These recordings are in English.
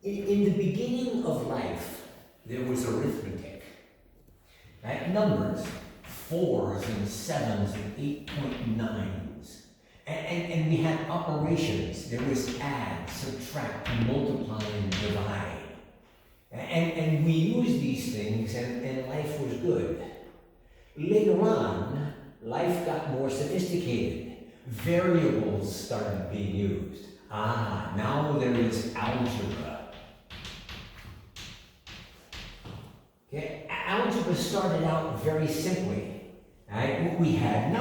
In the beginning of life, there was arithmetic. Right? Numbers, 4s and 7s and 8.9s. And we had operations. There was add, subtract, multiply, and divide. And we used these things, and life was good. Later on, life got more sophisticated. Variables started being used. Now there is algebra. Okay? Algebra started out very simply. Right? We had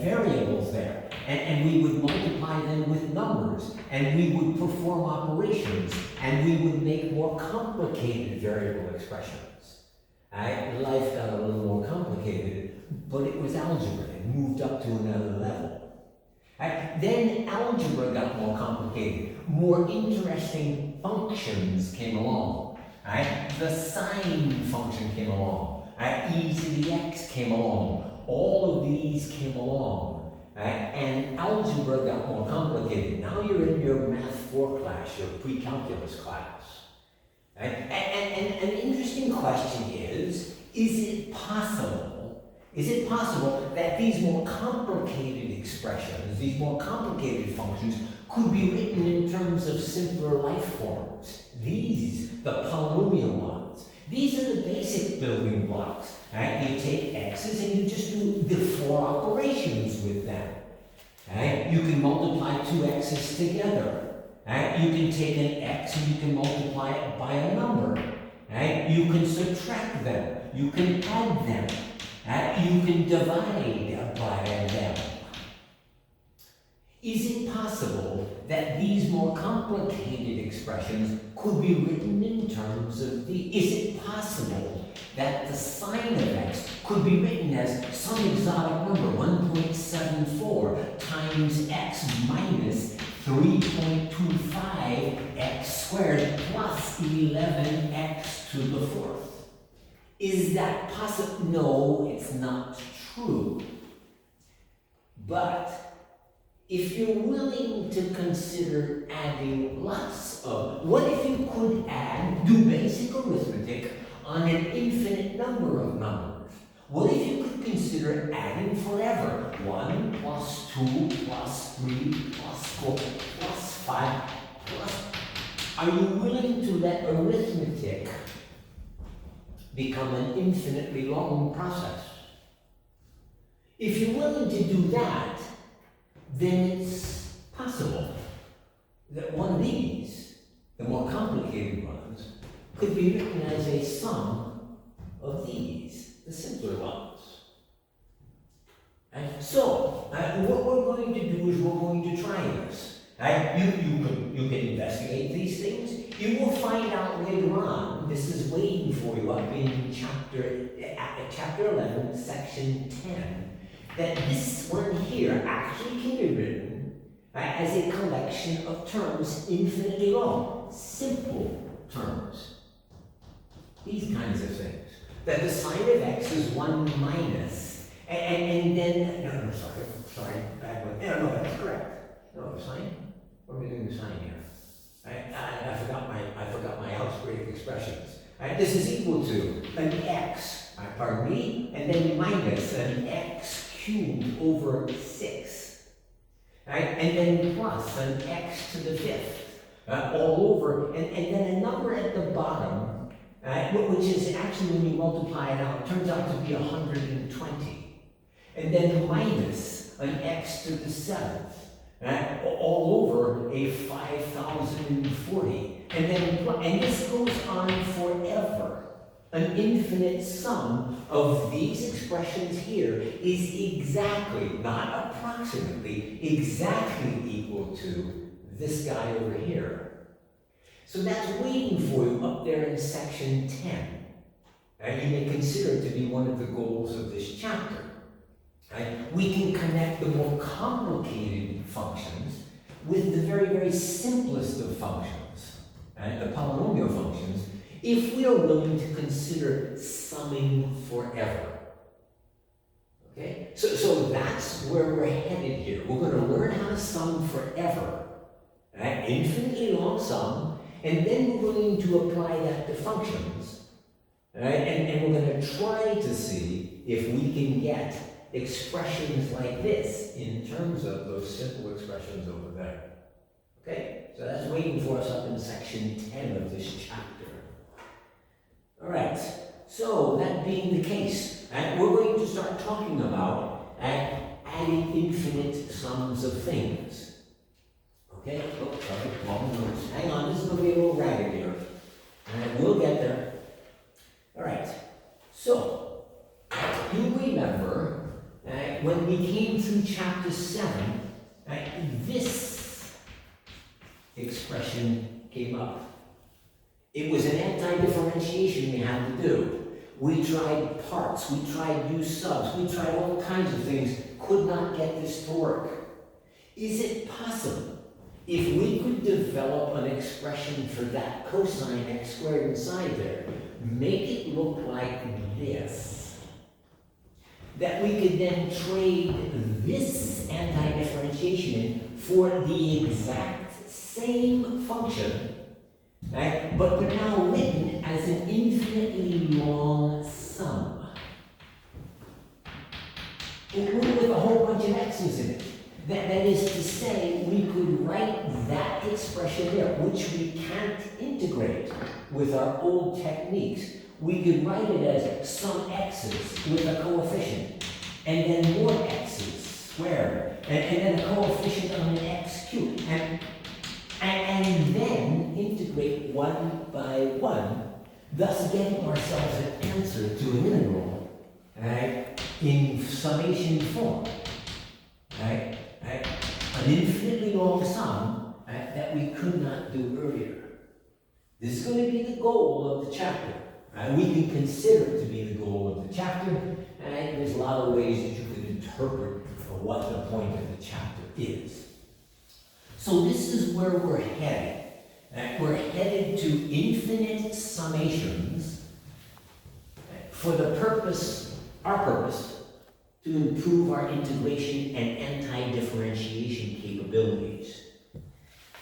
variables there, and we would multiply them with numbers, and we would perform operations, and we would make more complicated variable expressions. Right? Life got a little more complicated, but it was algebra. It moved up to another level. Right? Then algebra got more complicated. More interesting functions came along. Right? The sine function came along. Right? E to the x came along. All of these came along. Right? And algebra got more complicated. Now you're in your Math 4 class, your pre-calculus class. Right? And an interesting question is it possible that these more complicated expressions, these more complicated functions, could be written in terms of simpler life forms? These, the polynomial ones. These are the basic building blocks. Right? You take x's and you just do the 4 operations with them. Right? You can multiply 2 x's together. Right? You can take an x and you can multiply it by a number. Right? You can subtract them. You can add them. Right? You can divide by them. Is it possible that these more complicated expressions could be written in terms of is it possible that the sine of x could be written as some exotic number, 1.74 times x minus 3.25 x squared plus 11x to the 4th? Is that possible? No, it's not true. But if you're willing to consider adding lots of, what if you could do basic arithmetic on an infinite number of numbers? What if you could consider adding forever? 1 plus 2 plus 3 plus 4 plus 5 plus. Are you willing to let arithmetic become an infinitely long process? If you're willing to do that, then it's possible that one of these, the more complicated ones, could be written as a sum of these, the simpler ones. And so, what we're going to do is we're going to try this. Right? You can investigate these things. You will find out later on, this is waiting for you up in chapter 11, section 10, that this one here actually can be written as a collection of terms infinitely long, simple terms. These kinds of things. That the sine of x is 1 minus, and then, sorry, bad one. No, that's correct. No, the sine? What are we doing the sine here? I forgot my outbreak expressions. This is equal to an x, pardon me, and then minus an x cubed over 6, right? And then plus an x to the 5th, all over, and then a number at the bottom, which is actually, when you multiply it out, it turns out to be 120. And then minus an x to the 7th, all over a 5,040. And this goes on forever. An infinite sum of these expressions here is exactly, not approximately, exactly equal to this guy over here. So that's waiting for you up there in section 10. And you may consider it to be one of the goals of this chapter. Right? We can connect the more complicated functions with the very, very simplest of functions, the polynomial functions, if we are willing to consider summing forever. Okay? So that's where we're headed here. We're going to learn how to sum forever. Right? Infinitely long sum, and then we're going to apply that to functions, right? And we're going to try to see if we can get expressions like this in terms of those simple expressions over there. Okay, so that's waiting for us up in section 10 of this chapter. All right, so that being the case, we're going to start talking about adding infinite sums of things. Okay, oh, sorry, wrong notes. Hang on, this is going to be a little ragged here. We'll get there. All right, so you remember when we came through chapter 7, this expression came up. It was an anti-differentiation we had to do. We tried parts, we tried u subs, we tried all kinds of things, could not get this to work. Is it possible, if we could develop an expression for that cosine x squared inside there, make it look like this, that we could then trade this anti-differentiation for the exact same function, right? But they're now written as an infinitely long sum with a whole bunch of x's in it. That is to say, we could write that expression there, which we can't integrate with our old techniques. We could write it as some x's with a coefficient, and then more x's squared, and then a coefficient on an x cubed. And then integrate one by one, thus getting ourselves an answer to an integral, right, in summation form, right? An infinitely long sum that we could not do earlier. This is going to be the goal of the chapter. We can consider it to be the goal of the chapter, and there's a lot of ways that you could interpret what the point of the chapter is. So this is where we're headed. We're headed to infinite summations for the purpose, our purpose, to improve our integration and anti-differentiation capabilities.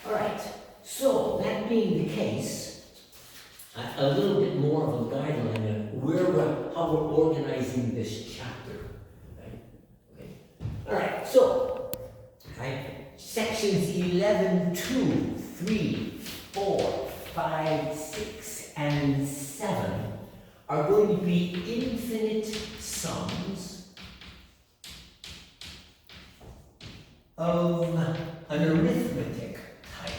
All right, so that being the case, a little bit more of a guideline of how we're organizing this chapter. Right? Okay. All right, so sections 11, 2, 3, 4, 5, 6, and 7 are going to be infinite sums of an arithmetic type.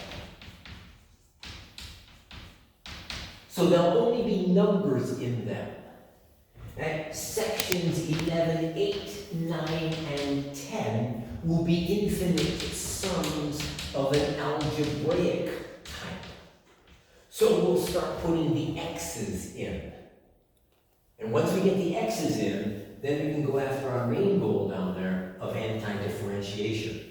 So there'll only be numbers in them. Sections 11, 8, 9, and 10 will be infinite sums of an algebraic type. So we'll start putting the x's in. And once we get the x's in, then we can go after our main goal down there of anti-differentiation.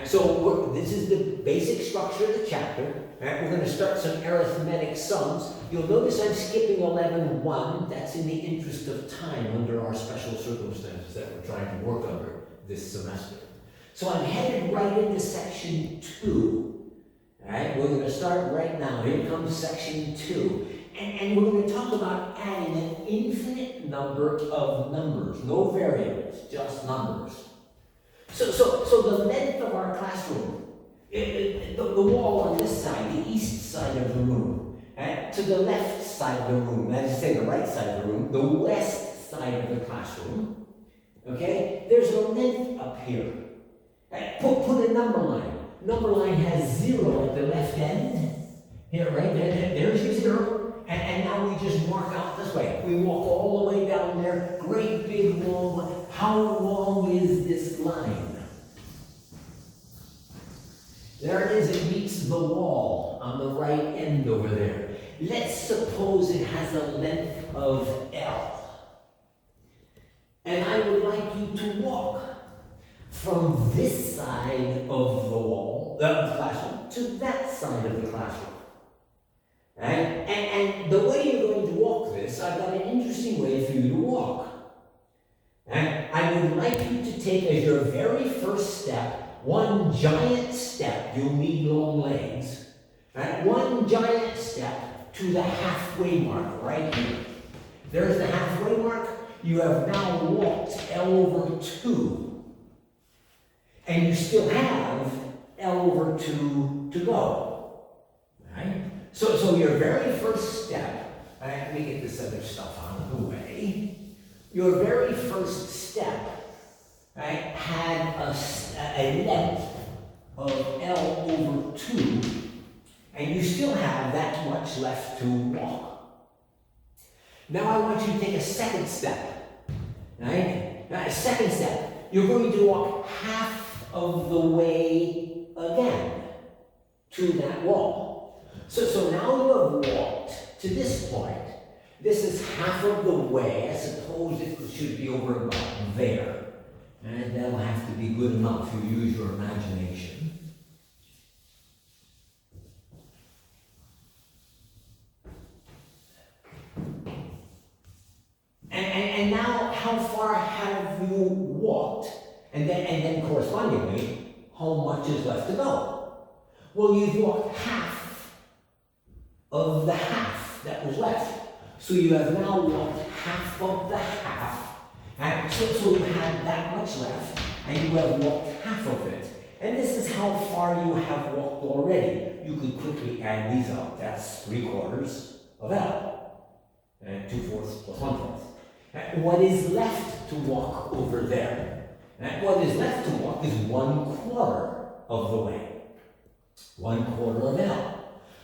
So this is the basic structure of the chapter. We're going to start some arithmetic sums. You'll notice I'm skipping 11.1. That's in the interest of time under our special circumstances that we're trying to work under this semester. So I'm headed right into section 2. All right, we're going to start right now. Here comes section 2. And we're going to talk about adding an infinite number of numbers. No variables, just numbers. So the length of our classroom, the wall on this side, the east side of the room, to the left side of the room, that is to say the right side of the room, the west side of the classroom, okay? There's a length up here. Put a number line. Number line has 0 at the left end. Here, right? There's your 0. And now we just mark out this way. We walk all the way down there. Great big long line. How long is this line? There it is. It meets the wall on the right end over there. Let's suppose it has a length of L. And I would like you to walk from this side of the wall, the classroom, to that side of the classroom. Right? And the way you're going to walk this, I've got an interesting way for you to walk. Right? I would like you to take as your very first step, one giant step. You'll need long legs. Right? one giant step to the halfway mark right here. There's the halfway mark. You have now walked L over 2. And you still have L over 2 to go. Right? So your very first step, let me get this other stuff out of the way. Your very first step, right, had a length of L over 2, and you still have that much left to walk. Now I want you to take a second step, right? Now, a second step, you're going to walk half of the way again to that wall. So now you have walked to this point. This is half of the way. I suppose it should be over about there. And that'll have to be good enough if you use your imagination. And now, how far have you walked? And then correspondingly, how much is left to go? Well, you've walked half of the half that was left. So you have now walked half of the half. And so you have that much left, and you have walked half of it. And this is how far you have walked already. You can quickly add these up. That's 3/4 of L. And 2/4 plus 1/4. What is left to walk over there? And what is left to walk is 1/4 of the way. 1/4 of L.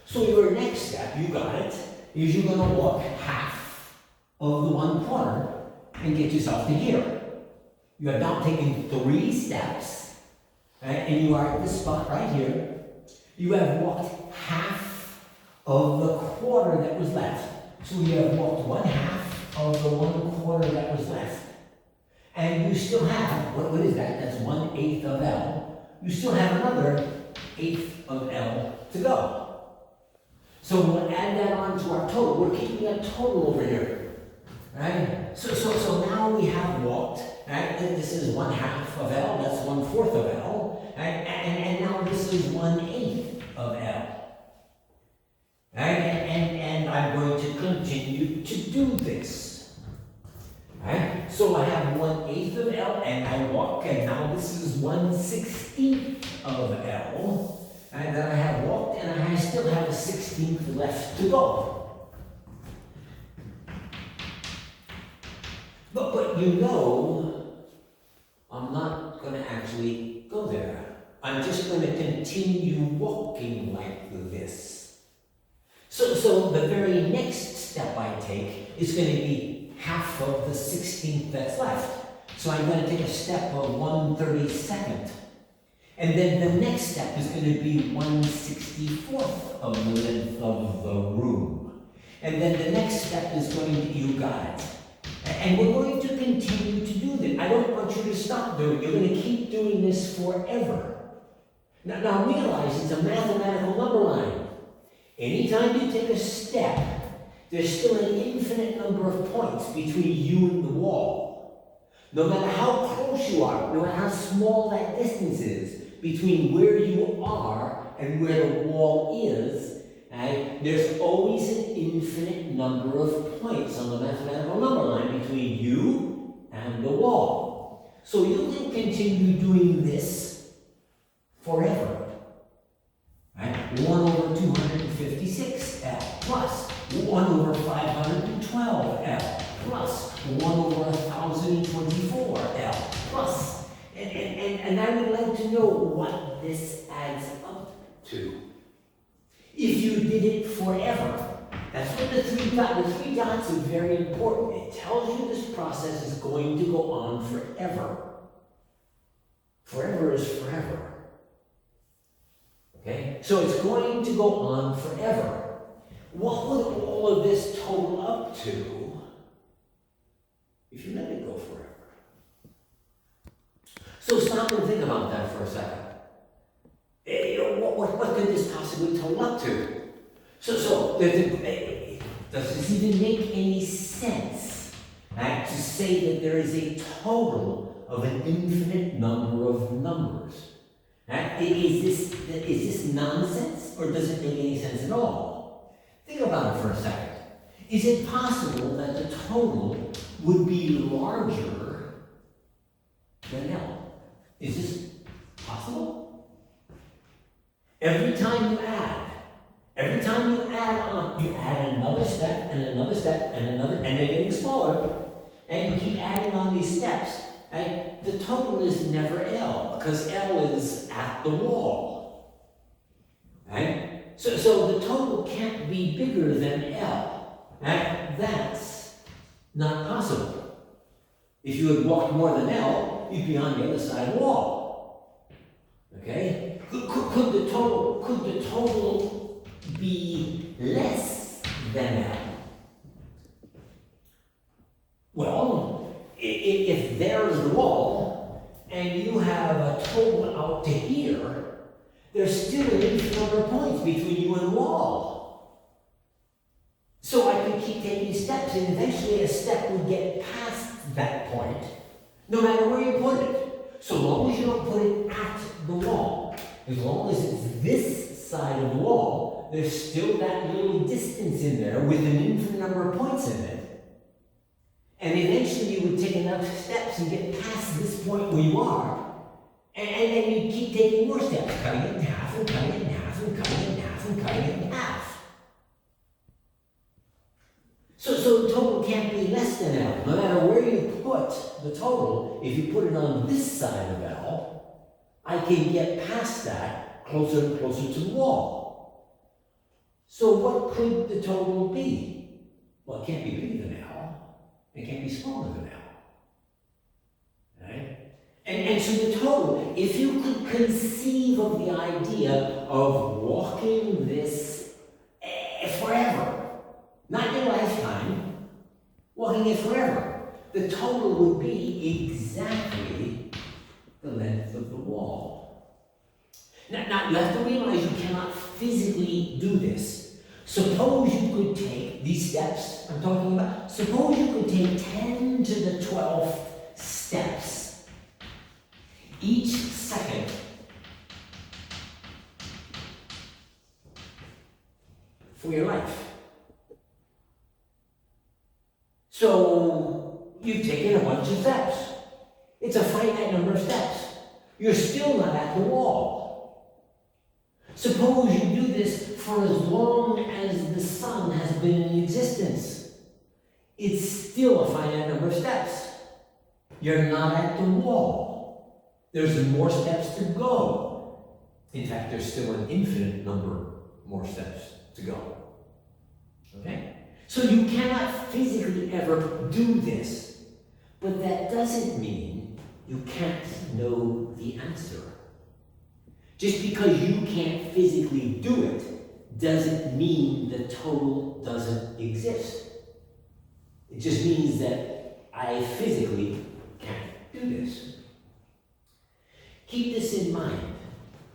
So your next step, you got it, is you're going to walk half of the 1/4 and get yourself to here. You have now taken 3 steps, right, and you are at this spot right here. You have walked half of the 1/4 that was left. So you have walked 1/2 of the 1/4 that was left. And you still have, what is that? That's 1/8 of L. You still have another 1/8 of L to go. So we'll add that on to our total. We're keeping a total over here, right? So now we have walked, right? This is 1/2 of L, that's 1/4 of L, right? And now this is 1/8 of L. Right? And I'm going to continue to do this. Right? So I have 1/8 of L, and I walk, and now this is 1/16 of L. And then I have walked, and I still have a 16th left to go. But you know, I'm not going to actually go there. I'm just going to continue walking like this. So the very next step I take is going to be half of the 16th that's left. So I'm going to take a step of 1/32. And then the next step is going to be 1/64 of the length of the room. And then the next step is going to be, you got it. And we're going to continue to do this. I don't want you to stop doing it. You're going to keep doing this forever. Now realize it's a mathematical number line. Anytime you take a step, there's still an infinite number of points between you and the wall. No matter how close you are, no matter how small that distance is, between where you are and where the wall is, right, there's always an infinite number of points on the mathematical number line between you and the wall. So you can continue doing this forever. Right? 1/256L plus 1/512L plus 1/1024L plus. And I would like to know what this adds up to. If you did it forever, that's what the 3 dots are very important. It tells you this process is going to go on forever. Forever is forever. Okay? So it's going to go on forever. What would all of this total up to if you let it go forever? So stop and think about that for a second. What could this possibly total up to? So does this even make any sense, right, to say that there is a total of an infinite number of numbers? Right? Is this nonsense? sense, or does it make any sense at all? Think about it for a second. Is it possible that the total would be larger than L? Is this possible? Every time you add on, you add another step and another step and another, and they're getting smaller, and you keep adding on these steps, right? The total is never L, because L is at the wall, right? So the total can't be bigger than L, right? That's not possible. If you had walked more than L, you'd be on the other side of the wall, okay? Could the total be less than L? Well, if there's the wall, and you have a total out to here, there's still an infinite number of points between you and the wall. So I could keep taking steps, and eventually a step would get past that point, no matter where you put it. So long as you don't put it at the wall, as long as it's this side of the wall, there's still that little distance in there with an infinite number of points in it. And eventually you would take enough steps and get past this point where you are, and then you keep taking more steps, cutting it in half, and cutting it in half, and cutting it in half, and cutting it in half. So the total can't be less than L. No matter where you put the total, if you put it on this side of L, I can get past that closer and closer to the wall. So what could the total be? Well, it can't be bigger than L. It can't be smaller than L. Right? And so the total, if you could conceive of the idea of walking this forever, not your lifetime, walking it forever, the total would be exactly the length of the wall. Now you have to realize you cannot physically do this. Suppose you could take these steps I'm talking about, suppose you could take 10 to the 12th steps each second for your life. So you've taken a bunch of steps. It's a finite number of steps. You're still not at the wall. Suppose you do this for as long as the sun has been in existence. It's still a finite number of steps. You're not at the wall. There's more steps to go. In fact, there's still an infinite number more steps to go. Okay? So you cannot physically ever do this, but that doesn't mean you can't know the answer. Just because you can't physically do it doesn't mean the total doesn't exist. It just means that I physically can't do this. Keep this in mind,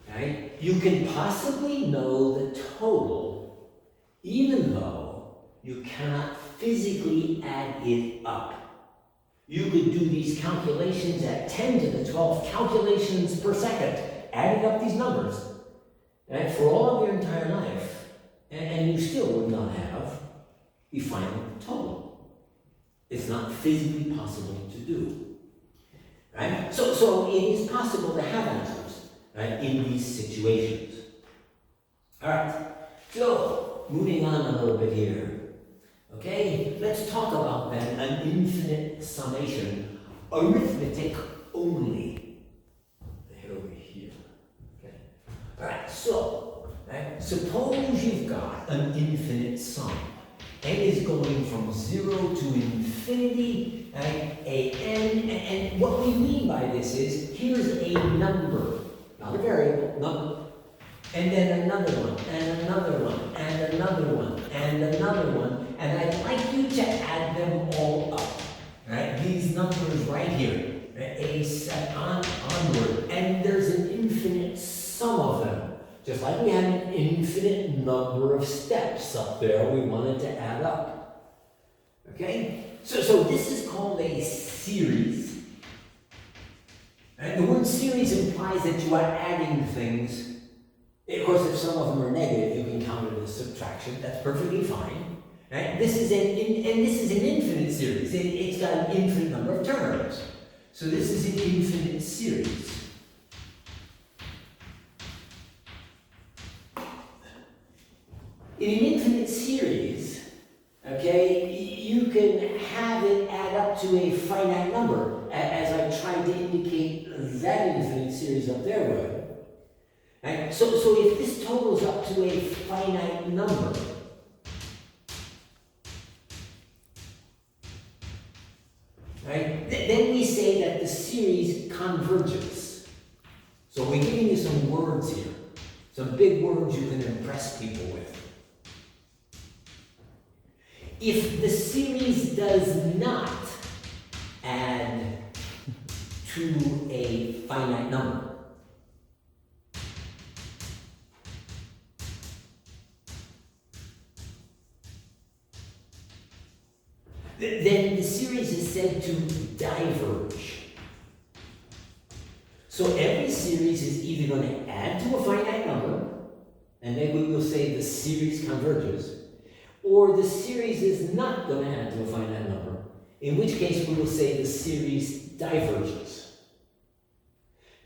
right? You can possibly know the total even though you cannot physically add it up. You could do these calculations at 10 to the 12th calculations per second, adding up these numbers, right, for all of your entire life, and you still would not have the final total. It's not physically possible to do, right? So it is possible to have answers, right, in these situations. All right, so moving on a little bit here. Okay, let's talk about then an infinite summation, arithmetic only. Head over here. Okay. All right. So, right, suppose you've got an infinite sum. N is going from 0 to infinity. Right? And what we mean by this is here's a number, not a variable, number. And then another one, and another one, and another one, and another one, and I'd like you to add them all up, right? These numbers right here, right? A set onward, and there's an infinite sum of them. Just like we had an infinite number of steps up there we wanted to add up. Okay? So this is called a series. Right? The word series implies that you are adding things Of course, if some of them are negative, you can count it as subtraction. That's perfectly fine. Right? This is an infinite series. It's got an infinite number of terms. So this is an infinite series. In an infinite series, okay, you can have it add up to a finite number, as I tried to indicate that infinite series up there would. Right? So if this totals up to a finite number, right, then we say that the series converges. So we're giving you some words here, some big words you can impress people with. If the series does not add to a finite number, then the series is said to diverge. So every series is either going to add to a finite number, and then we will say the series converges, or the series is not going to add to a finite number, in which case we will say the series diverges.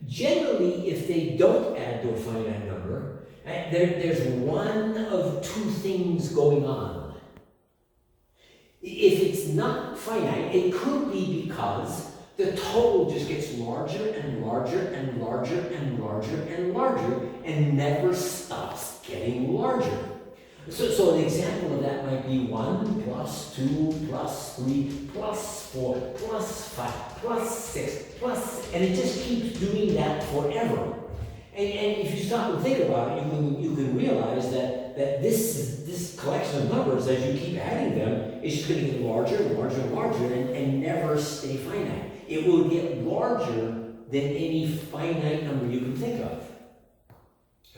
Generally, if they don't add to a finite number, there's one of two things going on. If it's not finite, it could be because the total just gets larger and larger and larger and larger and larger and never stops getting larger. So an example of that might be 1 plus 2 plus 3 plus 4 plus 5 plus 6 plus, and it just keeps doing that forever. And if you stop and think about it, you can realize that this collection of numbers, as you keep adding them, is just going to get larger and larger and larger and never stay finite. It will get larger than any finite number you can think of.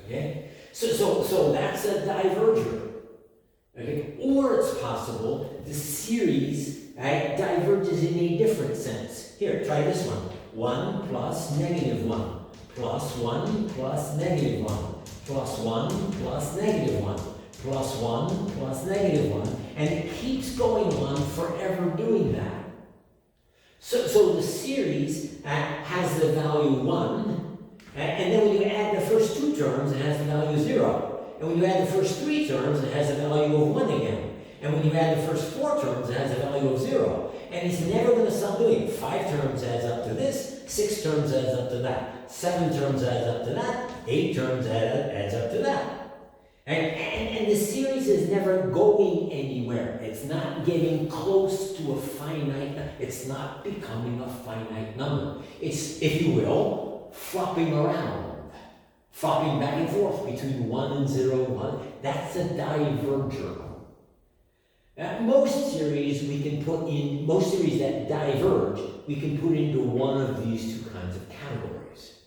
Okay? So that's a diverger. Okay? Or it's possible the series, right, diverges in a different sense. Here, try this one. 1 plus negative 1. Plus 1 plus negative 1, plus 1 plus negative 1, plus 1 plus negative 1, and it keeps going on forever doing that. So the series has the value 1, and then when you add the first two terms, it has the value 0. And when you add the first three terms, it has the value of 1 again. And when you add the first four terms, it has a value of 0. And it's never going to stop doing it. 5 terms adds up to this, 6 terms adds up to that, 7 terms adds up to that, 8 terms adds up to that. And the series is never going anywhere. It's not getting close to a finite, it's not becoming a finite number. It's, if you will, flopping around, flopping back and forth between 1 and 0 and 1. That's a diverger. Most series that diverge, we can put into one of these two kinds of categories.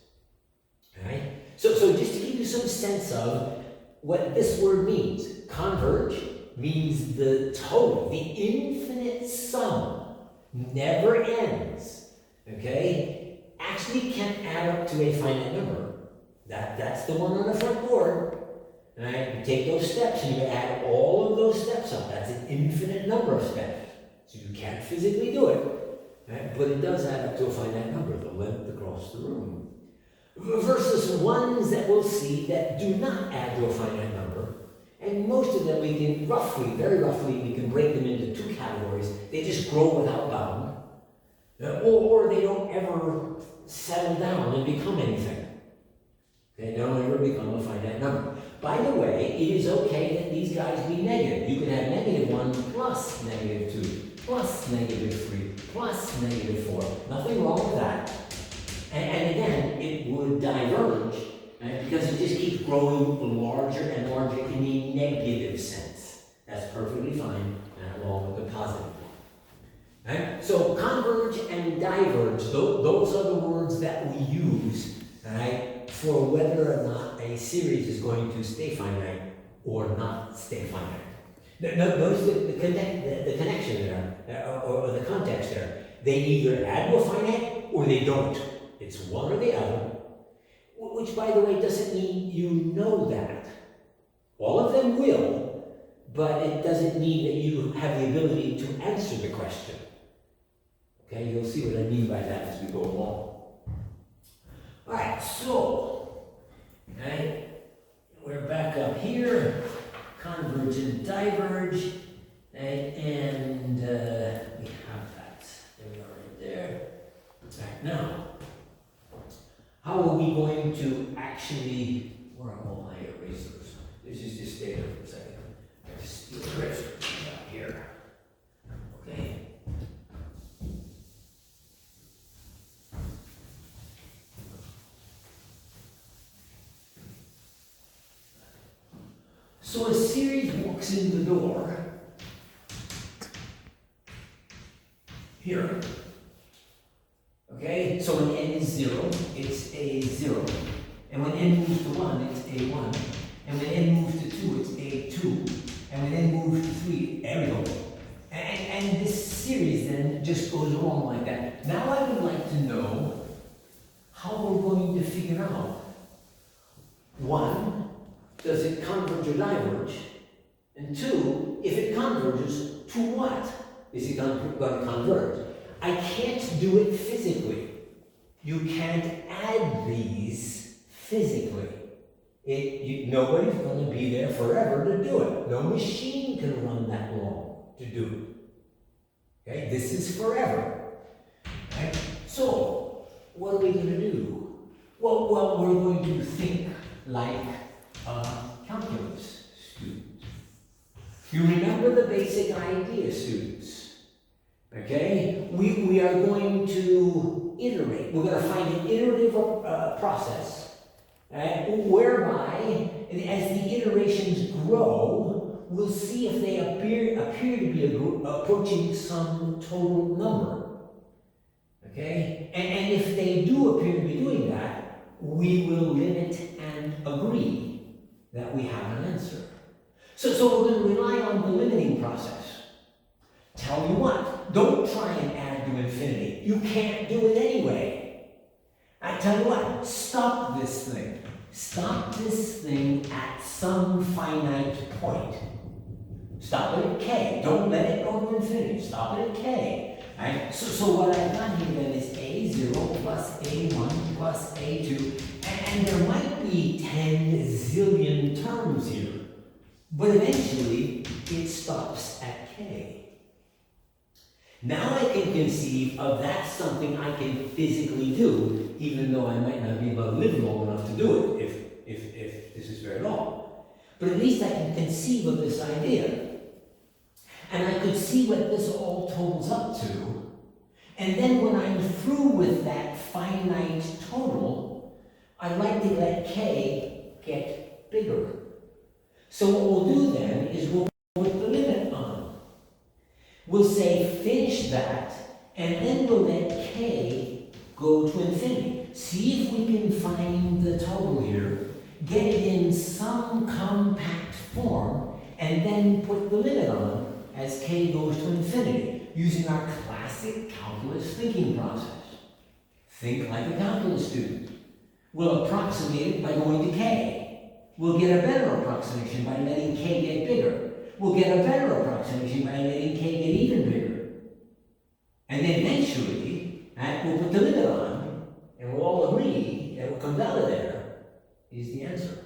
Right? So just to give you some sense of what this word means, converge means the total, the infinite sum, never ends. Okay? Actually can add up to a finite number. That's the one on the front board. Right? You take those steps and you add all of those steps up. That's an infinite number of steps. So you can't physically do it. Right? But it does add up to a finite number, the length across the room. Versus ones that we'll see that do not add to a finite number. And most of them we can very roughly, we can break them into two categories. They just grow without bound. Or they don't ever settle down and become anything. They don't ever become a finite number. By the way, it is okay that these guys be negative. You can have negative 1 plus negative 2, plus negative 3, plus negative 4. Nothing wrong with that. And again, it would diverge, right, because it just keeps growing larger and larger in a negative sense. That's perfectly fine, along with the positive. Right? So converge and diverge, those are the words that we use, right, for whether or not a series is going to stay finite or not stay finite. Notice the connection there, or the context there. They either add to a finite or they don't. It's one or the other. which, by the way, doesn't mean you know that. All of them will, but it doesn't mean that you have the ability to answer the question. Okay, you'll see what I mean by that as we go along. All right, so, okay, we're back up here, converge and diverge, and we have that. There we are right there. Right now, how are we going to actually, where are all my erasers? This is just stay there for a second. I just steal the eraser out here. Okay. So a series walks in the door here. Okay, so when n is 0, it's a 0. And when n moves to 1, it's a 1. And when n moves to 2, it's a 2. And when n moves to 3, there we go. And this series then just goes along like that. Now I would like to know how we're going to figure out, 1, does it converge or diverge? And 2, if it converges, to what is it going to converge? I can't do it physically. You can't add these physically. Nobody's going to be there forever to do it. No machine can run that long to do it. Okay, this is forever. Right? So, what are we going to do? Well, we're going to think like calculus student. You remember the basic idea, students. Okay? We are going to iterate. We're going to find an iterative process whereby, as the iterations grow, we'll see if they appear to be approaching some total number. Okay? And if they do appear to be doing that, we will limit and agree that we have an answer. So we're going to rely on the limiting process. Tell you what, don't try and add to infinity. You can't do it anyway. I tell you what, stop this thing. Stop this thing at some finite point. Stop it at k. Don't let it go to infinity. Stop it at k. Right? So what I've got here then is a0 plus a1 plus a2. And there might be 10 zillion terms here. But eventually, it stops at k. Now I can conceive of that's something I can physically do, even though I might not be able to live long enough to do it if this is very long. But at least I can conceive of this idea. And I could see what this all totals up to. And then when I'm through with that finite total, I'd like to let k get bigger. So what we'll do then is we'll put the limit on. We'll say finish that, and then we'll let k go to infinity. See if we can find the total here, get it in some compact form, and then put the limit on as k goes to infinity, using our classic calculus thinking process. Think like a calculus student. We'll approximate it by going to k. We'll get a better approximation by letting k get bigger. We'll get a better approximation by letting k get even bigger. And then eventually, we'll put the limit on, and we'll all agree that what comes out of there is the answer.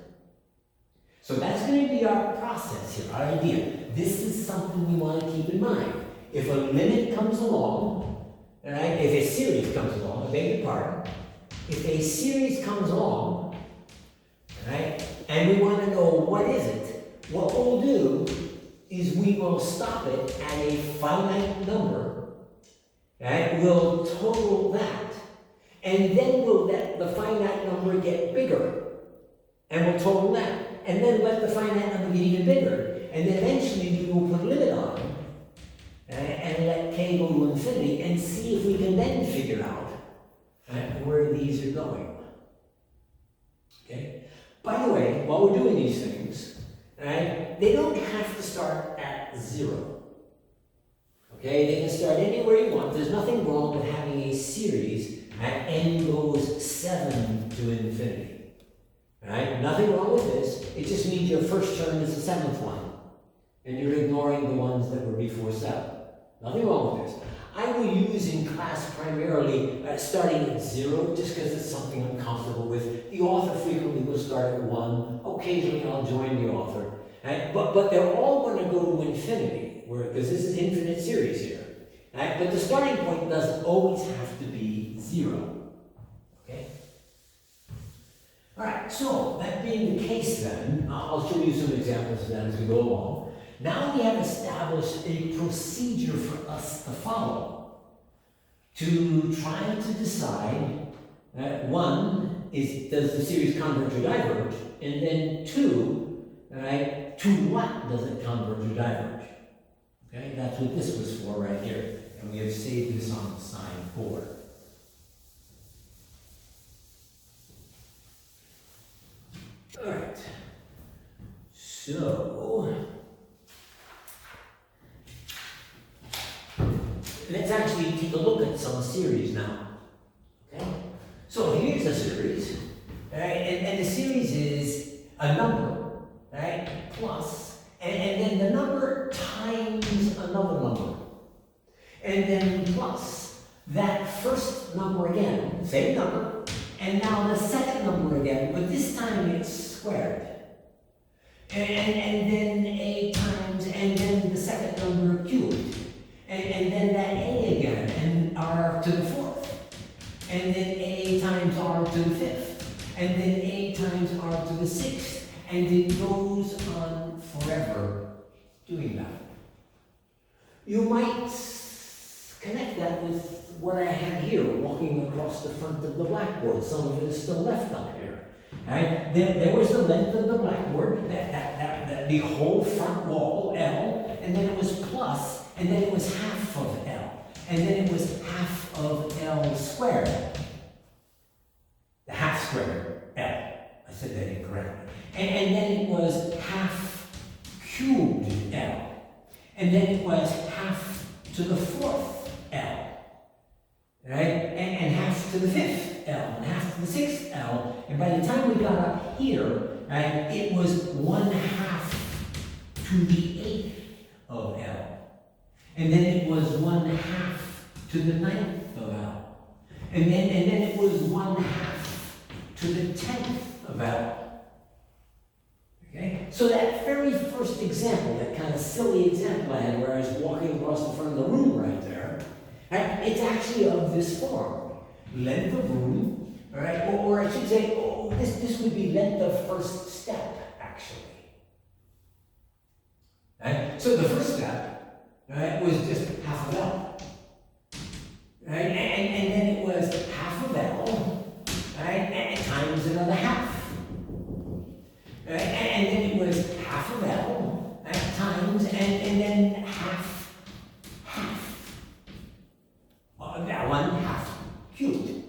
So that's going to be our process here, our idea. This is something we want to keep in mind. If a limit comes along, right, if a series comes along, I beg your pardon, if a series comes along, right, and we want to know what is it, what we'll do is we will stop it at a finite number, right? We'll total that, and then we'll let the finite number get bigger, and we'll total that, and then let the finite number get even bigger, and then eventually we will put a limit on, and let k go to infinity, and see if we can then figure out where these are going. Okay? By the way, while we're doing these things, right, they don't have to start at 0. Okay, they can start anywhere you want. There's nothing wrong with having a series at n goes 7 to infinity. Right? Nothing wrong with this. It just means your first term is the seventh one. And you're ignoring the ones that were before 7. Nothing wrong with this. I will use in class primarily starting at 0, just because it's something I'm comfortable with. The author frequently will start at 1. Occasionally I'll join the author. Right? But they're all going to go to infinity, because this is infinite series here. Right? But the starting point doesn't always have to be 0. Okay? All right, so that being the case then, I'll show you some examples of that as we go along. Now we have established a procedure for us to follow to try to decide, one, does the series converge or diverge? And then 2, right, to what does it converge or diverge? Okay, that's what this was for right here. And we have saved this on the side board. All right, so let's actually take a look at some series now. Okay, so here's a series, right? And the series is a number, right, plus, and then the number times another number, and then plus that first number again, same number, and now the second number again, but this time it's squared. And then a times, and then the second number cubed. And then that a again, and r to the 4th. And then a times r to the 5th. And then a times r to the 6th. And it goes on forever doing that. You might connect that with what I have here, walking across the front of the blackboard. Some of it is still left up here. Right? There was the length of the blackboard, the whole front wall, L, and then it was plus, and then it was half of L, and then it was half of L squared. The half squared L. I said that incorrectly. And then it was half cubed L, and then it was half to the 4th L. Right? And half to the 5th L, and half to the 6th L, and by the time we got up here, right, it was 1/2 to the 8th of L. And then it was 1/2 to the 9th of L. And then it was 1/2 to the 10th of L. Okay? So that very first example, that kind of silly example I had where I was walking across the front of the room right there, right, it's actually of this form. Length of room, all right, or I should say, this would be length of first step, actually. Right? So the first step, right, was just half of L. Right? And then it was half of L, right, and times another half. Right? And then it was half of L, right, times, and then half. That 1/2 cubed.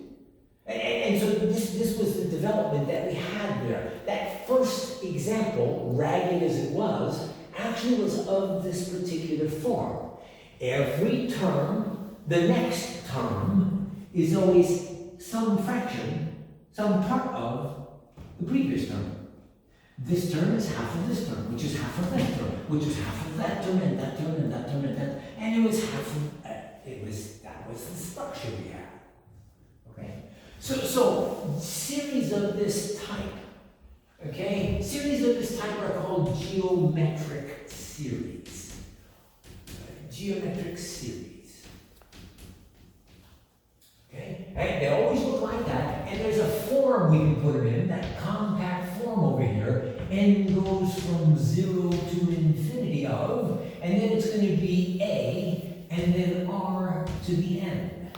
And so this was the development that we had there. That first example, ragged as it was, actually was of this particular form. Every term, the next term, is always some fraction, some part of the previous term. This term is half of this term, which is half of that term, which is half of that term, and that term, and that term, and that, and it was half of, that was the structure we had. Okay? So series of this type, okay? Series of this type are called geometric series. Geometric series. Okay? And they always look like that, and there's a form we can put them in, that compact form over here. N goes from 0 to infinity of, and then it's going to be A, and then r to the n.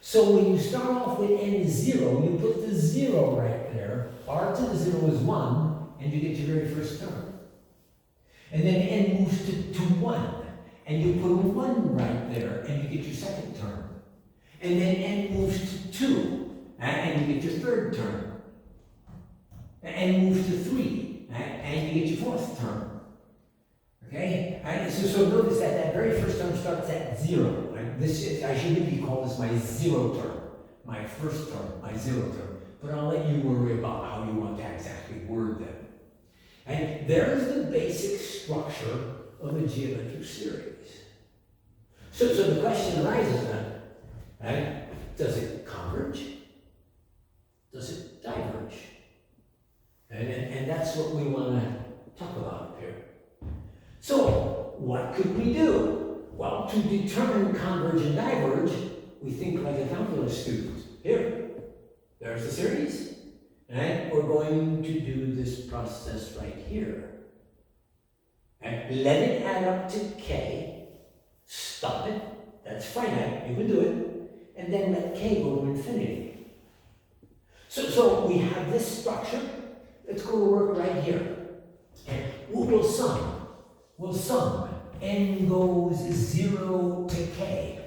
So when you start off with n is 0, you put the 0 right there. R to the 0 is 1, and you get your very first term. And then n moves to 1, and you put a 1 right there, and you get your second term. And then n moves to 2, and you get your third term. And n moves to 3, and you get your fourth term. Okay? Right? So notice that very first term starts at 0. Right? I should really call this my 0 term. My first term, my 0 term. but I'll let you worry about how you want to exactly word them. And there's the basic structure of a geometric series. So the question arises then, right? Does it converge? Does it diverge? And that's what we want to talk about here. So, what could we do? Well, to determine converge and diverge, we think like a calculus student. Here, there's the series, and we're going to do this process right here. And let it add up to k, stop it, that's finite, you can do it, and then let k go to infinity. So we have this structure, let's go to work right here. And we'll sum. We'll sum. N goes 0 to k.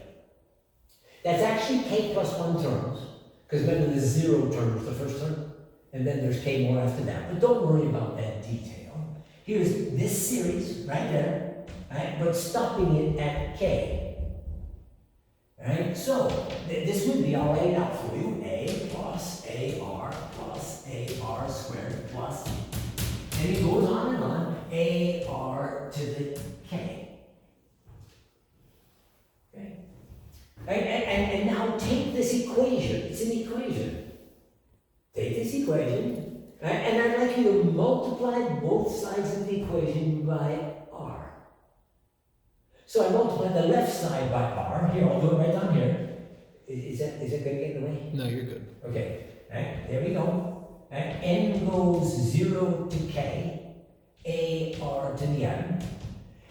That's actually k plus 1 terms, because remember there's 0 terms the first term, and then there's k more after that. But don't worry about that detail. Here's this series right there, right? But stopping it at k. Right? So this would be, I'll lay it out for you, a plus ar squared plus, and it goes on and on, ar to the k. Okay? Right? And now take this equation, it's an equation. Take this equation, right? And I'd like you to multiply both sides of the equation by r. So I multiply the left side by r. Here, I'll do it right down here. Is that going to get in the way? No, you're good. Okay, right, there we go. Right, n goes 0 to k, ar to the n.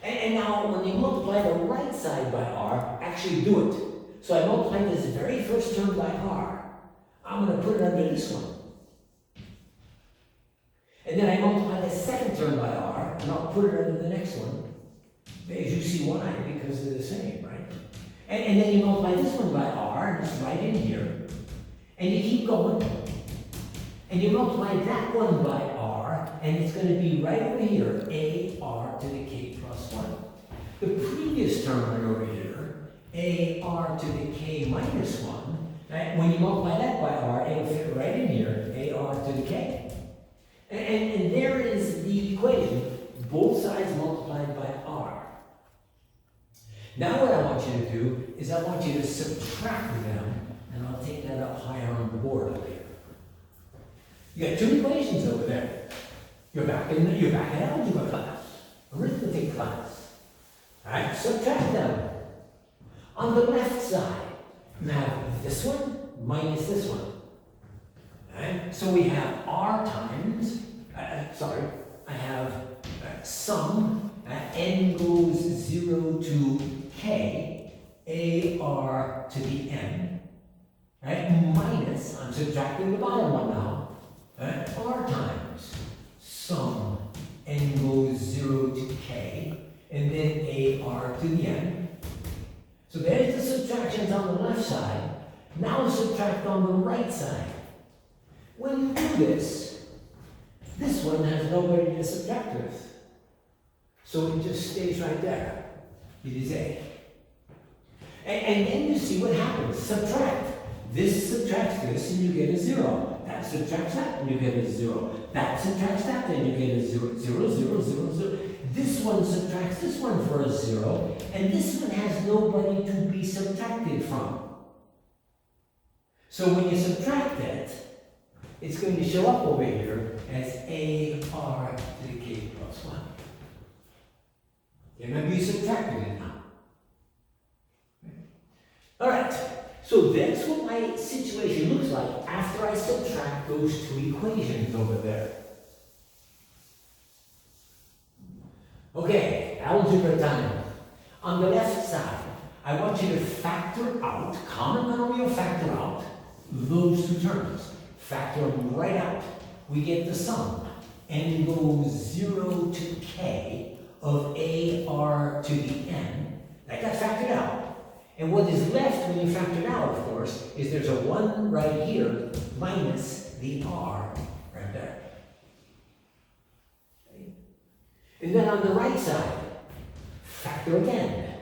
And now when you multiply the right side by r, actually do it. So I multiply this very first term by r. I'm going to put it under this one. And then I multiply the second term by r, and I'll put it under the next one. As you see why, because they're the same, right? And then you multiply this one by r, and it's right in here. And you keep going. And you multiply that one by r, and it's going to be right over here, ar to the k plus 1. The previous term right over here, ar to the k minus 1, right? When you multiply that by r, it'll fit right in here, ar to the k. And there is the equation, both sides multiplied by r. Now what I want you to do is I want you to subtract them, and I'll take that up higher on the board over here. You got two equations over there. You're back in algebra class, arithmetic class. All right, subtract them. On the left side, you have this one minus this one. All right, so we have r times, I have sum, n goes 0 to k, ar to the n, right, minus, I'm subtracting the bottom one now, right, r times sum, n goes 0 to k, and then ar to the n. So there's the subtractions on the left side. Now subtract on the right side. When you do this one has nobody to subtract with. So it just stays right there. It is a. And then you see what happens. Subtract. This subtracts this and you get a 0. That subtracts that and you get a 0. That subtracts that and you get a 0. 0, 0, 0, 0. This one subtracts this one for a 0. And this one has nobody to be subtracted from. So when you subtract it, it's going to show up over here as ar to the k plus 1. Remember, you subtracted it now. All right, so that's what my situation looks like after I subtract those two equations over there. Okay, algebra time. On the left side, I want you to factor out, common binomial factor out, those two terms. Factor them right out. We get the sum. N goes 0 to k of ar to the n. That got factored out. And what is left when you factor it out, of course, is there's a 1 right here minus the r right there. Okay. And then on the right side, factor again.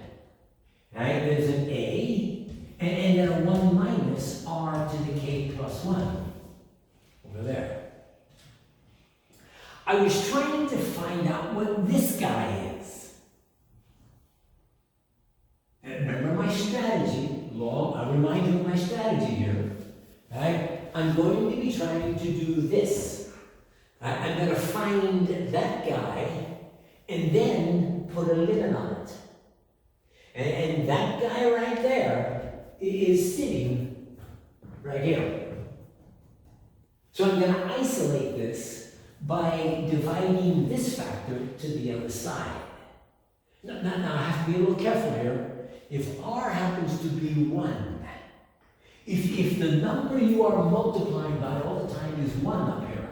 Right? There's an a, and then a 1 minus r to the k plus 1. I was trying to find out what this guy is. And remember my strategy, I'll remind you of my strategy here. Right? I'm going to be trying to do this. I'm going to find that guy and then put a limit on it. And that guy right there is sitting right here. So I'm going to isolate this by dividing this factor to the other side. Now I have to be a little careful here. If r happens to be 1, if the number you are multiplying by all the time is 1 up here,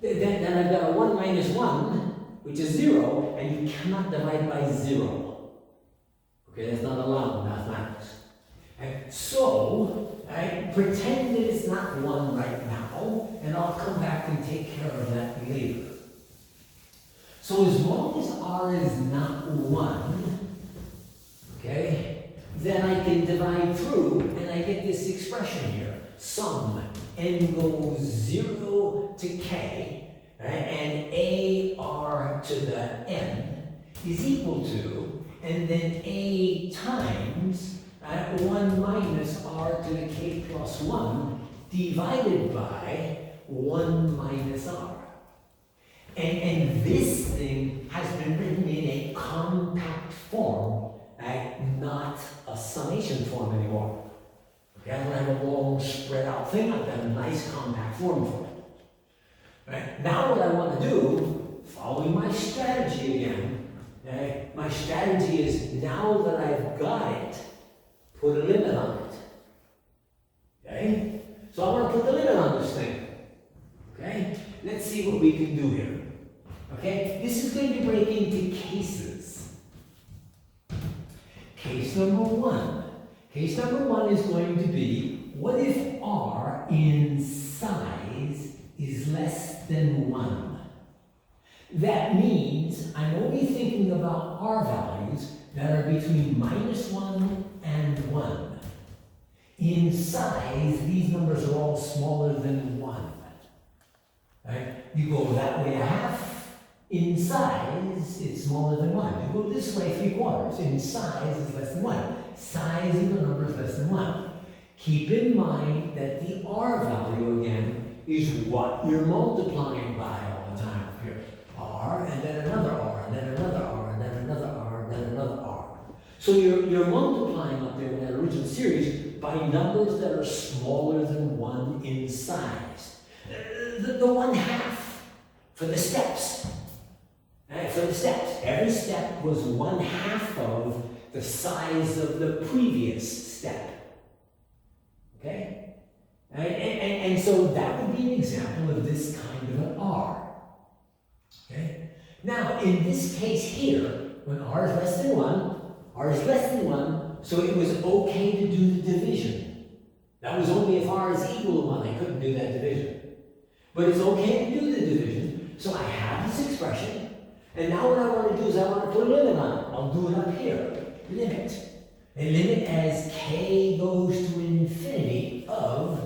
then I've got a 1 minus 1, which is 0, and you cannot divide by 0. Okay, that's not allowed in mathematics. And so, pretend that it's not 1 right now, and I'll come back and take care of that later. So as long as r is not 1, okay, then I can divide through, and I get this expression here. Sum n goes 0 to k, and ar to the n is equal to, and then a times 1 minus r to the k plus 1 divided by 1 minus r. And this thing has been written in a compact form, not a summation form anymore. Okay, I don't have a long spread out thing. I've got a nice compact form for it. Right? Now what I want to do, following my strategy again, my strategy is now that I've got it, put a limit on it. Okay? So I want to put the limit on this thing. Okay? Let's see what we can do here. Okay? This is going to break into cases. Case number 1. Case number 1 is going to be, what if r in size is less than 1? That means I'm only thinking about r values that are between -1 and 1. In size, these numbers are all smaller than 1. Right? You go that way a half. In size, it's smaller than 1. You go this way 3/4. In size, it's less than 1. Size of the number is less than 1. Keep in mind that the r value, again, is what you're multiplying by all the time up here. R, and then another r, and then another r, and then another r, and then another r. So you're multiplying up there in that original series by numbers that are smaller than 1 in size. The 1/2 for the steps. For the steps. Every step was 1/2 of the size of the previous step. Okay? And so that would be an example of this kind of an R. Okay? Now, in this case here, when R is less than 1, so it was okay to do the division. That was only if R is equal to 1, I couldn't do that division. But it's okay to do the division, so I have this expression. And now what I want to do is I want to put a limit on it. I'll do it up here. Limit. A limit as k goes to infinity of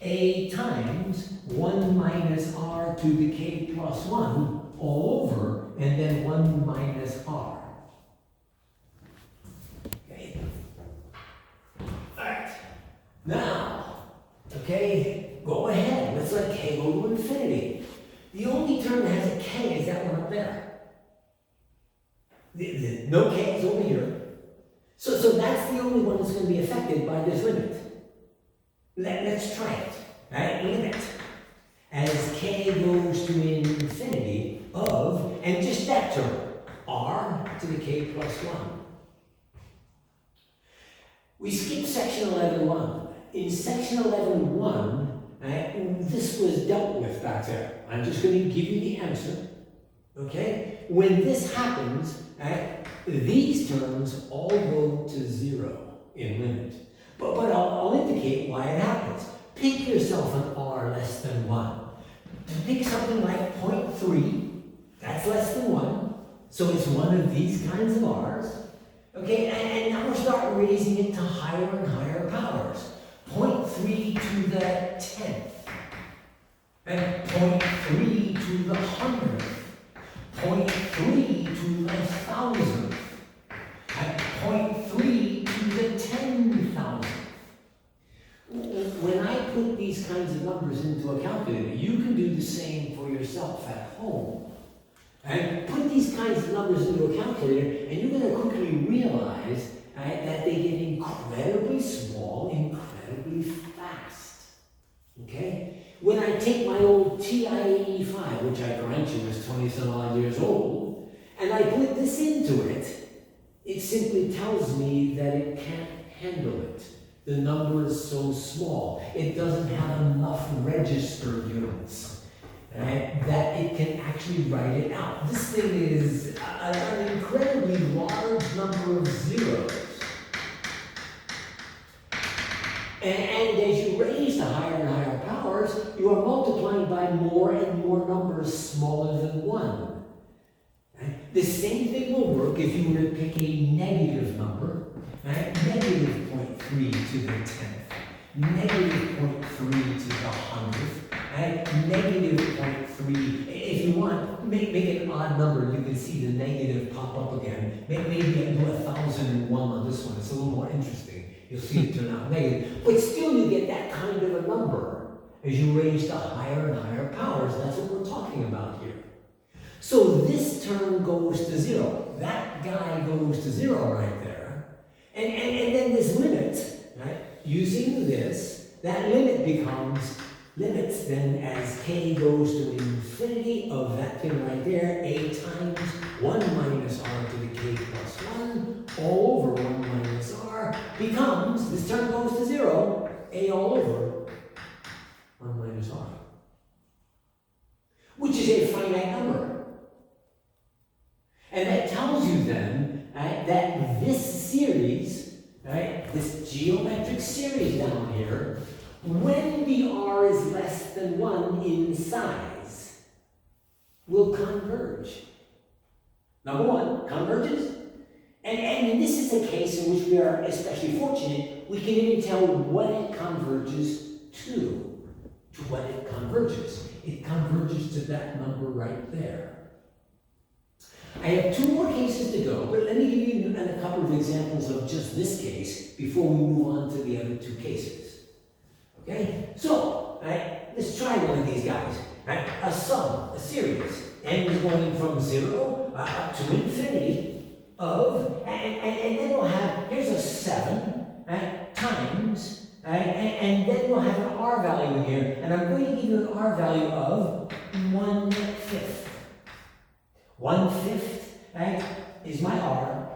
a times 1 minus r to the k plus 1 all over, and then 1 minus r. Okay. All right. Now, okay, go ahead. Let's let k go to infinity. The only term that has a k is that one up there. No k is over here. So that's the only one that's going to be affected by this limit. Let's try it. Right? Limit. As k goes to infinity of, and just that term, r to the k plus 1. We skipped section 11.1. In section 11.1, this was dealt with back there. I'm just going to give you the answer. Okay? When this happens, these terms all go to 0 in limit. But I'll indicate why it happens. Pick yourself an r less than 1. Pick something like 0.3. That's less than 1. So it's one of these kinds of r's. Okay, and now we'll start raising it to higher and higher powers. 0.3 to the 10th. and 0.3 to the 100th, 0.3 to the 1,000th, and 0.3 to the 10,000th. When I put these kinds of numbers into a calculator, you can do the same for yourself at home. And put these kinds of numbers into a calculator, and you're going to quickly realize that they get incredibly small, incredibly fast. Okay? When I take my old TI-85, which I grant you is 20-some odd years old, and I put this into it, it simply tells me that it can't handle it. The number is so small. It doesn't have enough register units. Right, that it can actually write it out. This thing is an incredibly large number of zeros. And as you raise to higher and higher powers, you are multiplying by more and more numbers smaller than 1. Right? The same thing will work if you were to pick a negative number, right? Negative 0.3 to the 10th, negative 0.3 to the 100th, negative 0.3. If you want, make it an odd number. You can see the negative pop up again. Maybe do 1,001 on this one. It's a little more interesting. You'll see it turn out negative. But still you get that kind of a number as you raise to higher and higher powers. That's what we're talking about here. So this term goes to 0. That guy goes to 0 right there. And then this limit, right? Using this, that limit becomes limits then as k goes to infinity of that thing right there, a times 1 minus r to the k plus 1 all over 1 minus r becomes, this term goes to 0, a all over 1 minus r, which is a finite number. And that tells you then that this series, right, this geometric series down here, when the r is less than 1 in size, will converge. Number 1, converges. And this is a case in which we are especially fortunate. We can even tell what it converges to what it converges. It converges to that number right there. I have 2 more cases to go, but let me give you a couple of examples of just this case before we move on to the other 2 cases. Okay, so, let's try one of these guys. A sum, a series, n is going from 0 up to infinity of, and then we'll have, here's a 7, times, and then we'll have an r value in here, and I'm going to give you an r value of 1/5. 1/5, is my r,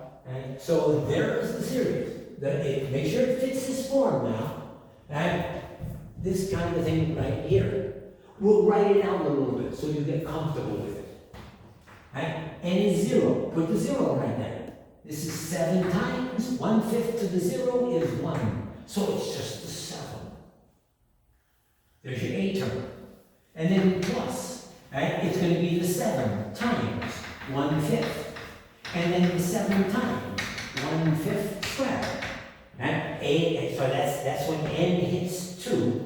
so there's the series. Make sure it fits this form now, this kind of thing right here. We'll write it out a little bit so you get comfortable with it. N is 0. Put the 0 right there. This is 7 times 1/5 to the 0 is 1. So it's just the 7. There's your A term. And then plus, it's going to be the 7 times 1/5. And then the 7 times 1/5 squared. So that's when n hits 2.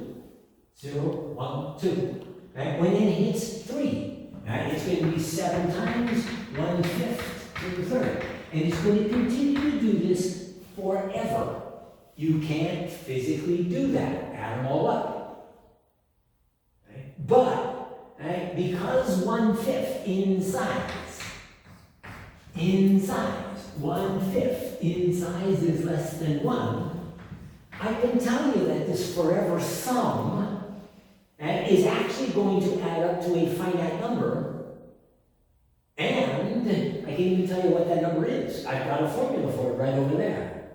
0, 1, 2. When n hits 3, it's going to be 7 times 1/5 to the 3rd. And it's going to continue to do this forever. You can't physically do that. Add them all up. But, because 1/5 in size, 1/5 in size is less than 1, I can tell you that this forever sum is actually going to add up to a finite number, and I can even tell you what that number is. I've got a formula for it right over there.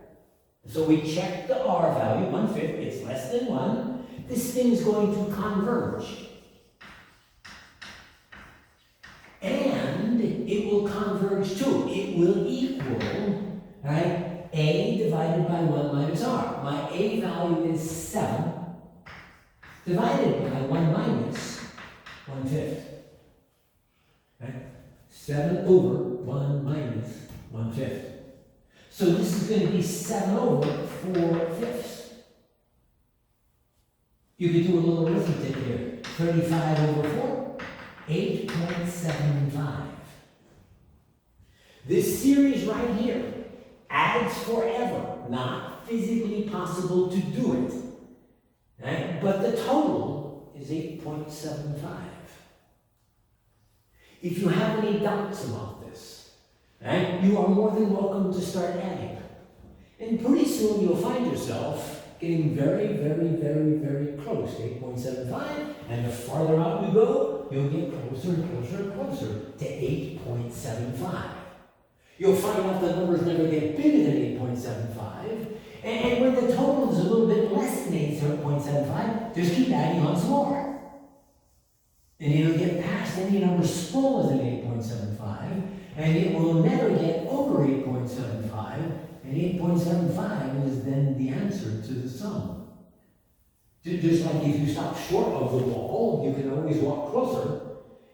So we check the r value, 1/5, it's less than 1. This thing's going to converge. And it will converge to, it will equal, a divided by 1 minus r. My a value is 7, divided by 1 minus 1/5. 7 over 1 minus 1/5. So this is going to be 7 over 4/5. You could do a little arithmetic here. 35 over 4, 8.75. This series right here adds forever, not physically possible to do it. Right? But the total is 8.75. If you have any doubts about this, right, you are more than welcome to start adding. And pretty soon you'll find yourself getting very, very, very, very close to 8.75, and the farther out you go, you'll get closer and closer and closer to 8.75. You'll find out the numbers never get bigger than 8.75, and when the total is a little bit less than 8.75, just keep adding on some more. And it'll get past any number smaller than 8.75, and it will never get over 8.75, and 8.75 is then the answer to the sum. Just like if you stop short of the wall, you can always walk closer,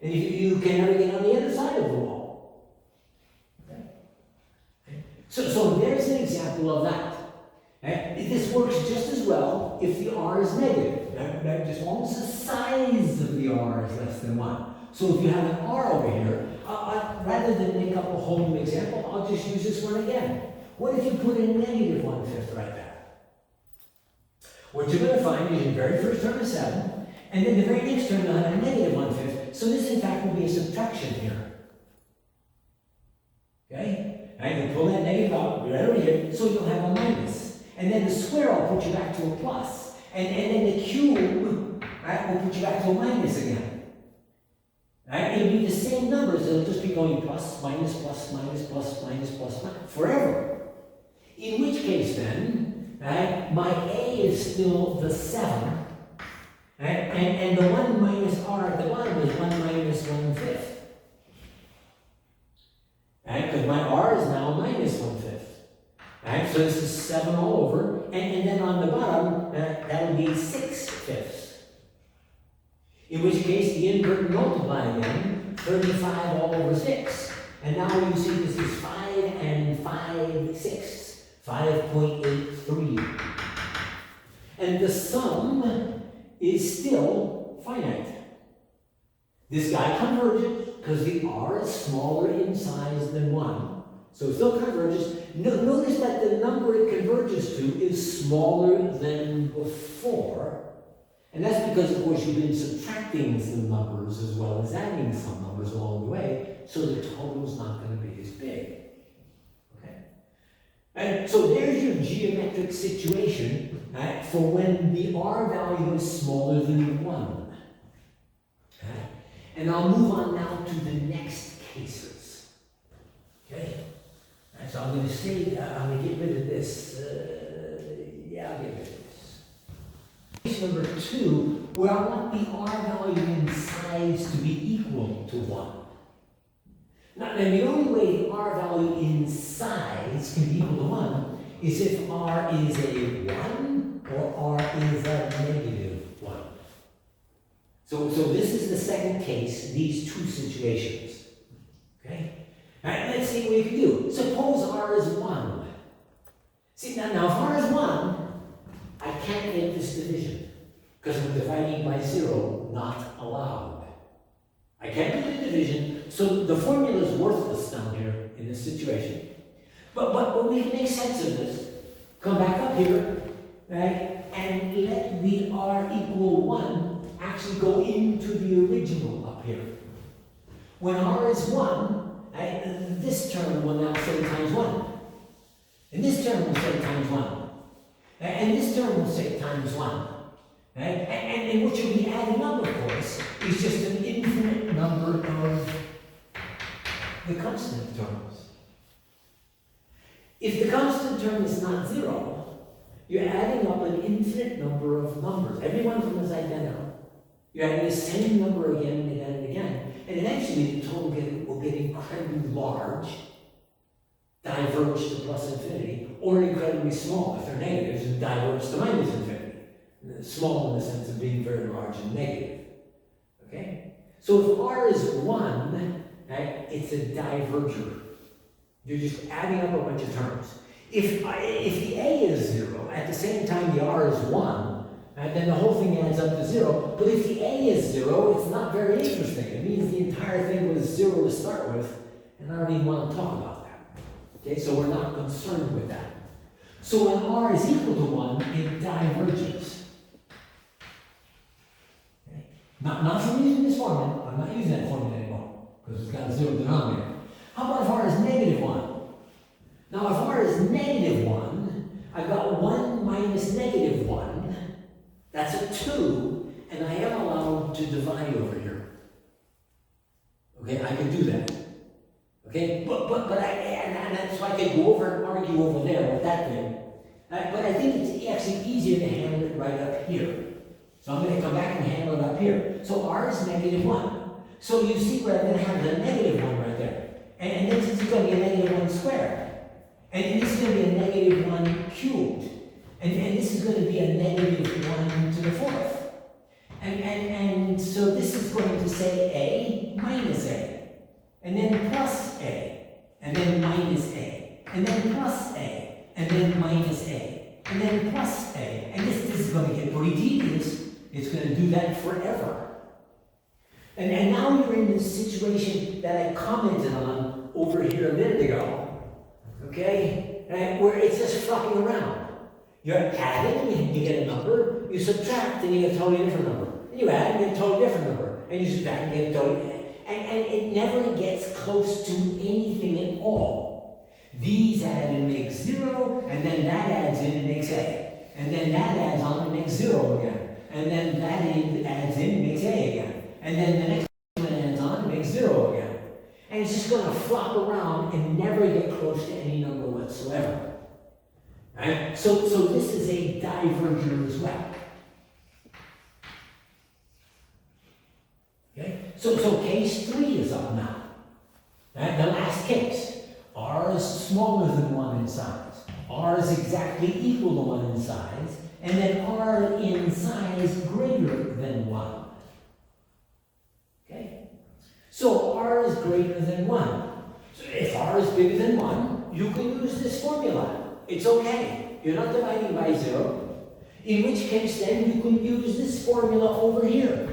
and you can never get on the other side of the wall. Okay? So there's an example of that. This works just as well if the r is negative. Just almost the size of the r is less than 1. So if you have an r over here, rather than make up a whole new example, I'll just use this one again. What if you put a negative 1/5 right there? What you're going to find is your very first term is 7, and then the very next term you'll have a negative 1/5. So this in fact will be a subtraction here. Okay? Right? You pull that negative out, right over here, so you'll have a minus. And then the square will put you back to a plus. And then the cube, right, will put you back to a minus again. Right? It'll be the same numbers, it'll just be going plus, minus, plus, minus, plus, minus, plus, minus, forever. In which case then, right, my a is still the 7, right, and the 1 minus r at the bottom is 1 minus 1/5. Right, because my r is now minus 1/5. Right, so this is 7 all over, and then on the bottom, that'll be 6/5. In which case, the invert multiply again, 35 all over 6. And now you see this is 5 and 5/6, 5.83. And the sum is still finite. This guy converges because the r is smaller in size than 1. So it still converges. Notice that the number it converges to is smaller than before. And that's because, of course, you've been subtracting some numbers as well as adding some numbers along the way, so the total's not going to be as big. Okay? And so there's your geometric situation, right, for when the r value is smaller than 1. Okay? And I'll move on now to the next cases. Okay? So I'm going to say, I'm going to get rid of this. I'll get rid of this. Case number 2, where I want the r value in size to be equal to 1. Now, the only way the r value in size can be equal to 1 is if r is a 1 or r is a negative 1. So this is the second case, these two situations. Okay? All right, let's see what we can do. Suppose r is 1. See, now if r is 1, I can't get this division, because I'm dividing by 0, not allowed. I can't do the division, so the formula is worthless down here in this situation. But we can make sense of this. Come back up here, right, and let the r equal 1 actually go into the original up here. When r is 1, this term will now say times 1. And this term will say times 1. And this term will say times 1. Right? And what you'll be adding up, of course, is just an infinite number of the constant terms. If the constant term is not 0, you're adding up an infinite number of numbers. Every one of them is identical. You're adding the same number again and again and again. And eventually the total will get incredibly large, diverge to plus infinity, or incredibly small if they're negatives and diverge to minus infinity. Small in the sense of being very large and negative. Okay? So if r is 1, right, it's a diverger. You're just adding up a bunch of terms. If the a is 0, at the same time the r is 1, and then the whole thing adds up to 0. But if the A is 0, it's not very interesting. It means the entire thing was 0 to start with, and I don't even want to talk about that. Okay, so we're not concerned with that. So when R is equal to 1, it diverges. Okay? Not from using this formula. I'm not using that formula anymore, because it's got a 0 denominator. How about if R is negative 1? Now if R is negative 1, I've got 1 minus negative 1. That's a 2, and I am allowed to divide over here. Okay, I can do that. Okay, but and that's why I could go over and argue over there with that thing. But I think it's actually easier to handle it right up here. So I'm going to come back and handle it up here. So R is negative 1. So you see where I'm going to have the negative 1 right there. And this is going to be a negative 1 squared. And this is going to be a negative 1 cubed. And this is going to be a negative 1 to the 4th. And so this is going to say A minus A. And then plus A. And then minus A. And then plus A. And then minus A. And then plus A. And this is going to get pretty tedious. It's going to do that forever. And now you're in this situation that I commented on over here a minute ago. Okay? Where it's just flopping around. You're adding, you get a number. You subtract, and you get a totally different number. And you add, and you get a totally different number. And you subtract, and you get a totally... And it never gets close to anything at all. These add and make 0, and then that adds in and makes A. And then that adds on and makes 0 again. And then that adds in and makes A again. And then the next one adds on and makes 0 again. And it's just going to flop around and never get close to any number whatsoever. Right? So this is a diverger as well. Okay? So case 3 is up now. Right? The last case. R is smaller than 1 in size. R is exactly equal to 1 in size. And then R in size greater than 1. Okay? So R is greater than 1. So if R is bigger than 1, you can use this formula. It's okay. You're not dividing by 0. In which case, then, you can use this formula over here.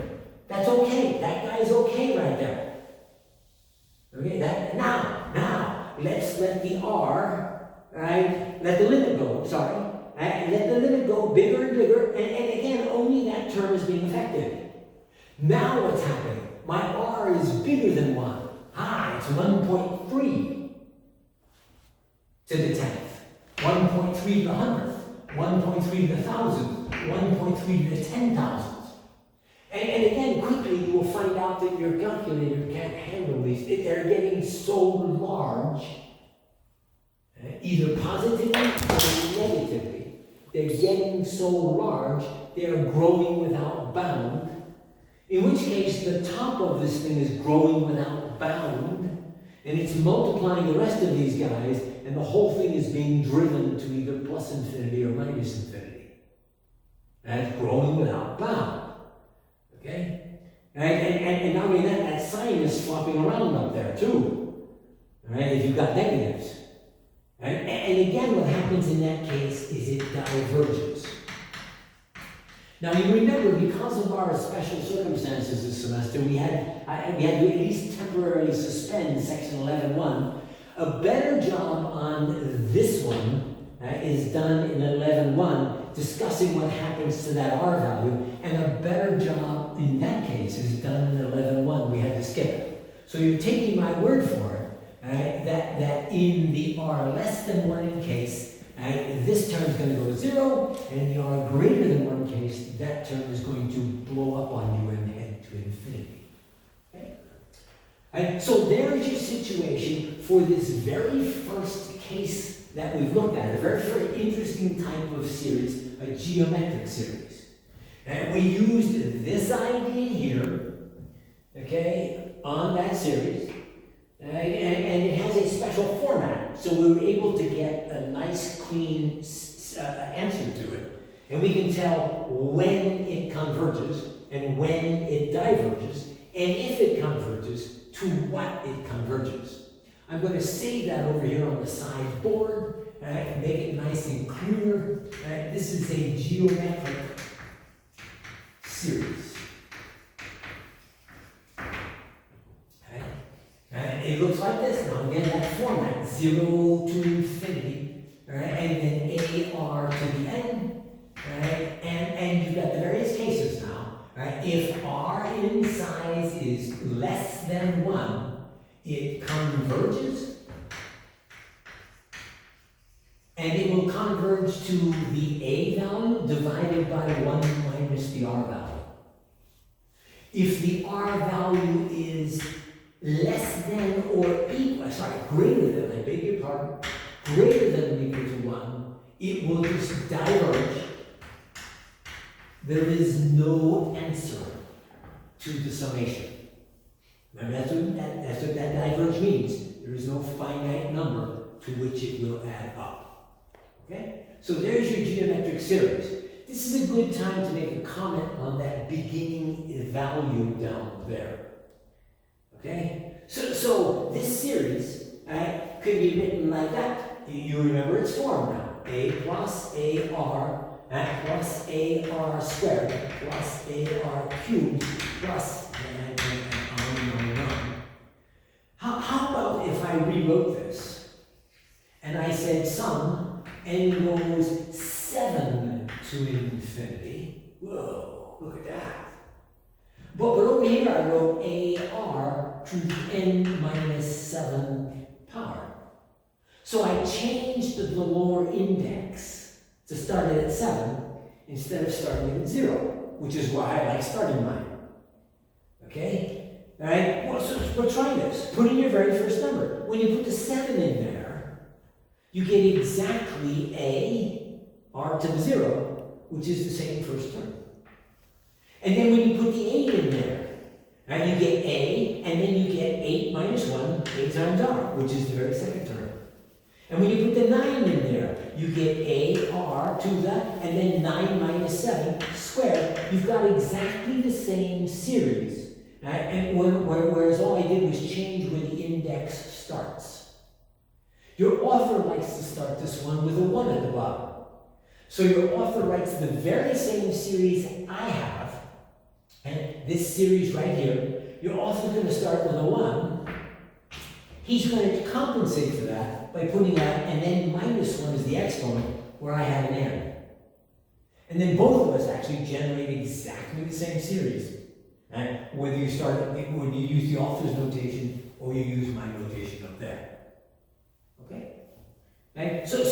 That's okay. That guy's okay right there. Okay, now, let's let the R, right, let the limit go, sorry. Right, let the limit go bigger and bigger, and again, only that term is being affected. Now what's happening? My R is bigger than 1. It's 1.3 to the 10th. 1.3 to the 100th, 1.3 to the 1000th, 1.3 to the 10,000th. And again, quickly you will find out that your calculator can't handle these. They're getting so large, either positively or negatively. They're getting so large, they're growing without bound. In which case, the top of this thing is growing without bound. And it's multiplying the rest of these guys, and the whole thing is being driven to either plus infinity or minus infinity. That's growing without bound. Okay? And not only that, that sign is flopping around up there too. Right? If you've got negatives. Right? And again, what happens in that case is it diverges. Now you remember, because of our special circumstances this semester, we had to at least temporarily suspend section 11.1. A better job on this one is done in 11.1, discussing what happens to that R value, and a better job in that case is done in 11.1. We had to skip it. So you're taking my word for it, that in the R less than 1 case, this term is going to go to 0, and in the R greater than 1 case, that term is going to blow up on you and head to infinity. Okay? So there's your situation for this very first case that we've looked at, a very, very interesting type of series, a geometric series. And we used this idea here, okay, on that series. And it has a special format, so we were able to get a nice, clean answer to it. And we can tell when it converges and when it diverges, and if it converges, to what it converges. I'm going to save that over here on the side board, make it nice and clear. This is a geometric series. Okay? And it looks like this. Now again, that format, 0 to infinity, right? And then AR to the n, right? And you've got the various cases now, right? If R in size is less than 1, it converges, and it will converge to the A value divided by 1 minus the R value. If the R value is less than or equal, greater than, I beg your pardon, greater than or equal to 1, it will just diverge. There is no answer to the summation. Now that's what that diverge means. There is no finite number to which it will add up. Okay? So there's your geometric series. This is a good time to make a comment on that beginning value down there. Okay? So this series could be written like that. You remember its form now. A plus AR plus AR squared plus AR cubed plus on. How about if I rewrote this and I said sum n goes 7 to infinity? Whoa, look at that. But over here I wrote AR to the n minus 7 power. So I changed the lower index to start it at 7 instead of starting it at 0, which is why I like starting mine. Okay? All right? Well, try this. Put in your very first number. When you put the 7 in there, you get exactly A, R to the 0, which is the same first term. And then when you put the 8 in there, right, you get A, and then you get 8 minus 1, A times R, which is the very second term. And when you put the 9 in there, you get A, R to the, and then 9 minus 7 squared. You've got exactly the same series. Right? And whereas all I did was change where the index starts. Your author likes to start this one with a 1 at the bottom. So your author writes the very same series I have, and this series right here. Your author's going to start with a 1. He's going to compensate for that by putting that, and then minus 1 is the exponent, where I have an n. And then both of us actually generate exactly the same series. Right? Whether you use the author's notation or you use my notation up there. Okay? Right? So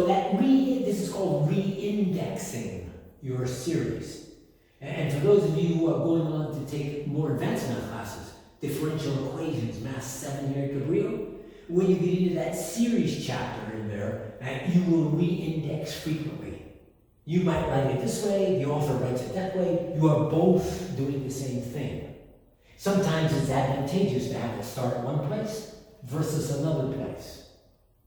that this is called re-indexing your series. And for those of you who are going on to take more advanced math classes, differential equations, Math 7 here at Cabrillo, when you get into that series chapter in there, you will re-index frequently. You might write it this way, the author writes it that way. You are both doing the same thing. Sometimes it's advantageous to have it start one place versus another place.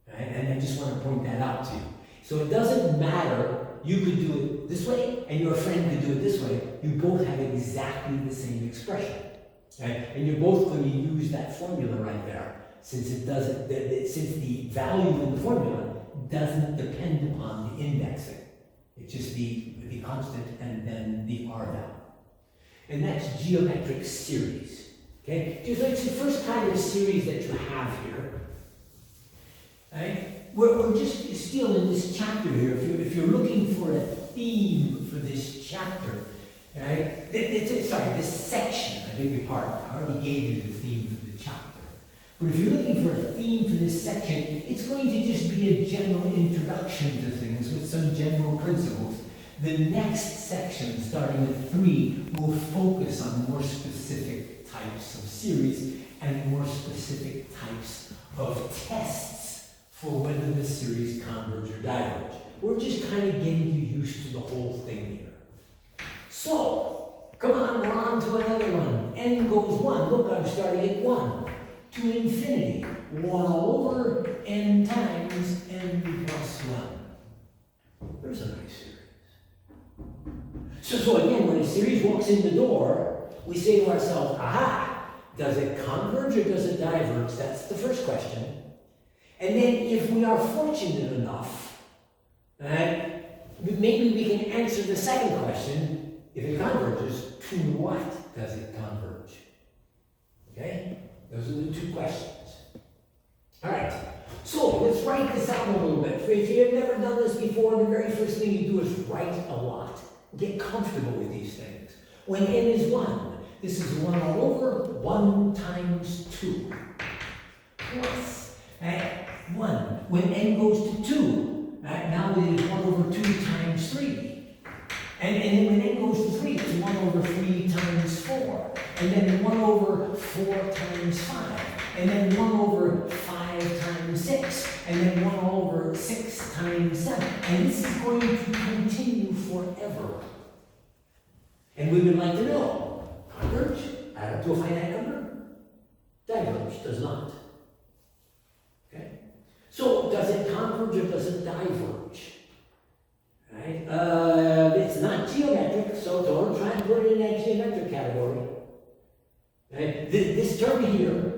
Right? And I just want to point that out to you. So it doesn't matter, you could do it this way, and your friend could do it this way. You both have exactly the same expression. Right? And you're both going to use that formula right there, since since the value in the formula doesn't depend upon the indexing. It's just the constant and then the R value. And that's geometric series. Okay? So it's the first kind of series that you have here. Right? We're just still in this chapter here. If you're looking for a theme for this chapter, right? This section, I beg your pardon. I already gave you the theme for the chapter. But if you're looking for a theme for this section, it's going to just be a general introduction to things with some general principles. The next section, starting with 3, will focus on more specific types of series and more specific types of tests for whether the series converge or diverge. We're just kind of getting you used to the whole thing here. So, come on, we're on to another one. N goes 1. Look, I'm starting at 1. To infinity. 1 over n times n plus 1. There's a nice series. So again, when a series walks in the door, we say to ourselves, aha, does it converge or does it diverge? That's the first question. And then if we are fortunate enough, maybe we can answer the second question, if it converges, to what does it converge? Okay? Those are the two questions. All right, so let's write this out a little bit. If you've never done this before, the very first thing you do is write a lot. Get comfortable with these things. When n is 1, this is 1 all over, 1 times 2. Plus, 1. When n goes to 2, now it is 1 over 2 times 3. And then when n goes to 3, it's 1 over 3 times 4. And then 1 over 4 times 5. And then 1 over 5 times 6. And then 1 over 6 times 7. And this is going to continue forever. And we would like to know, converge, add up to a finite number? Diverge, does not. Okay? So, does it converge or does it diverge? Right? It's not geometric, so don't try and put it in that geometric category. Right? This term here,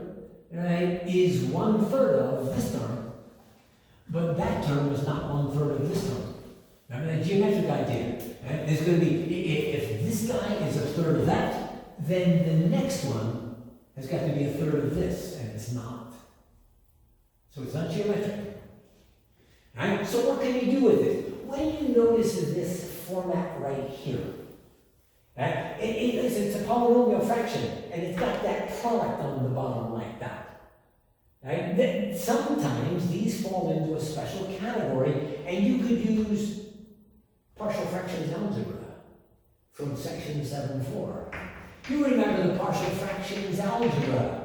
right, is 1/3 of this term, but that term is not 1/3 of this term. Remember that geometric idea? Right? There's going to be, if this guy is 1/3 of that, then the next one has got to be 1/3 of this, and it's not. So it's not geometric. Right? So what can you do with it? When you notice this format right here, right? It's a polynomial fraction, and it's got that product on the bottom like that. Right? Sometimes these fall into a special category, and you could use partial fractions algebra from section 7.4. You remember the partial fractions algebra.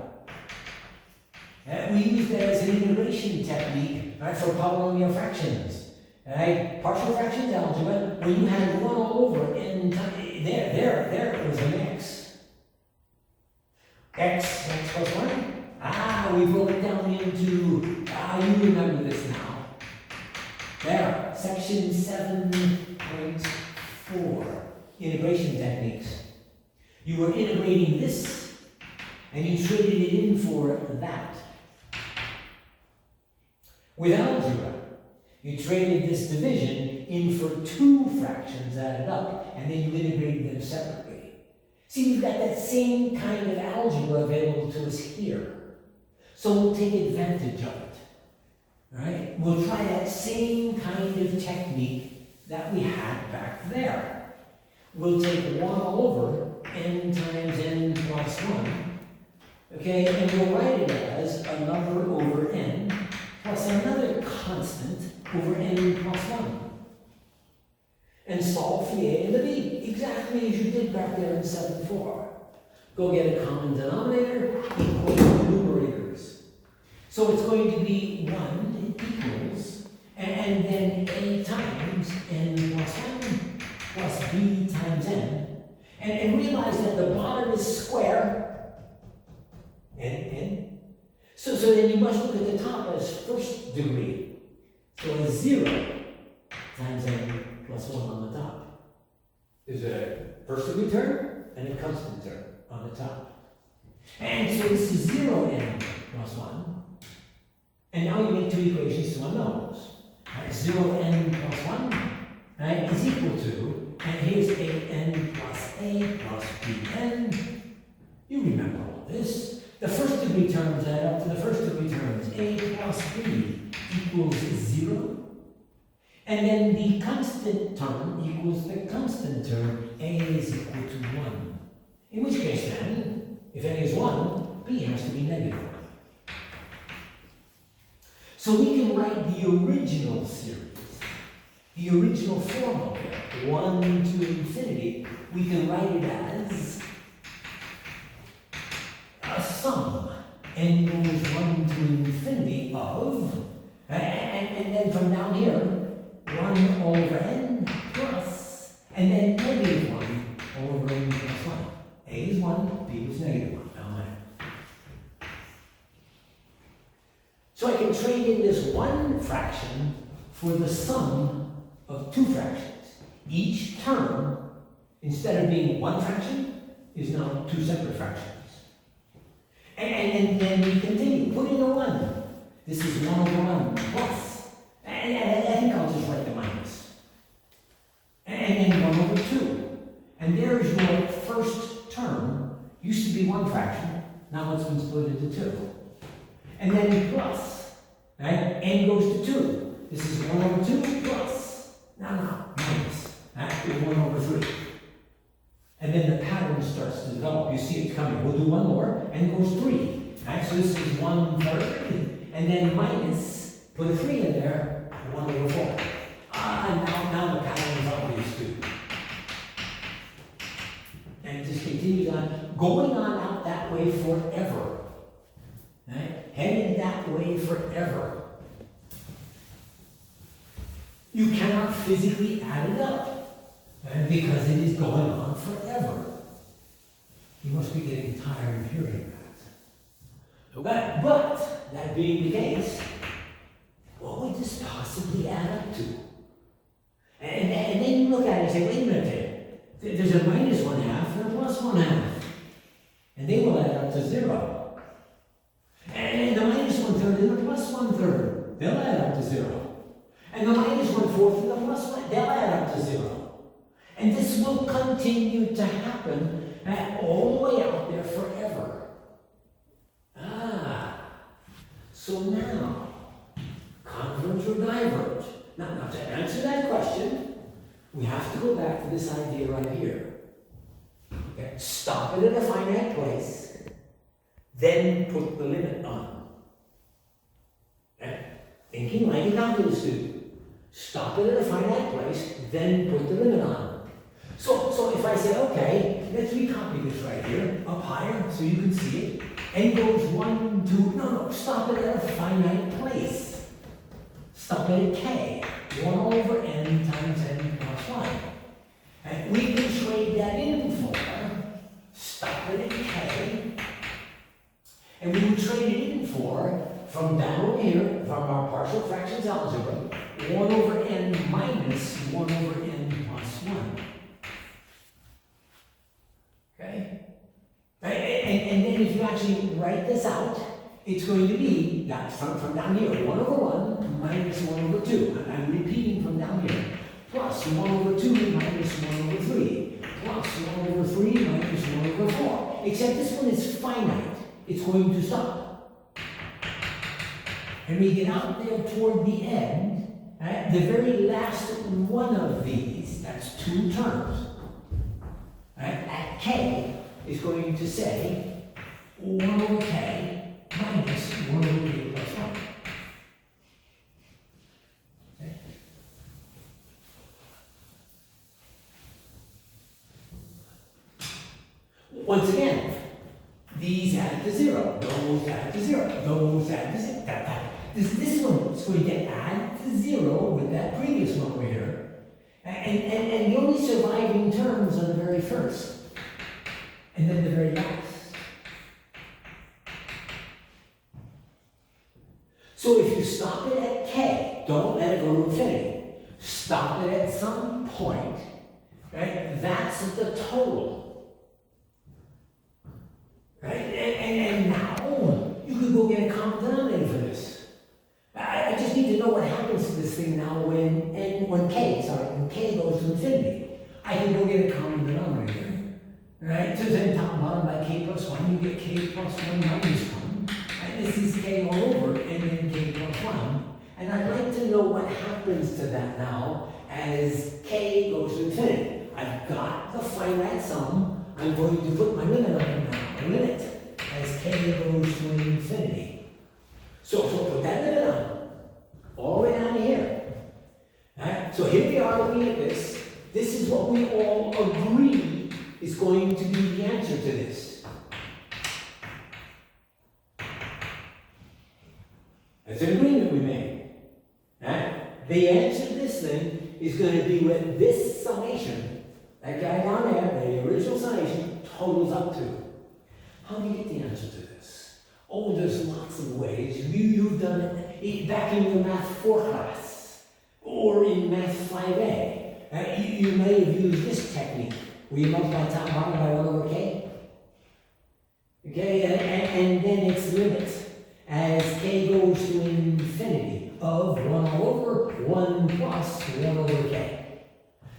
We used that as an integration technique, right, for polynomial fractions. Right? Partial fractions algebra, when you had 1 all over n times, there was an x. X plus 1. We broke it down into, you remember this now. There, section 7.4, integration techniques. You were integrating this, and you traded it in for that. With algebra, you traded this division in for 2 fractions added up, and then you integrated them separately. See, we've got that same kind of algebra available to us here. So we'll take advantage of it. Right? We'll try that same kind of technique that we had back there. We'll take 1 all over n times n plus 1. Okay, and we'll write it as a number over n plus another constant over n plus 1. And solve for the a and the b, exactly as you did back there in 7.4. Go get a common denominator, equal the numerators. So it's going to be 1 equals, and then a times n plus 1 plus b times n. And realize that the bottom is square, n. So then you must look at the top as first degree. So it's 0 times n plus 1 on the top. There's a first degree term and a constant term on the top. And so this is 0n plus 1. And now you make 2 equations to unknowns. 0n plus 1, right, is equal to, and here's an plus a plus bn. You remember all this. The first degree terms add up to the first degree terms. A plus b equals 0. And then the constant term equals the constant term. A is equal to 1. In which case then, if a is 1, b has to be negative 1. So we can write the original series, the original form of it, 1 to infinity. We can write it as a sum. N goes 1 to infinity of, and then from down here, 1 over n plus, and then negative 1 over n plus 1. A is 1, b is negative 1. Down there. So I can trade in this 1 fraction for the sum of 2 fractions. Each term, instead of being 1 fraction, is now 2 separate fractions. And then we continue. Put in a 1. This is 1 over 1 plus. And I think I'll just write the minus. And then 1 over 2. And there there's your first term. Used to be one fraction, now it's been split into two. And then plus, right? N goes to 2. This is 1 over 2 plus. No, minus. Right? Is 1 over 3. And then the pattern starts to develop. You see it coming. We'll do one more, and it goes 3. Right? So this is 1/3, and then minus, put a 3 in there, 1 over 4. Now the pattern is obvious too. And it just continues on, going on out that way forever. Right? Headed that way forever. You cannot physically add it up, right? Because it is going on forever. You must be getting tired of hearing that. But that being the case, what would this possibly add up to? And then you look at it and say, wait a minute, there's a minus 1/2 and a plus 1/2. And they will add up to 0. And the minus 1/3 and the plus 1/3, they'll add up to 0. And the minus 1/4 and the plus 1, they'll add up to 0. And this will continue to happen all the way out there forever. So now, converge or diverge. Now to answer that question, we have to go back to this idea right here. Okay? Stop it at a finite place, then put the limit on. Okay? Thinking like a calculus student. Stop it at a finite place, then put the limit on. So if I say, okay, let's recopy this right here, up higher so you can see it. N goes 1, 2, no, stop it at a finite place. Stop it at k, 1 over n times n plus 1. And we can trade that in for, stop it at k, and we would trade it in for, from down over here, from our partial fractions algebra, 1 over n minus 1 over n plus 1. Okay? And then if you actually write this out, it's going to be, from down here, 1 over 1 minus 1 over 2. I'm repeating from down here. Plus 1 over 2 minus 1 over 3. Plus 1 over 3 minus 1 over 4. Except this one is finite. It's going to stop. And we get out there toward the end, right? The very last one of these, that's 2 terms, right? At k is going to say 1 over k minus 1 over k plus 1. Okay? Once again, these add to 0, those add to 0, those add to 0. This one is going to add to 0 with that previous one over here. And the only surviving terms are the very first. And then the very last. So if you stop it at k, don't let it go to infinity. Stop it at some point, right? That's the total. Right? And now you can go get a common denominator for this. I just need to know what happens to this thing now when k goes to infinity. I can go get a common denominator. Right? So then top and bottom by k plus 1, you get k plus 1 minus 1. And this is k all over, and then k plus 1. And I'd like to know what happens to that now as k goes to infinity. I've got the finite sum. I'm going to put my limit on it now. A limit as k goes to infinity. So put that limit on. All the way down to here. Right? So here we are looking at this. This is what we all agree is going to be the answer to this. That's an agreement we made. Right? The answer to this thing is going to be what this summation, that guy down there, the original summation, totals up to. How do you get the answer to this? Oh, there's lots of ways. You've done it back in your Math 4 class or in Math 5A. You may have used this technique where you multiply top and bottom by 1 over k. Okay, and then its limit as k goes to infinity of 1 all over 1 plus 1 over k.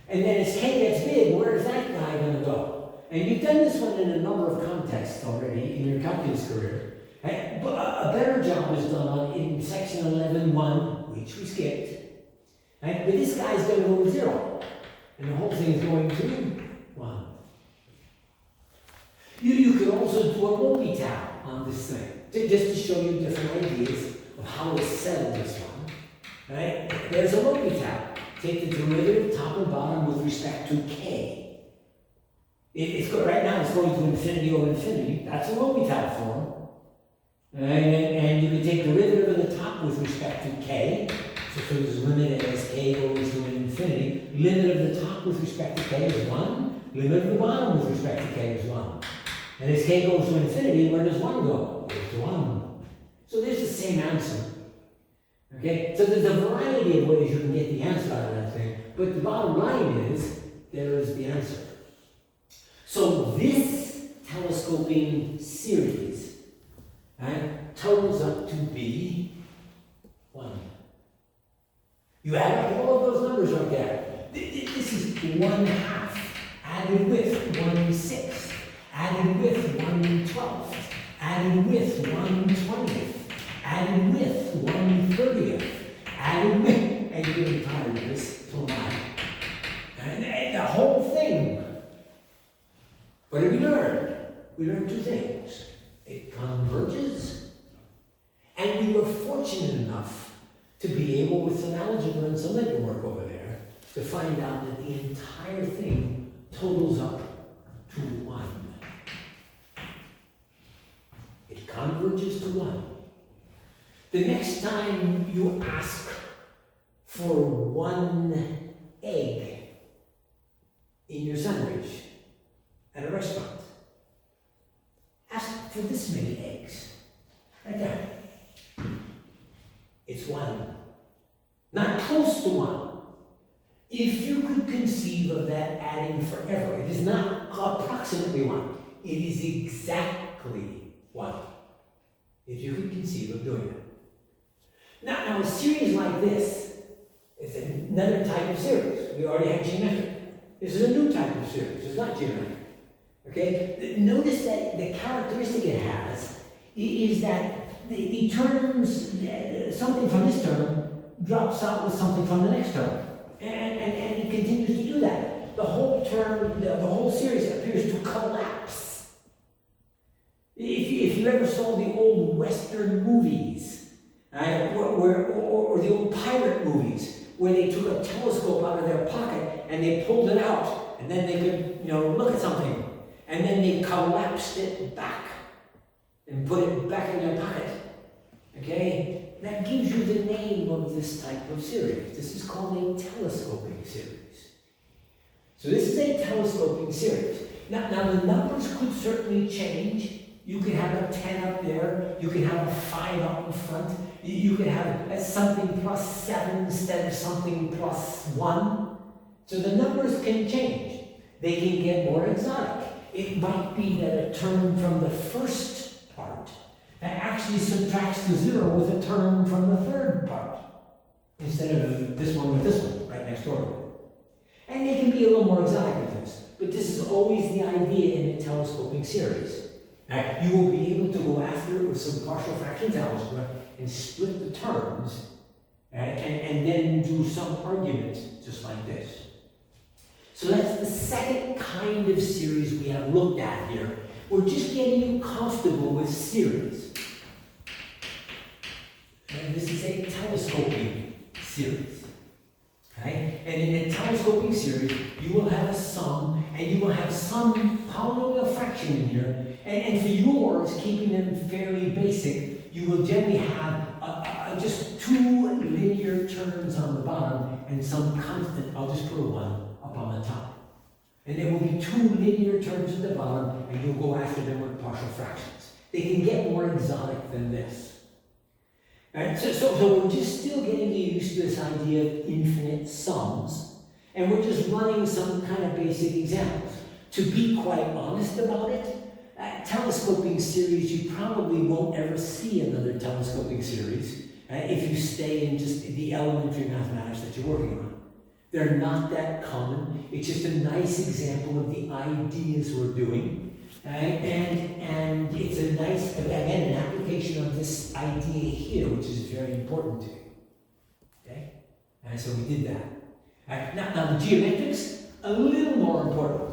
And then as k gets big, where's that guy going to go? And you've done this one in a number of contexts already in your calculus career. Right? But a better job was done in section 11.1, which we skipped. Right? But this guy's going to go to 0. And the whole thing is going to 1. You could also do a multi-tab on this thing, just to show you different ideas of how it's settled this one. Right? There's a multi-tab. Take the derivative top and bottom with respect to k. Right now it's going to infinity over infinity. That's a multi-tab form. And you can take derivative of the top with respect to k. So this limit as k goes to infinity. Limit of the top with respect to k is 1. Limit of the bottom with respect to k is 1. And as k goes to infinity, where does 1 go? It goes to 1. So there's the same answer. Okay? So there's a variety of ways you can get the answer out of that thing. But the bottom line is, there is the answer. So this telescoping series, right, totals up to be 1. You add up all of those numbers right there. This is 1/2 added with 1/6, added with 1/12, added with 1/20, added with 1/30, added with, and you're getting tired of this, so am I. And the whole thing. What did we learn? We learned 2 things. It converges, and we were fortunate enough to be able, with some algebra and some linear work over there, to find out that the entire thing totals up to 1. It converges to 1. The next time you ask for 1 egg in your sandwich at a restaurant, ask for this many eggs. Right there. It's 1. Not close to 1. If you could conceive of that adding forever, it is not approximately 1. It is exactly 1. If you could conceive of doing it. Now a series like this is another type of series. We already have geometric. This is a new type of series. It's not geometric. Okay? Notice that the characteristic it has is that the terms, something from this term drops out with something from the next term. And it continues to do that. The whole term, the whole series appears to collapse. If you ever saw the old Western movies, right, or the old pirate movies, where they took a telescope out of their pocket and they pulled it out, and then they could, look at something, and then they collapsed it back and put it back in their pocket. Okay? That gives you the name of this type of series. This is called a telescoping series. So this is a telescoping series. Now the numbers could certainly change. You could have a 10 up there. You could have a 5 up in front. You could have something plus 7 instead of something plus 1. So the numbers can change. They can get more exotic. It might be that a term from the first part that actually subtracts to 0 with a term from the third part, instead of this one with this one right next door to it. And they can be a little more exotic with this, but this is always the idea in a telescoping series. Now, you will be able to go after it with some partial fractions algebra and split the terms, and then do some argument just like this. So that's the second kind of series we have looked at here. We're just getting you comfortable with series. And this is a telescoping series. Okay? And in a telescoping series, you will have a sum, and you will have some polynomial fraction in here. And for yours, keeping them fairly basic, you will generally have just 2 linear terms on the bottom and some constant. I'll just put a 1 up on the top. And there will be 2 linear terms at the bottom, and you'll go after them with partial fractions. They can get more exotic than this. Right? So we're just still getting used to this idea of infinite sums, and we're just running some kind of basic examples. To be quite honest about it, telescoping series, you probably won't ever see another telescoping series if you stay in just the elementary mathematics that you're working on. They're not that common. It's just a nice example of the ideas we're doing. And it's a nice, again, an application of this idea here, which is very important to you. Okay? And so we did that. Now the geometrics, a little more important.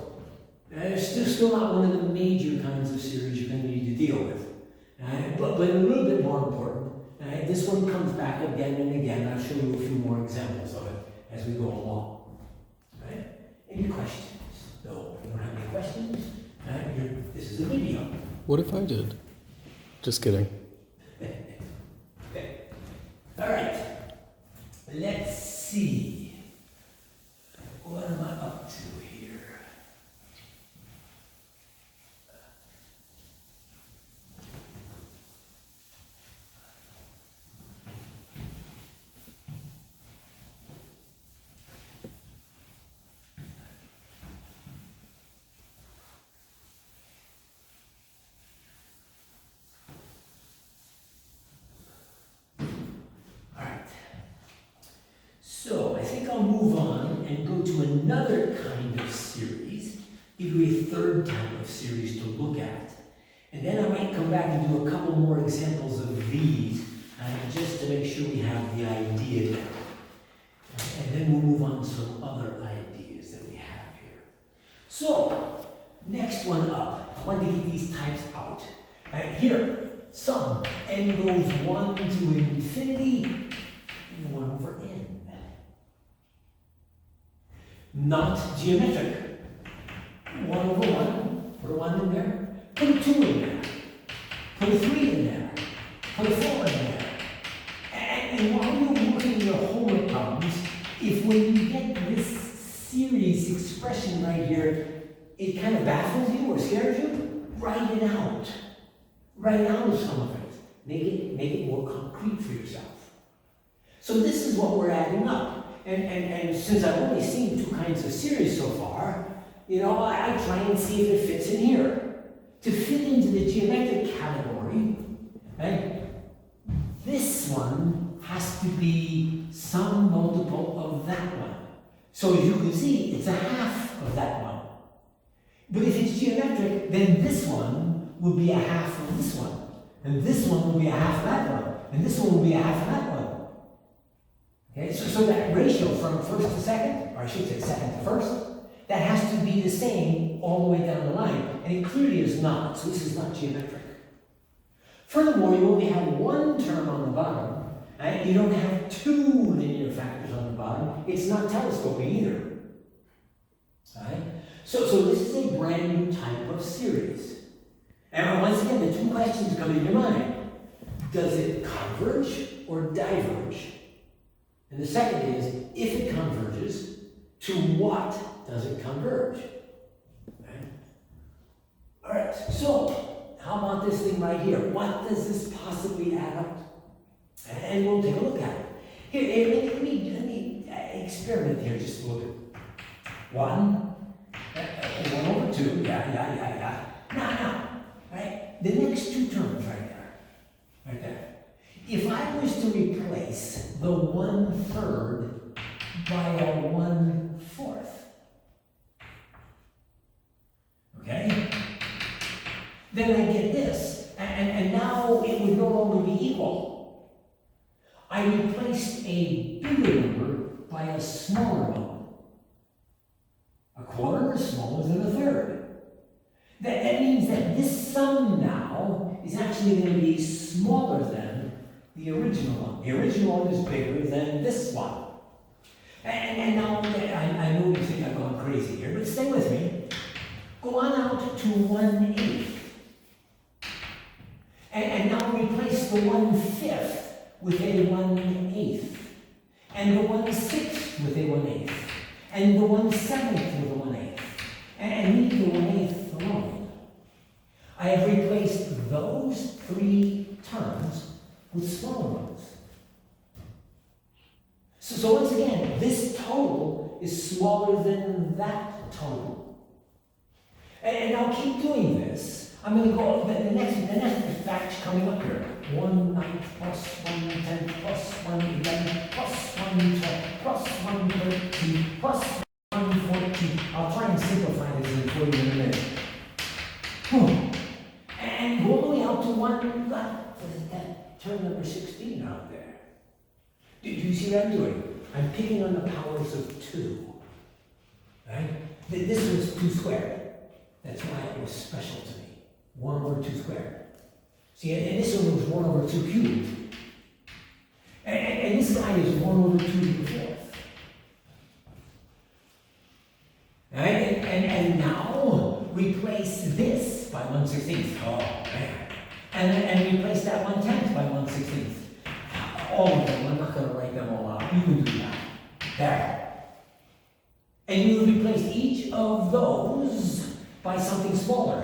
It's still not one of the major kinds of series you're going to need to deal with. But a little bit more important. This one comes back again and again. I'll show you a few more examples of it as we go along. Right? Any questions? No, you don't have any questions? This is a video. What if I did? Just kidding. Okay. All right. Let's see. What am I up to here? So I think I'll move on and go to another kind of series, give you a third type of series to look at. And then I might come back and do a couple more examples of these, just to make sure we have the idea down. And then we'll move on to some other ideas that we have here. So, next one up, I want to get these types out. Here, sum, n goes 1 to infinity, and 1 over n. Not geometric. 1 over 1, put a 1 in there, put a 2 in there, put a 3 in there, put a 4 in there. And while you're working your homework problems, if when you get this series expression right here, it kind of baffles you or scares you, write it out. Write out some of it. Make it more concrete for yourself. So this is what we're adding up. And since I've only seen 2 kinds of series so far, I try and see if it fits in here. To fit into the geometric category, right, this one has to be some multiple of that one. So as you can see, it's a half of that one. But if it's geometric, then this one will be a half of this one. And this one will be a half of that one. And this one will be a half of that one. Okay, so that ratio from first to second, or I should say second to first, that has to be the same all the way down the line. And it clearly is not, so this is not geometric. Furthermore, you only have 1 term on the bottom, right? You don't have 2 linear factors on the bottom. It's not telescoping either. Right? So this is a brand new type of series. And once again, the 2 questions come in your mind. Does it converge or diverge? And the second is, if it converges, to what does it converge? Okay. All right, so how about this thing right here? What does this possibly add up? And we'll take a look at it. Here, let me experiment here just a little bit. 1 over 2, yeah. Now, right, the next 2 terms right there. If I was to replace the 1/3 by a 1/4, okay, then I get this, and now it would no longer be equal. I replaced a bigger number by a smaller one. A quarter is smaller than a third. That means that this sum now is actually going to be smaller than the original one. The original one is bigger than this one. And now, I know you think I've gone crazy here, but stay with me. Go on out to 1/8. And now replace the 1/5 with a 1/8. And the 1/6 with a 1/8. And the 1/7 with a 1/8. And leave the 1/8 alone. I have replaced those 3 terms with smaller ones. So once again, this total is smaller than that total. And I'll keep doing this. I'm going to go, the next batch coming up here. 1/9 plus 1/10 plus 1/11 plus 112 plus 113 plus 114. I'll try and simplify this for you in a minute. Whew. And go all the way out to that term number 16 out there. Do you see what I'm doing? I'm picking on the powers of 2. Right? This was 2 squared. That's why it was special to me. 1 over 2 squared. See, and this one was 1 over 2 cubed. And this guy is 1 over 2 to the 4th. Right? And now replace this by 1/16. Oh, man. And replace that 1/10 by 1/16. All of them. I'm not going to write them all out. You can do that. There. And you replace each of those by something smaller.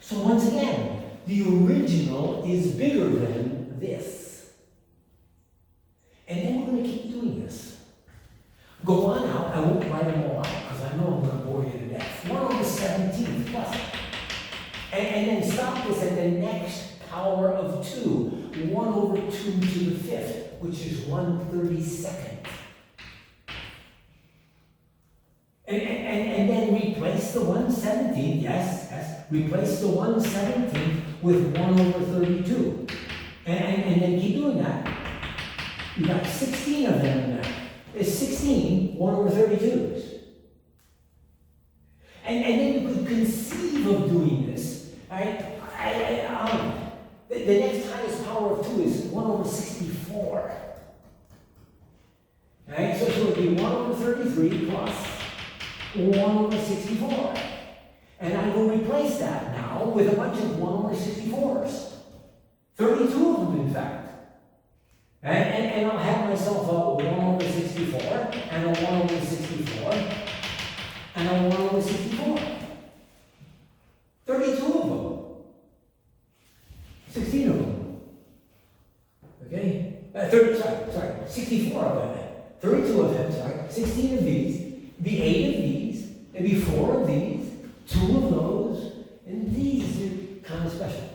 So once again, the original is bigger than this. And then we're going to keep doing this. Go on out. I won't write them all out because I know I'm going to bore you to death. 1 over 17 plus. And then stop this at the next power of 2. 1 over 2 to the 5th, which is 1/32. And then replace the 1/17, yes, replace the 1/17 with 1 over 32. And then keep doing that. You got 16 of them in there. There's 16 1 over 32s. And then you could conceive of doing this, right? The next highest power of 2 is 1 over 64. Right? So it would be 1 over 33 plus 1 over 64. And I will replace that now with a bunch of 1 over 64s. 32 of them, in fact. And I'll have myself a 1 over 64, and a 1 over 64, and a 1 over 64. 32 of them. 16 of them. Okay? 64 of them. 32 of them, sorry. 16 of these. Be 8 of these. Maybe 4 of these. 2 of those. And these are kind of special.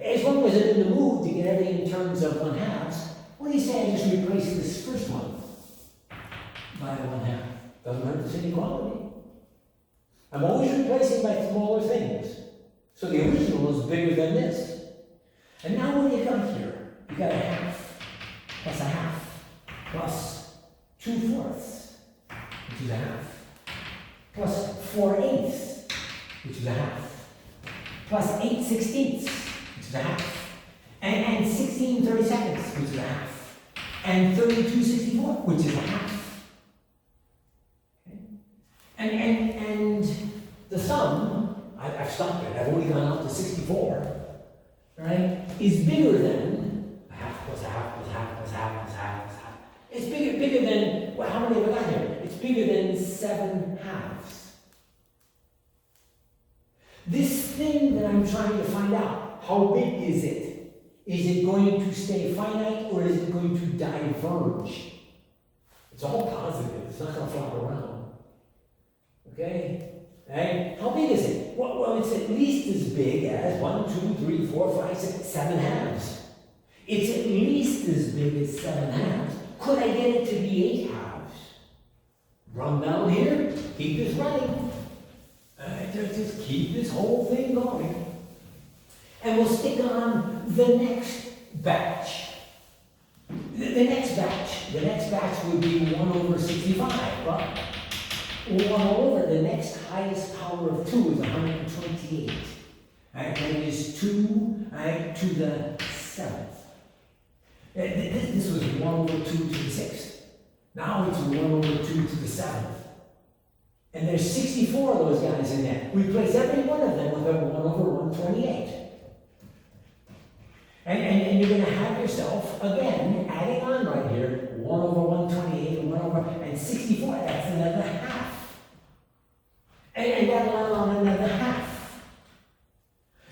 As long as I'm in the mood to get everything in terms of 1/2, what do you say I just replace this first one by a 1/2? Doesn't hurt the same quality. I'm always replacing by smaller things. So the original is bigger than this. And now what do you got here? You got a 1/2 plus a 1/2 plus 2/4, which is a 1/2, plus 4/8, which is a 1/2, plus 8/16, which is a 1/2, and 16/32, which is a 1/2, and 32/64, which is a 1/2. Okay? And the sum, I've stopped it, I've only gone up to 64, right, is bigger than a 1/2 plus a 1/2 plus a 1/2 plus a 1/2 plus a 1/2 plus a 1/2. It's bigger than, well, how many have I got here? It's bigger than 7 halves. This thing that I'm trying to find out, how big is it? Is it going to stay finite or is it going to diverge? It's all positive, it's not going to flop around. Okay? Right? How big is it? Well, it's at least as big as 1, 2, 3, 4, 5, 6, 7 halves. It's at least as big as 7 halves. Could I get it to be 8 halves? Run down here, keep this running. Just keep this whole thing going. And we'll stick on the next batch. The next batch would be 1 over 65. But 1 over the next highest power of 2 is 128. Right? That is 2 to the 7th. This was 1 over 2 to the 6th. Now it's 1 over 2 to the 7th. And there's 64 of those guys in there. Replace every one of them with a 1 over 128. And you're going to have yourself, again, adding on right here, 1 over 128 and 1 over, and 64, that's another half. And that'll add on another half.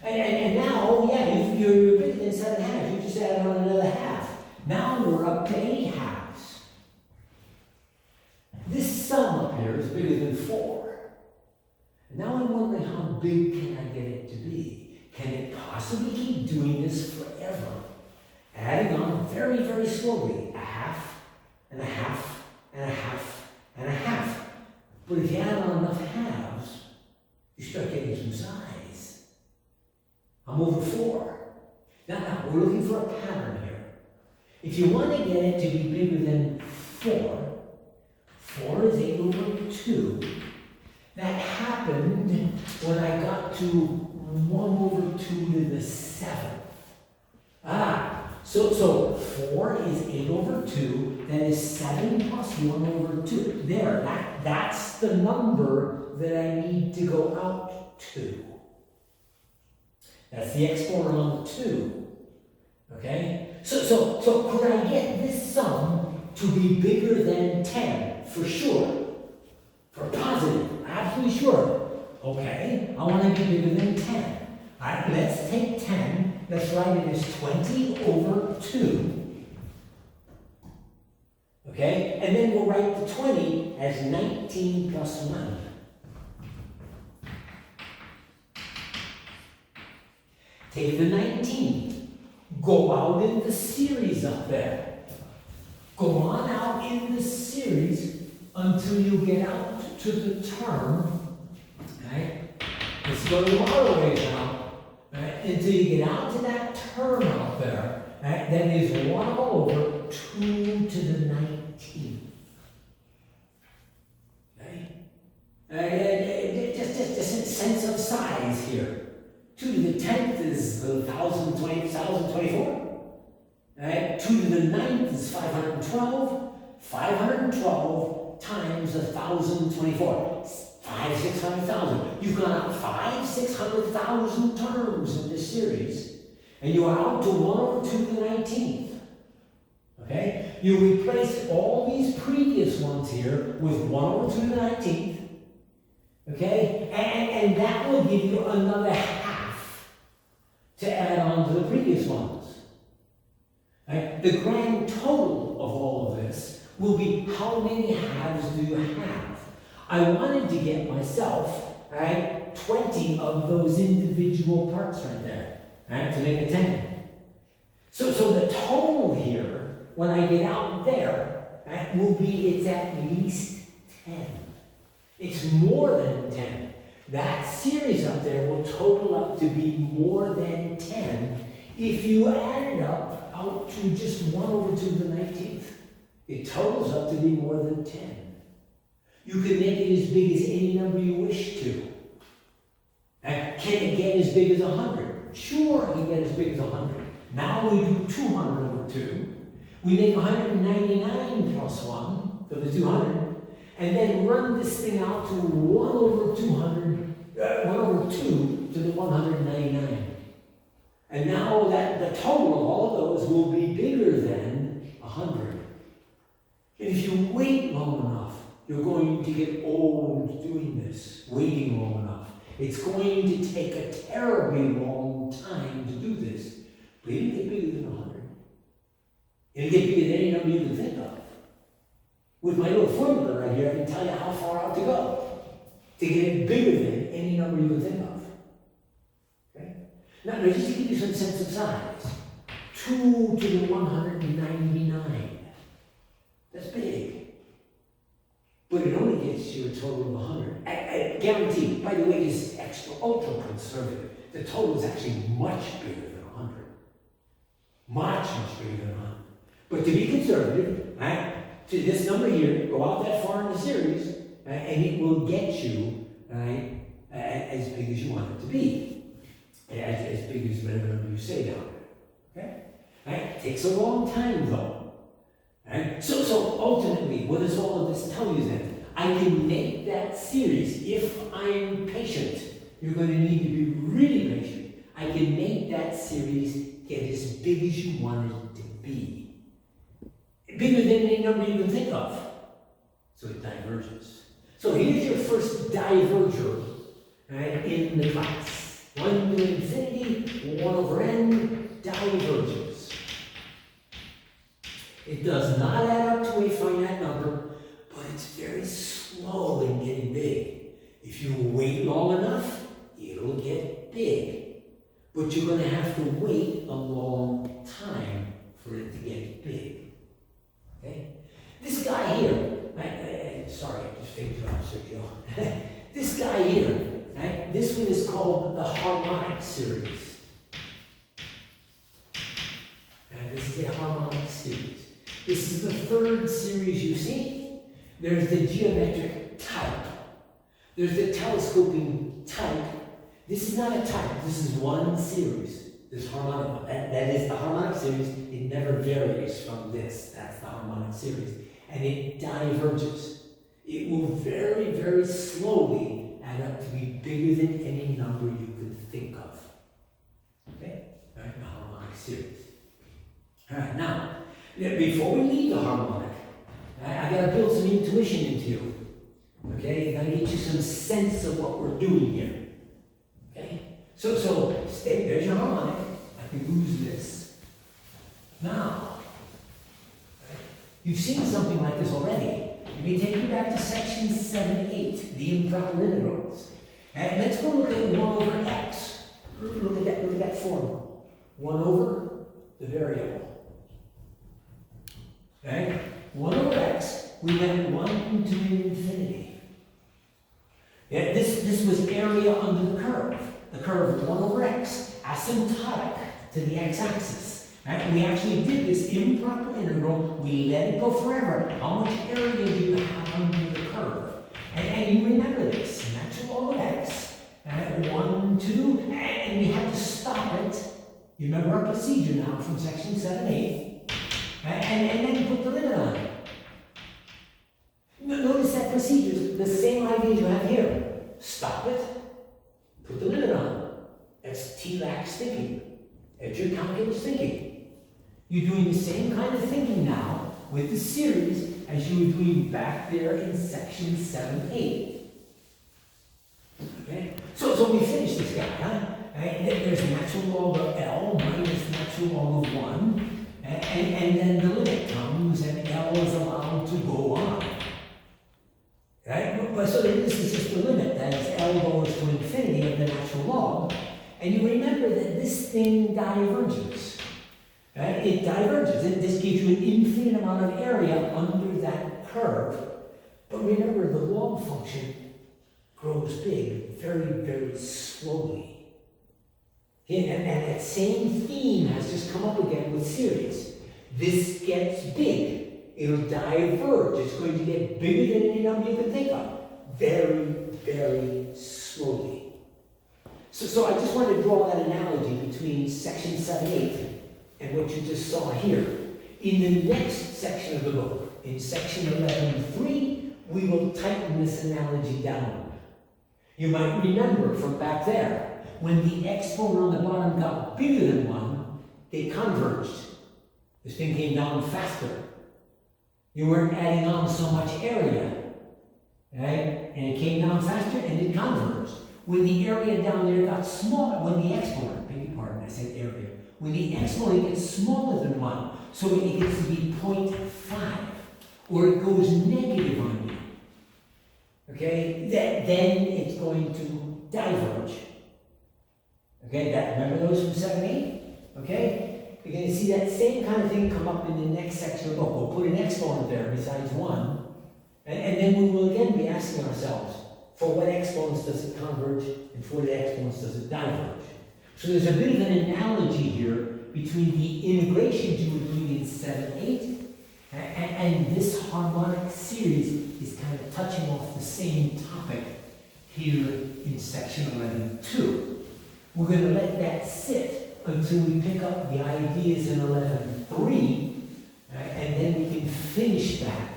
And now, yeah, you're bigger than 7 halves, you just add on another half. Now we're up to 8 halves. This sum up here is bigger than 4. Now I'm wondering how big can I get it to be? Can it possibly keep doing this forever? Adding on very, very slowly. half, and a half, and a half, and a half. But if you add on enough halves, you start getting some size. I'm over 4. Now, we're looking for a pattern here. If you want to get it to be bigger than 4, 4 is 8 over 2. That happened when I got to 1 over 2 to the 7th. So 4 is 8 over 2, that is 7 plus 1 over 2. There, that's the number that I need to go out to. That's the exponent on the 2. Okay? So could I get this sum to be bigger than 10? For sure. For positive. Absolutely sure. Okay, I want to be bigger than 10. All right, let's take 10. Let's write it as 20 over 2. Okay, and then we'll write the 20 as 19 plus 1. Take the 19. Go out in the series up there. Go on out in the series until you get out to the term. Okay? Let's go to the model ways now. Right? Until you get out to that term out there, right? That is 1 over 2 to the 19th. Okay? Just a sense of size here. 2 to the 10th is 1,024. Right? 2 to the 9th is 512. 512 times 1,024. 600,000. You've gone out 600,000 terms in this series, and you are out to 1 over 2 to the 19th. Okay? You replace all these previous ones here with 1 over 2 to the 19th. Okay? And that will give you another half to add on to the previous ones. Right? The grand total of all of this will be how many halves do you have? I wanted to get myself, right, 20 of those individual parts right there, right, to make a 10. So the total here, when I get out there, right, will be it's at least 10. It's more than 10. That series up there will total up to be more than 10 if you add it up out to just 1 over 2 to the 19th. It totals up to be more than 10. You can make it as big as any number you wish to. Can it get as big as 100? Sure, it can get as big as 100. Now we do 200 over 2. We make 199 plus 1 for the 200, and then run this thing out to 1 over 200, 1 over 2 to the 199. And now that the total of all of those will be bigger than 100. And if you wait long enough, you're going to get old doing this, waiting long enough. It's going to take a terribly long time to do this, but it'll get bigger than 100. It'll get bigger than any number you can think of. With my little formula right here, I can tell you how far out to go to get it bigger than any number you can think of. Okay? Now, just to give you some sense of size, 2 to the 199. That's big. But it only gets you a total of 100. I guarantee, by the way, this is extra, ultra conservative. The total is actually much bigger than 100. Much bigger than 100. But to be conservative, right, to this number here, go out that far in the series, and it will get you, right, as big as you want it to be. As big as whatever number you say down there. Okay? Right? Takes a long time, though. Right? So ultimately, what does all of this tell you then? I can make that series if I'm patient. You're going to need to be really patient. I can make that series get as big as you want it to be. Bigger than any number you can think of. So it diverges. So here's your first diverger, right, in the class. 1 to infinity, 1 over n, diverges. It does not add up to a finite number, but it's very slow in getting big. If you wait long enough, it'll get big. But you're going to have to wait a long time for it to get big. right here, right? This one is called the harmonic series. And this is a harmonic series. This is the third series you see. There's the geometric type. There's the telescoping type. This is not a type, this is one series. This harmonic one. That is the harmonic series. It never varies from this. That's the harmonic series. And it diverges. It will very, very slowly add up to be bigger than any number you could think of. Okay? All right, the harmonic series. All right, now, before we leave the harmonic, I gotta build some intuition into you. Okay? I gotta get you some sense of what we're doing here. Okay? So stay, there's your harmonic. I can lose this. Now, right, you've seen something like this already. Let me take you back to section 7-8, the improper integrals. And let's go look at 1 over x. Look at that formula. 1 over the variable. Okay? 1 over x, we went 1 to infinity. Yeah, this was area under the curve. The curve 1 over x, asymptotic to the x-axis. Right? We actually did this improper integral. We let it go forever. How much area do you have under the curve? And you remember this. Natural log of x. 1, 2, and we have to stop it. You remember our procedure now from section 7-8. And then put the limit on it. Notice that procedure is the same idea you have here. Stop it. Put the limit on. That's TLAX thinking. That's your calculus thinking. You're doing the same kind of thinking now with the series as you were doing back there in section 7-8. Okay? So we finished this guy, huh? Right? There's natural log of L minus natural log of 1. And then the limit comes and L is allowed to go on. Right? But so this is just the limit, that is L goes to infinity of the natural log. And you remember that this thing diverges. Right? It diverges. This gives you an infinite amount of area under that curve. But remember, the log function grows big very, very slowly. And that same theme has just come up again with series. This gets big. It'll diverge. It's going to get bigger than any number you can think of. Very, very slowly. So I just wanted to draw that analogy between section 7-8 and what you just saw here. In the next section of the book, in section 11-3, we will tighten this analogy down. You might remember from back there, when the exponent on the bottom got bigger than 1, they converged. This thing came down faster. You weren't adding on so much area, right? And it came down faster and it converged. When the area down there got smaller, when the exponent, beg your pardon, I said area. When the exponent gets smaller than 1, so it gets to be 0.5, or it goes negative on you, okay, then it's going to diverge. Okay, remember those from 7-8? Okay? You're going to see that same kind of thing come up in the next section of the book. We'll put an exponent there besides 1, and then we will again be asking ourselves, for what exponents does it converge, and for what exponents does it diverge? So there's a bit of an analogy here between the integrations you were doing in 7-8 and this harmonic series is kind of touching off the same topic here in section 11-2. We're going to let that sit until we pick up the ideas in 11-3, and then we can finish that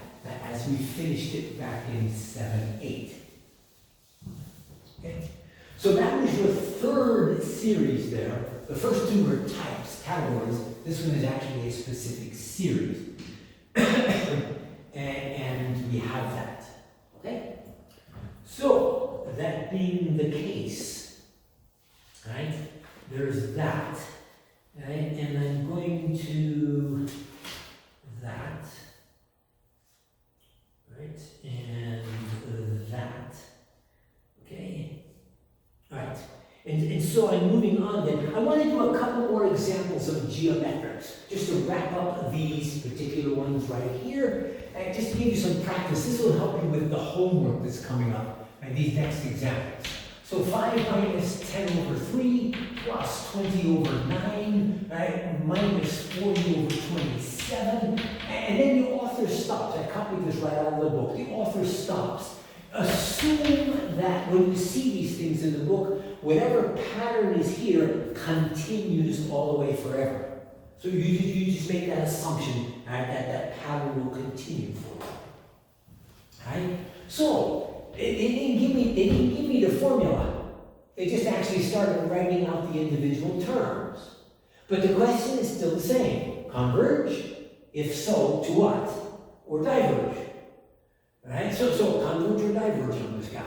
as we finished it back in 7-8. Okay? So that was your third series there. The first two were types, categories. This one is actually a specific series. and we have that. Okay? So, that being the case, right, there's that. Right? And I'm going to that. Right? And that. Okay? Right. And so I'm moving on then. I want to do a couple more examples of geometrics, just to wrap up these particular ones right here, and just to give you some practice. This will help you with the homework that's coming up. and these next examples. So 5 minus 10 over 3 plus 20 over 9, right, minus 40 over 27. And then the author stops. I copied this right out of the book. The author stops. Assume that when you see these things in the book, whatever pattern is here continues all the way forever. So you just make that assumption that pattern will continue for you. Right? So, they didn't give me the formula. They just actually started writing out the individual terms. But the question is still the same. Converge? If so, to what? Or diverge? Right? So converge or diverge on this guy.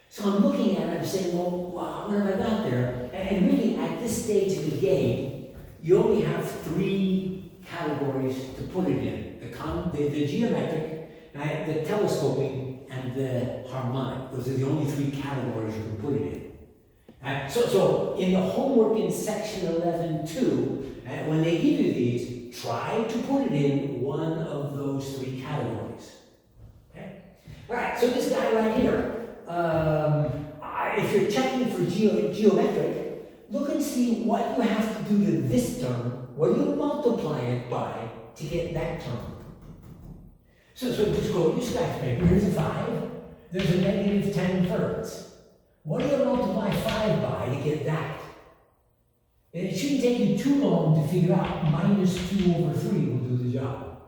So I'm looking at it, I'm saying, well, what have I got there? And really, at this stage of the game, you only have 3 categories to put it in. The geometric, right, the telescoping, and the harmonic. Those are the only 3 categories you can put it in. So in the homework in section 11.2, when they give you these, try to put it in one of those 3 categories. Okay? All right, so this guy right here, if you're checking for geometric, look and see what you have to do to this term, what do you multiply it by to get that term. So just go, you scratch paper, here's a 5, there's a negative 10 thirds. What do you multiply 5 by to get that? And it shouldn't take you too long to figure out minus 2 over 3 will do the job.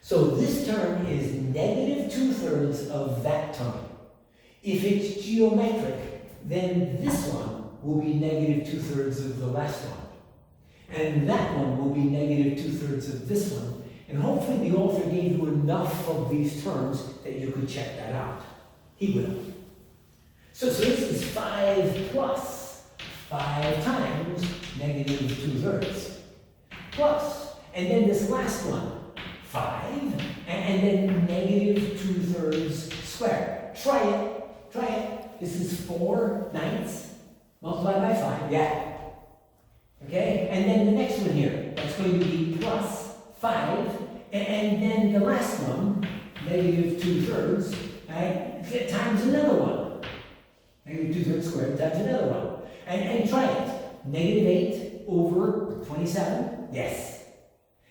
So this term is negative 2/3 of that term. If it's geometric, then this one will be negative 2/3 of the last one. And that one will be negative 2/3 of this one. And hopefully the author gave you enough of these terms that you could check that out. He will. So this is 5 plus 5 times negative 2/3. Plus, and then this last one, 5, and then negative 2/3 squared. Try it. This is 4/9. Multiplied by 5, yeah. Okay, and then the next one here, that's going to be plus 5, and then the last one, negative 2/3, right, times another one. Negative 2/3 squared times another one. And try it. Negative 8 over 27, yes.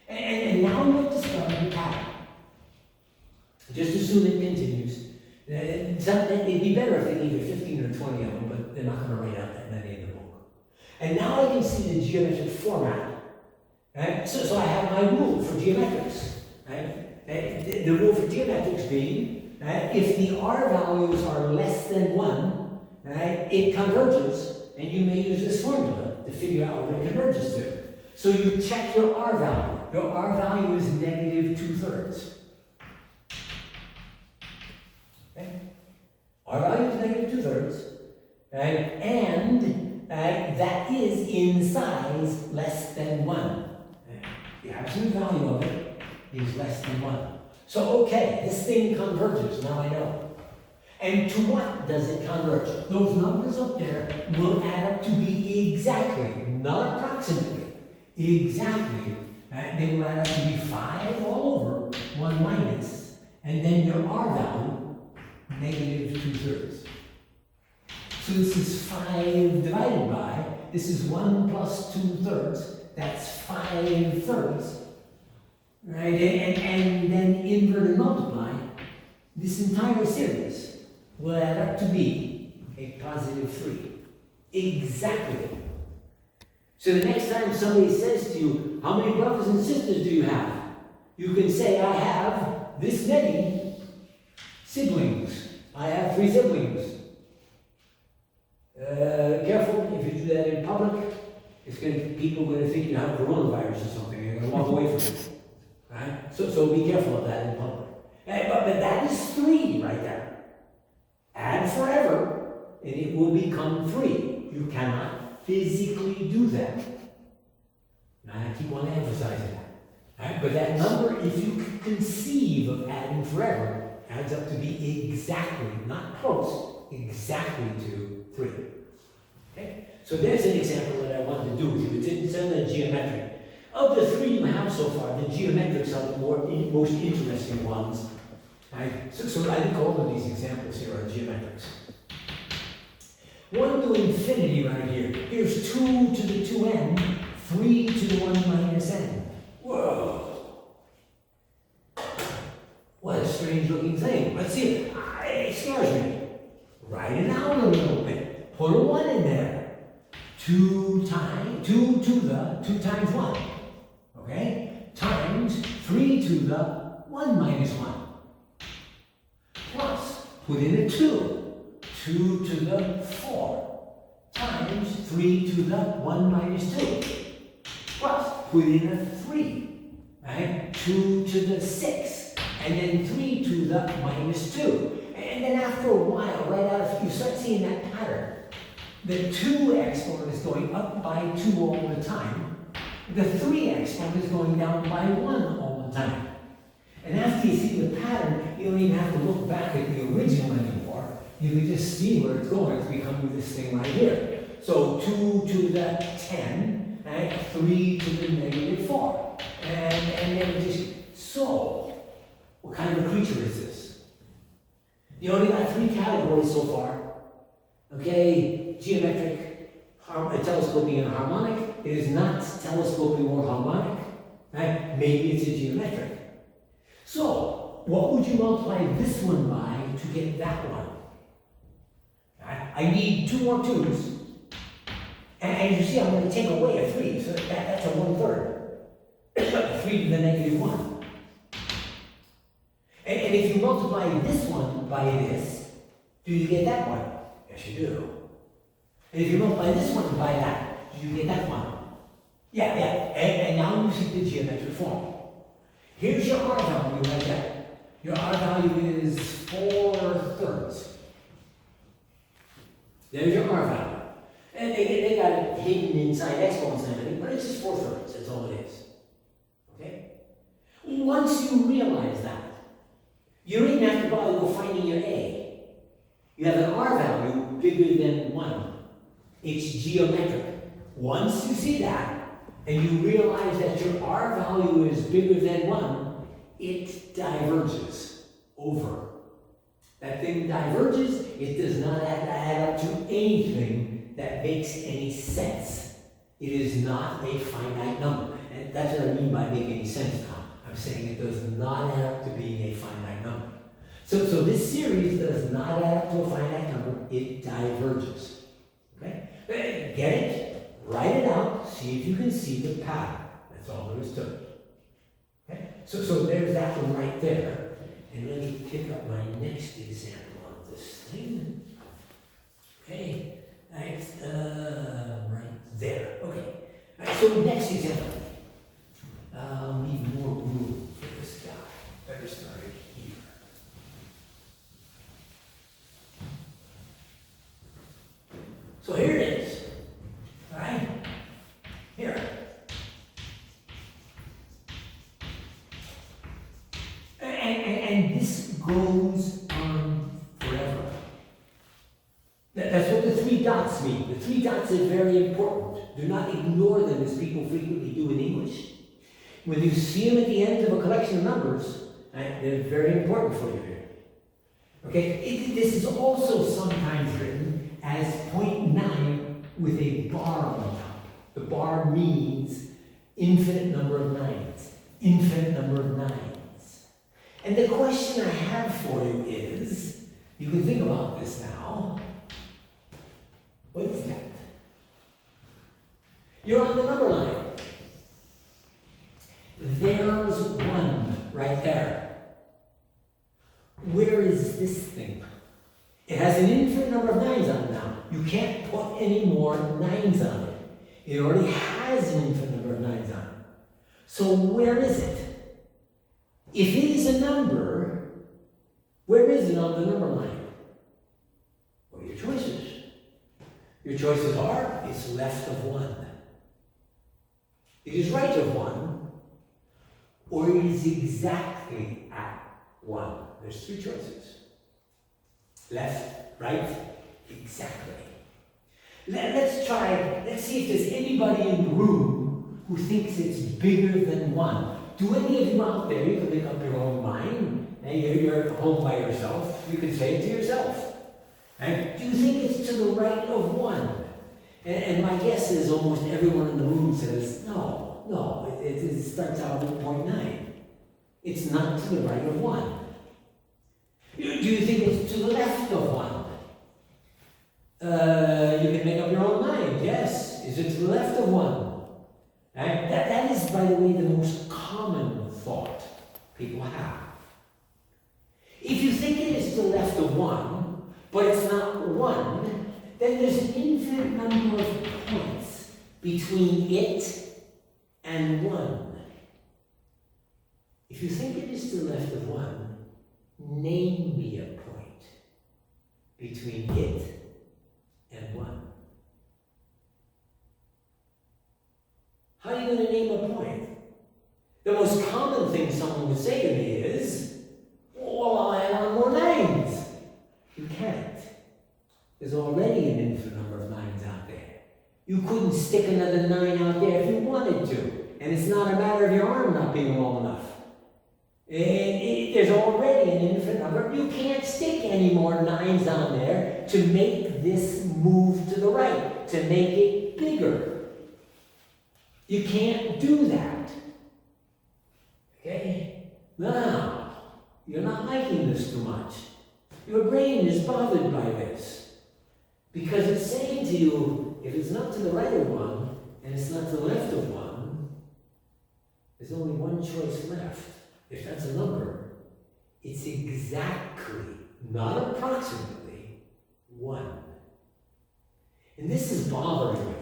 And now you've discovered the pattern. Just assume it continues. It'd be better if they gave you 15 or 20 of them, but they're not going to write out that many in the book. And now I can see the geometric format. Right? So I have my rule for geometrics. Right? The rule for geometrics being, right, if the R values are less than 1, right, it converges, and you may use this formula to figure out what it converges to. So you check your R value. Your R value is negative 2/3. Okay? R value is negative 2/3, right? And that is in size less than 1. Right? The absolute value of it is less than 1. So okay, this thing converges, now I know. And to what does it converge? Those numbers up there will add up to be exactly, not approximately, exactly. Right? They will add up to be 5 all over, 1 minus, and then your R value, negative 2/3. So this is 5 divided by, this is 1 plus 2/3, that's 5/3. Right? And then invert and multiply, this entire series will add up to be a positive 3. Exactly. So the next time somebody says to you, how many brothers and sisters do you have? You can say, I have this many siblings. I have 3 siblings. Careful, if you do that in public, people are going to think you have coronavirus or something. They're going to walk away from it. Right? So be careful of that in public. But that is 3 right there. Add forever, and it will become 3. You cannot physically do that. And I keep on emphasizing that. Right? But that number, if you can conceive of adding forever, adds up to be exactly, not close, exactly to 3. Okay? So there's an example that I wanted to do with you. It's in the geometric. Of the 3 you have so far, the geometrics are the most interesting ones. Right? So I think all of these examples here are geometrics. 1 to infinity right here. Here's 2 to the 2n, 3 to the 1 minus n. Whoa! What a strange looking thing. Let's see it. It scares me. Write it out a little bit. Put a 1 in there. 2 times 1. Okay? Times 3 to the 1 minus 1. Plus, put in a 2. 2 to the 4. Times 3 to the 1 minus 2. Plus, put in a 3. Right? 2 to the 6. And then 3 to the minus 2. And then after a while, right out, you start seeing that pattern. The 2 exponent is going up by 2 all the time. The 3 exponent is going down by 1 all the time. And after you see the pattern, you don't even have to look back at the original anymore. You can just see where it's going. It's becoming this thing right here. So 2 to the 10, right? 3 to the negative 4. And then just, so, what kind of a creature is this? You only got 3 categories so far. Okay, geometric, telescoping, and harmonic. It is not telescoping or harmonic. Right? Maybe it's a geometric. So, what would you multiply this one by to get that one? I need 2 more 2's. And you see, I'm going to take away a 3, so that's a 1/3. 3 to the negative 1. And if you multiply this one by this, do you get that one? Yes, you do. And if you multiply this one by that, do you get that one? Yeah. And now you see the geometric form. Here's your R value right there. Your R value is 4/3. There's your R value. And they got it hidden inside exponents and everything, but it's just 4/3. That's all it is. Okay? Once you realize that, you don't even have to bother go finding your A. You have an R value bigger than 1. It's geometric. Once you see that, and you realize that your R value is bigger than 1, it diverges over. That thing diverges, it does not have to add up to anything that makes any sense. It is not a finite number. And that's what I mean by make any sense, Tom. I'm saying it does not add up to being a finite number. So this series does not add up to a finite number, it diverges. Okay? Get it, write it out, see if you can see the pattern. That's all there is to it. Okay? So there's that one right there. And let me pick up my next example of this thing. Okay, that's right there. Okay. All right, so next example. Need more room for this guy. Better start it here. So here it is. All right? Here. And this goes on forever. That's what the 3 dots mean. The 3 dots are very important. Do not ignore them as people frequently do in English. When you see them at the end of a collection of numbers, right, they're very important for you here. Okay, this is also sometimes written as 0.9 with a bar on top. The bar means infinite number of 9s. Infinite number of 9s. And the question I have for you is, you can think about this now. What is that? You're on the number line. There's 1 right there. Where is this thing? It has an infinite number of 9s on it now. You can't put any more 9s on it. It already has an infinite number of 9s on it. So where is it? If it is a number, where is it on the number line? What are your choices? Your choices are, it's left of 1. It is right of 1. Or it is exactly at 1. There's 3 choices. Left, right, exactly. Let's see if there's anybody in the room who thinks it's bigger than 1. do any of you out there, you can make up your own mind, and you're at home by yourself, you can say it to yourself. And do you think it's to the right of 1? And my guess is almost everyone in the room says, no, it starts out with 0.9. It's not to the right of 1. Do you think it's to the left of 1? You can make up your own mind, yes. Is it to the left of 1? Right? That is, by the way, the most common thought people have. If you think it is to the left of 1, but it's not 1, then there's an infinite number of points between it and 1. If you think it is to the left of 1, name me a point between it and 1. How are you going to name a point? The most common thing someone would say to me is, well, I'll add on more 9s. You can't. There's already an infinite number of 9s out there. You couldn't stick another 9 out there if you wanted to. And it's not a matter of your arm not being long enough. There's already an infinite number. You can't stick any more 9s on there to make this move to the right, to make it bigger. You can't do that. Okay? Now, you're not liking this too much. Your brain is bothered by this. Because it's saying to you, if it's not to the right of 1, and it's not to the left of 1, there's only one choice left. If that's a number, it's exactly, not approximately, 1. And this is bothering you.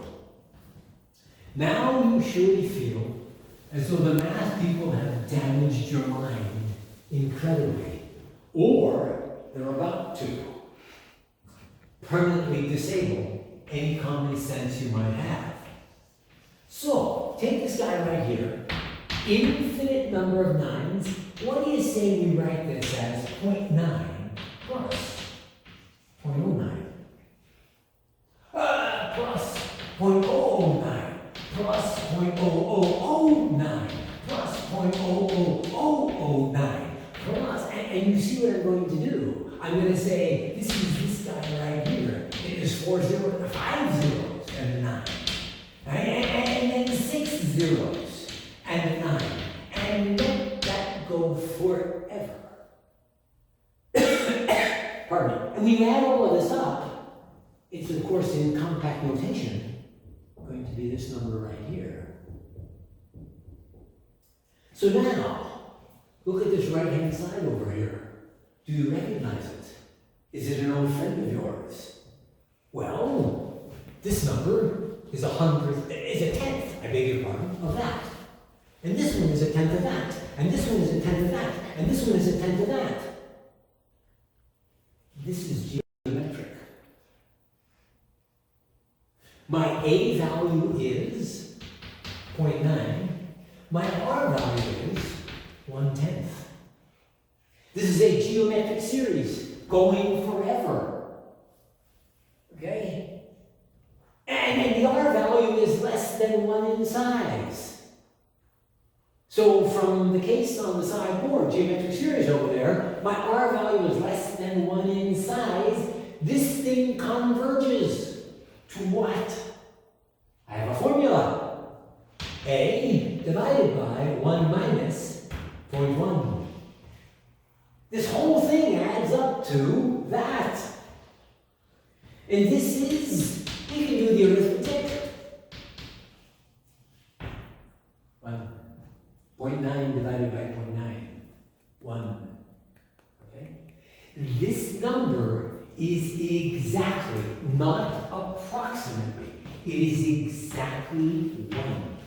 Now you surely feel as though the math people have damaged your mind incredibly, or they're about to permanently disable any common sense you might have. So, take this guy right here, infinite number of 9s. What do you say we write this as 0.9 plus 0.09? Plus 0.009. Plus 0.0009, plus 0.00009, plus, and you see what I'm going to do. I'm going to say, this is this guy right here. It is 5 zeros and a 9. Right? And then 6 zeros and a 9. And let that go forever. Pardon me. And when you add all of this up, it's of course in compact notation going to be this number right here. So now, look at this right-hand side over here. Do you recognize it? Is it an old friend of yours? Well, this number is a 10th, I beg your pardon, of that. And this one is a 10th of that. And this one is a 10th of that. And this one is a 10th of that. This is geometric. My A value is 0.9. My R value is 1/10. This is a geometric series going forever. Okay? And the R value is less than 1 in size. So from the case on the sideboard, geometric series over there, my R value is less than 1 in size. This thing converges. To what? I have a formula. A divided by 1 minus 0.1. This whole thing adds up to that. And this is, you can do the arithmetic. 0.9 divided by 0.9. 1. Okay? This number is exactly, not approximately, it is exactly 1.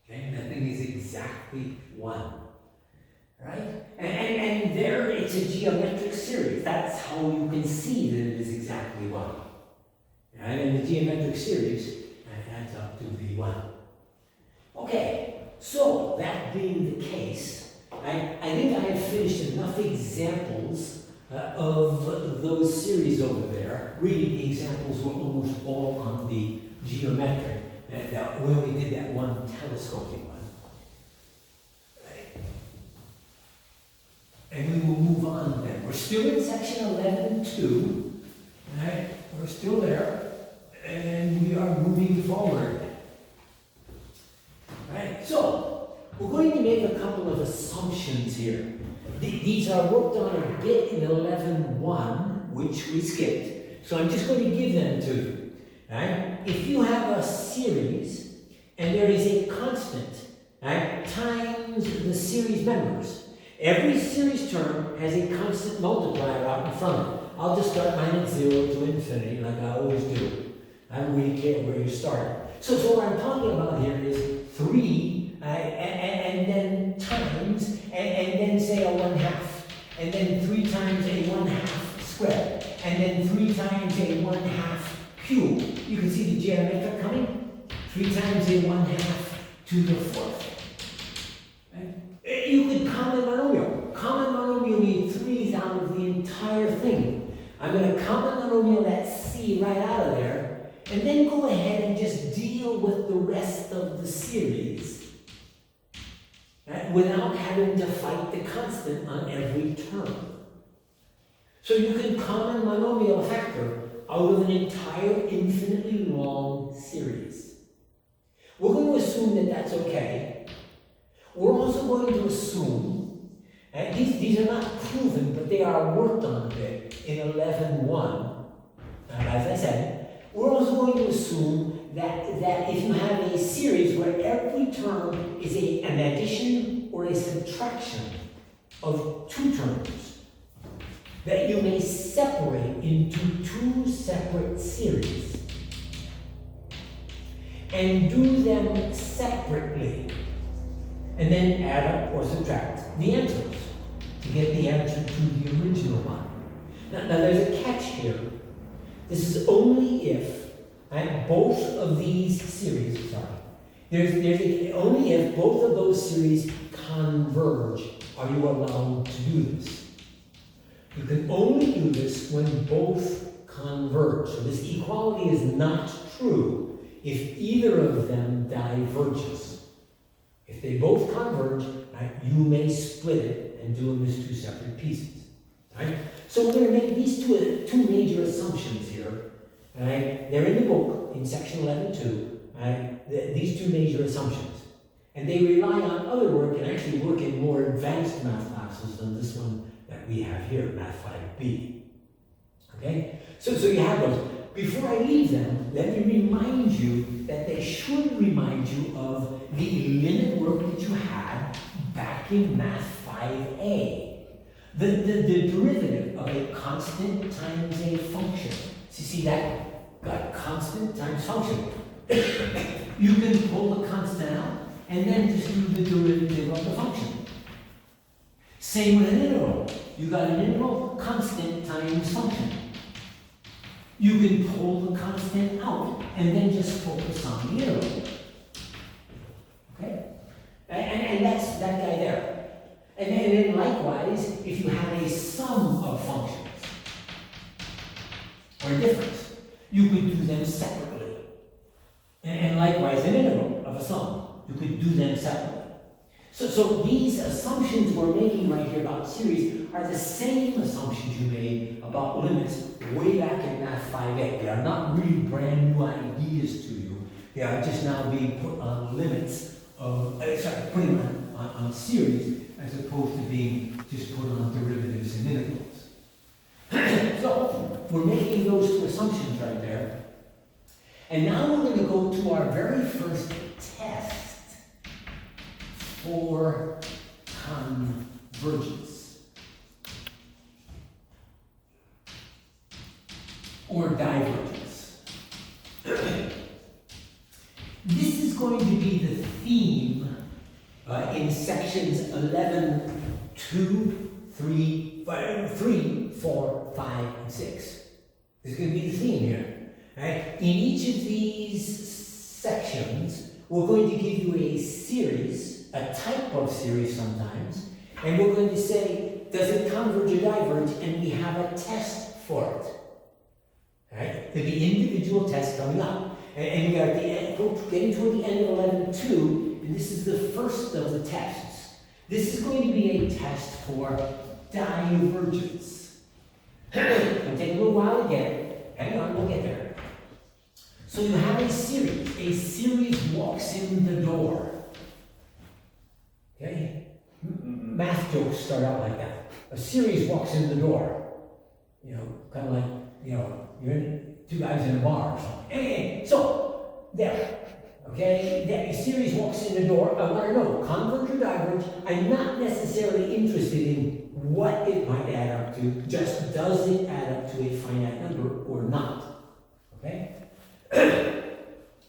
Okay, that thing is exactly 1. Right? And there it's a geometric series. That's how you can see that it is exactly 1. Right? And the geometric series adds up to be 1. Okay, so that being the case, I think I have finished enough examples of those series over there. Really, the examples were almost all on the geometric. We only did that one telescoping one. And we will move on then. We're still in section 11.2, right? We're still there, and we are moving forward. Right? So, we're going to make a couple of assumptions here. These are worked on a bit in 11.1, which we skipped. So I'm just going to give them to you. Right? If you have a series, and there is a constant, right, times the series members, every series term has a constant multiplier out in front of it. I'll just start mine at 0 to infinity, like I always do. I don't really care where you start. So what I'm talking about here is 3, and then times, and then say a 1/2, and then 3 times a 1/2 squared, and then 3 times a 1/2 cube. You can see the geometric coming. 3 times a 1/2 to the 4th. Right? You could common monomial. Common monomial means 3's out of the entire thing. I'm going to common monomial that C right out of there, and then go ahead and just deal with the rest of the series, right, without having to fight the constant on every term. So you can common monomial a factor out of an entire infinitely long series. We're going to assume that that's okay. We're also going to assume, and these are not proven, but they are worked on a bit in 11.1. As I said, we're also going to assume that if you have a series where every term is an addition or a subtraction of 2 terms, that you may separate into 2 separate series and do them separately, and then add up or subtract the answers to get the answer to the original one. Now there's a catch here. This is only if both of these series, only if both of those series converge are you allowed to do this. You can only do this when both converge. So this equality is not true if either of them diverges. If they both converge, right, you may split it and do them as 2 separate pieces. Right? So we're going to make these two major assumptions here. Right? They're in the book in section 11.2. Right? These 2 major assumptions. And they rely on other work and actually work in more advanced math classes than this one that we have here, Math 5B. Okay? So you have those. Before I leave them, let me remind you that they should remind you of the limit work that you had back in Math 5A. The derivative of a constant times a function. So you see that? Got constant times function. You can pull the constant out and then just do the derivative of the function. Same with an integral. You got an integral, constant times function. You can pull the constant out and then just focus on the integral. Okay? And that's that guy there. And then likewise, if you have a sum of functions or a difference, you could do them separately. And likewise, an integral of a sum, you could do them separately. So these assumptions we're making right here about series are the same assumptions you made about limits way back in Math 5A. They are not really brand new ideas to you. They are just now being put on limits of, putting on series as opposed to being just put on derivatives and integrals. So we're making those 2 assumptions right there. And now we're going to go to our very first test for convergence or divergence. This is going to be the theme in sections 11, 2, 3, 4, 5, and 6. This is going to be the theme here. Right? In each of these sections, we're going to give you a series, a type of series sometimes, and we're going to say, does it converge or diverge? And we have a test for it. Right? There'll be individual tests coming up. And we are getting toward the end of 11.2, and this is the first of the tests. This is going to be a test for divergence. It'll take a little while to get it. Hang on, we'll get there. So you have a series. A series walks in the door. Okay? Math jokes start out like that. A series walks in the door. You know, kind of like, you know, you're in, two guys in a bar or something. Anyway, so, there. Okay? A series walks in the door. I want to know, converge or diverge? I'm not necessarily interested in what it might add up to, just does it add up to a finite number or not? Okay?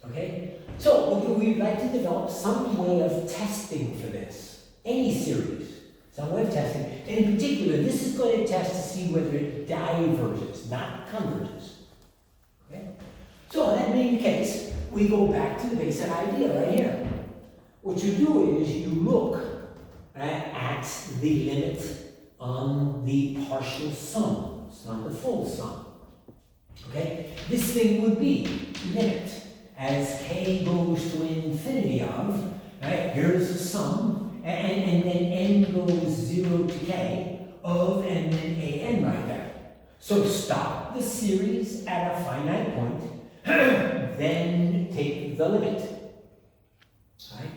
Okay? So, we'd like to develop some way of testing for this. Any series. Some way of testing. And in particular, this is going to test to see whether it diverges, not converges. Okay? So, that being the case, we go back to the basic idea right here. What you do is you look at the limit on the partial sums, not the full sum. Okay? This thing would be limit as k goes to infinity of, right? Here's the sum, and then n goes 0 to k of, and then an right there. So stop the series at a finite point, then take the limit. Right?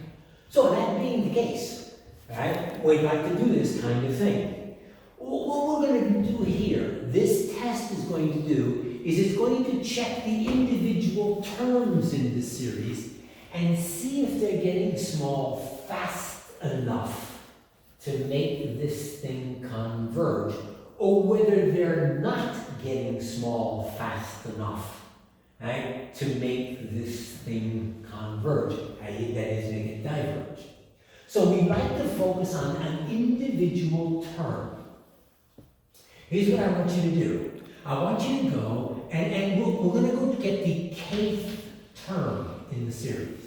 So that being the case, right, we'd like to do this kind of thing. What we're going to do here, this test is going to do, is it's going to check the individual terms in the series and see if they're getting small fast enough to make this thing converge, or whether they're not getting small fast enough, right, to make this thing converge, i.e. that is, make it diverge. So we like to focus on an individual term. Here's what I want you to do. I want you to go, and we're going to go get the kth term in the series.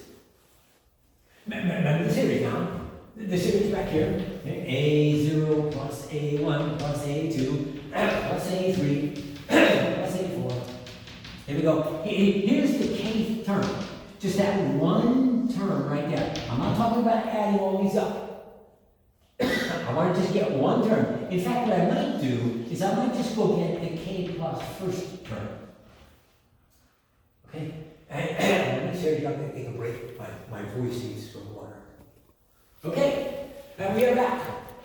Remember the series now? The series back here. A0 plus A1 plus A2 plus A3 plus A4. Here we go. Here's the kth term. Just that one term right there. I'm not talking about adding all these up. I want to just get one term. In fact, what I might do is I might just go get the k plus first term. Okay? And let me show you how to take a break. My voice needs some water. Okay? Now we are back.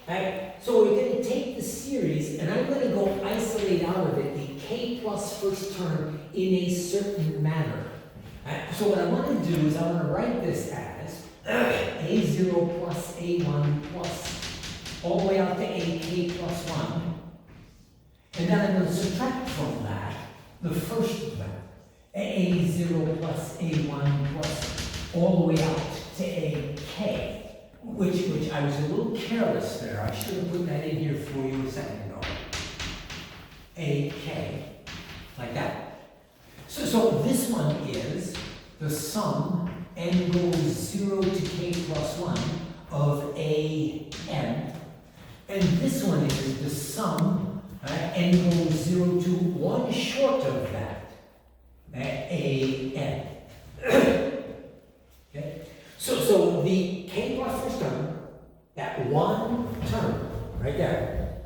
Right? So we're going to take the series, and I'm going to go isolate out of it the k plus first term in a certain manner. Right? So what I want to do is I want to write this as a0 plus a1 plus all the way out to ak plus 1. And then I'm going to subtract from that the first of that. a0 plus a1 plus all the way out to ak, which I was a little careless there. I should have put that in here for you a second ago. ak, like that. So this one is the sum n goes 0 to k plus 1 of an. And this one is the sum, n goes 0 to 1 short of that, an. Okay? So the k plus first term, that one term right there,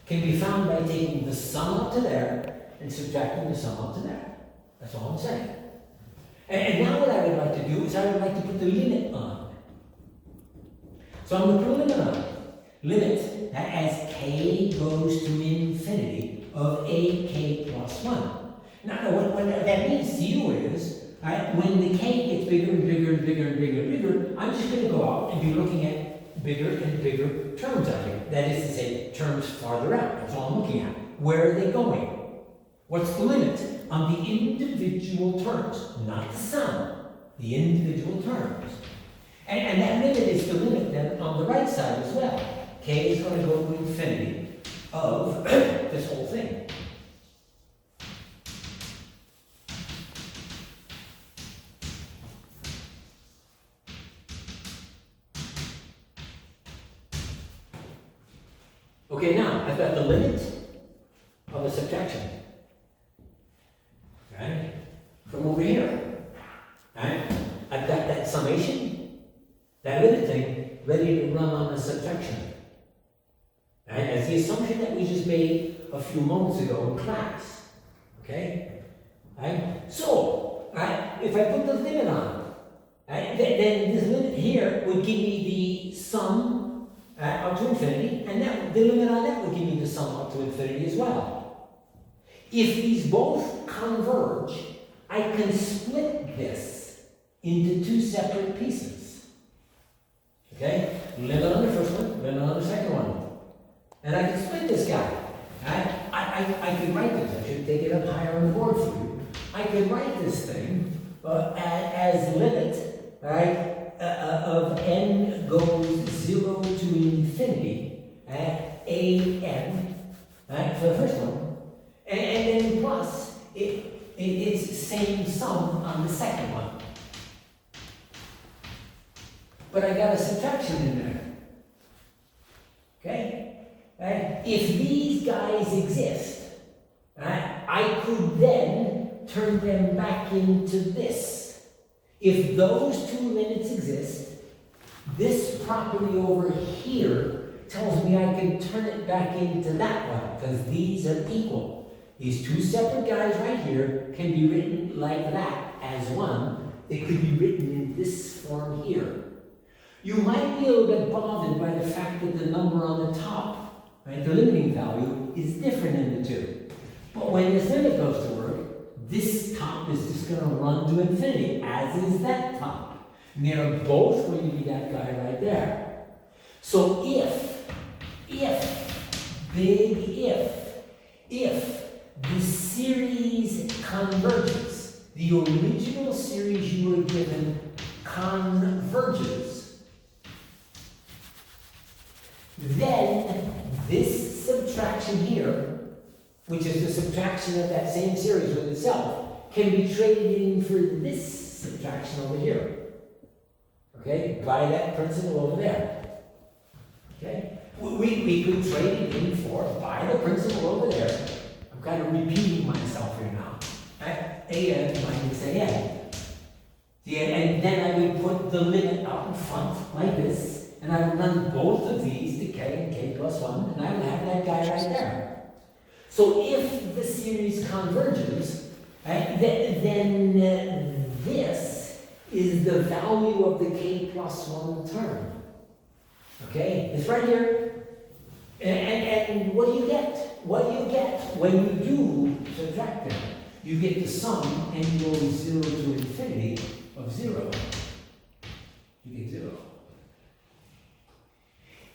can be found by taking the sum up to there and subtracting the sum up to there. That's all I'm saying. And now what I would like to do is I would like to put the limit on. So I'm going to put a limit on. Limit as k goes to infinity of ak plus 1. Now, what that means to you is, when the k gets bigger and bigger and bigger and bigger and bigger, I'm just going to go out and be looking at bigger and bigger terms out here. That is to say, terms farther out. That's all I'm looking at. Where are they going? What's the limit on the individual terms? Not the sum, the individual terms. And that limit is the limit then on the right side as well. K is going to go to infinity of this whole thing. Okay, now I've got the limit of the subtraction. Right? From over here. Right? I've got that summation, that limit thing, ready to run on the subtraction. Right? As That's the assumption that we just made a few moments ago in class. Okay? Right? So, right, if I put the limit on, right, then this limit here would give me the sum up to infinity, and that the limit on that would give me the sum up to infinity as well. If these both converge, I can split this into two separate pieces. Okay? Limit on the first one, limit on the second one. And I can split this guy. I could write this. I should take it up higher on the board for you. I could write this thing as limit, right, of n goes 0 to infinity at an, right, for the first one, and then plus it's same sum on the second one. But I got a subtraction in there. Okay? Right? If these guys exist, right, I could then turn them back into this. If those two limits exist, this property over here tells me I can turn it back into that one, because these are equal. These two separate guys right here can be written like that as one. They could be written in this form here. You might be a little bit bothered by the fact that the number on the top, right, the limiting value, is different in the two. But when this limit goes to work, this top is just going to run to infinity, as is that top. And they're both going to be that guy right there. So if the series converges, the original series you were given converges, then this subtraction here, which is the subtraction of that same series with itself, can be traded in for this subtraction over here. Okay? By that principle over there. Okay? We could trade it in for, by the principle over there. I'm kind of repeating myself here now. an minus an. See, and then I would put the limit out in front like this, and I would run both of these to k and k plus 1, and I would have that guy right there. So if the series converges, right, then this is the value of the k plus 1 term. Okay? It's right here. And what do you get? What do you get when you do subtract them? You get the sum n goes 0 to infinity of 0. You get 0.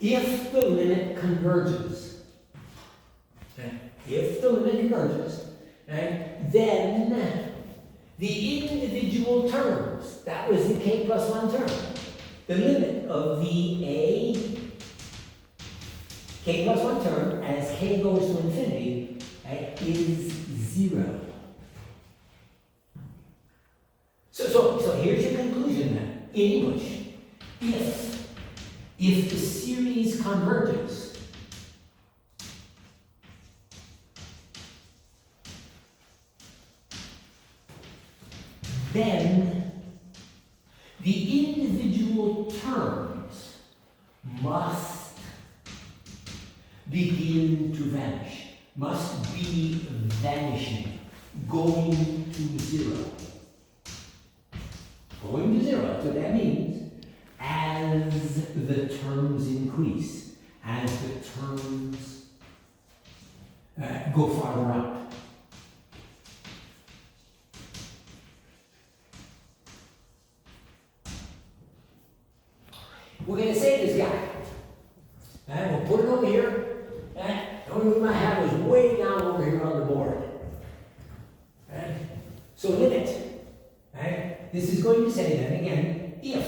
If the limit converges, then the individual terms, that was the k plus 1 term, the limit of the a k plus 1 term as k goes to infinity is 0. So here's your conclusion then. In English, if the series converges, then the individual terms must begin to vanish, must be vanishing, going to 0. Going to 0, that's what that means. As the terms increase, as the terms go farther out. We're going to say this guy. And we'll put it over here. The only room I have is way down over here on the board. So limit. This is going to say then again, if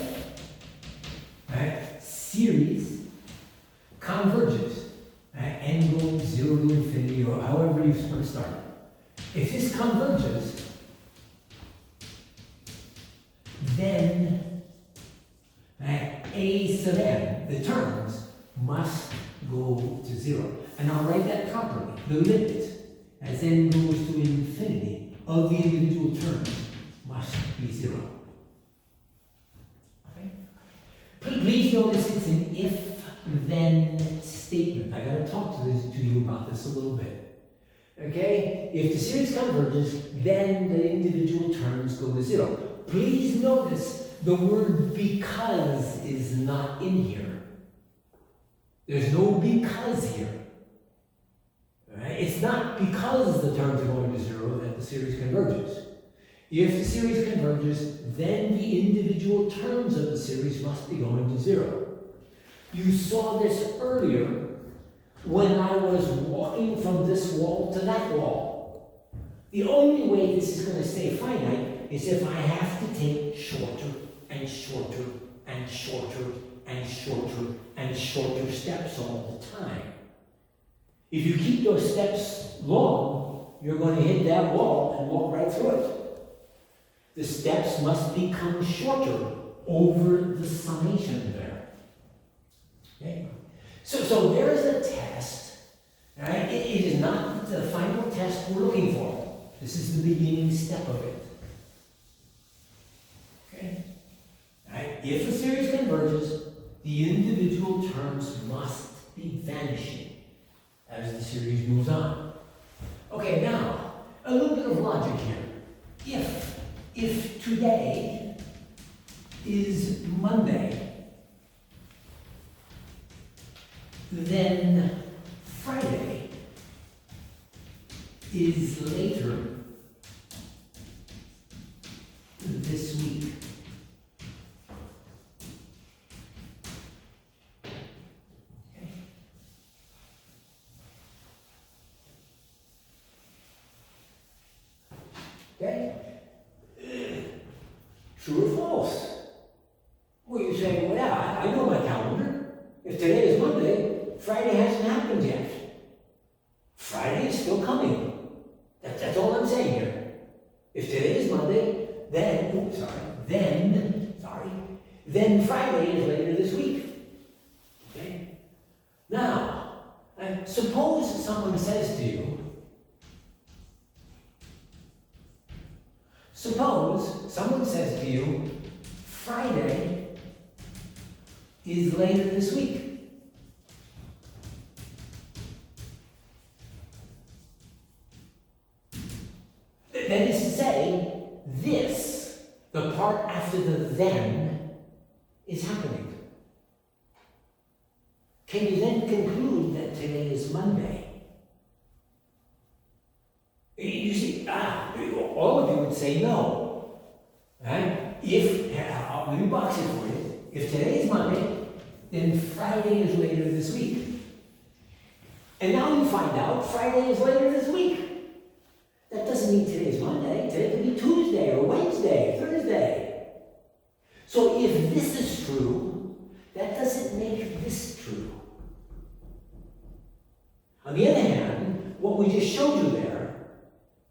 series converges, n goes 0 to infinity, or however you want to start. If this converges, then a sub n, the terms, must go to 0. And I'll write that properly. The limit, as n goes to infinity, of the individual terms must be 0. Okay? Please notice it's an if-then statement. statement. I gotta talk to you about this a little bit. Okay? If the series converges, then the individual terms go to zero. Please notice the word because is not in here. There's no because here. Right? It's not because the terms are going to zero that the series converges. If the series converges, then the individual terms of the series must be going to zero. You saw this earlier when I was walking from this wall to that wall. The only way this is going to stay finite is if I have to take shorter and shorter and shorter and shorter and shorter steps all the time. If you keep those steps long, you're going to hit that wall and walk right through it. The steps must become shorter over the summation there. Okay? So there is a test. Right? It is not the final test we're looking for. This is the beginning step of it. Okay? Right? If a series converges, the individual terms must be vanishing as the series moves on. Okay, now, a little bit of logic here. If today is Monday, then Friday is later this week. Okay? True or false? Well, you're saying, well, yeah, I know my calendar. If today is Monday, Friday hasn't happened yet. Friday is still coming. That's all I'm saying here. If today is Monday, then Friday is later this week. Okay? Now, suppose someone says to you, Friday is later this week. That is to say, this, the part after the then, is happening. Can you then conclude that today is Monday? You see, all of you would say no. Right? Let me box it for you. If today is Monday, then Friday is later this week. And now you find out Friday is later this week. That doesn't mean today is Monday. Today could be Tuesday or Wednesday, Thursday. So if this is true, that doesn't make this true. On the other hand, what we just showed you there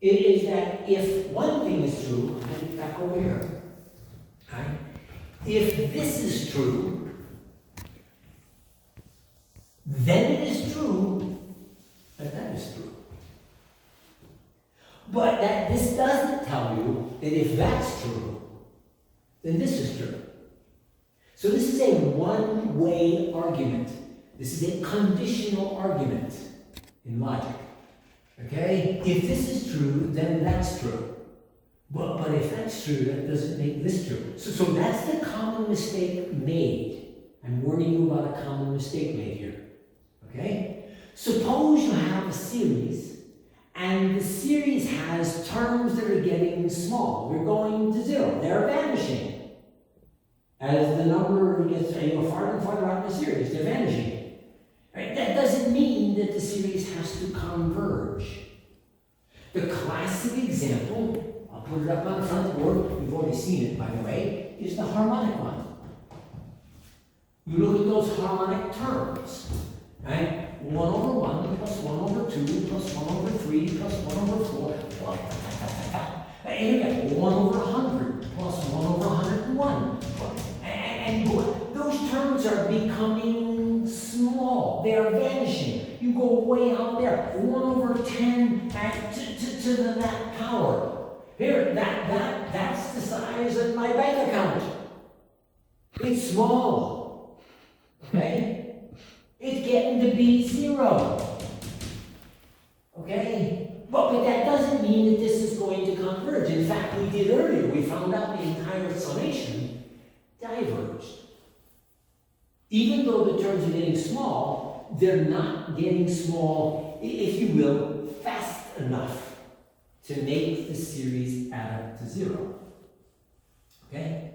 is that if one thing is true, and back over here, right? If this is true, then it is true that that is true. But that this doesn't tell you that if that's true, then this is true. So this is a one-way argument. This is a conditional argument in logic. Okay? If this is true, then that's true. But if that's true, that doesn't make this true. So that's the common mistake made. I'm warning you about a common mistake made here. Okay? Suppose you have a series, and the series has terms that are getting small. They're going to zero. They're vanishing. As the number gets farther and farther out in the series, they're vanishing. Right? That doesn't mean that the series has to converge. The classic example, I'll put it up on the front board, you've already seen it by the way, is the harmonic one. You look at those harmonic terms, right? 1 over 1 plus 1 over 2 plus 1 over 3 plus 1 over 4. And you get 1 over 100 plus 1 over 101. And those terms are becoming small. They are vanishing. You go way out there. 1 over 10 to the that power. Here, that's the size of my bank account. It's small. Okay? It's getting to be 0. Okay? But that doesn't mean that this is going to converge. In fact, we did earlier, we found out the entire summation diverged. Even though the terms are getting small, they're not getting small, if you will, fast enough to make the series add up to 0. Okay?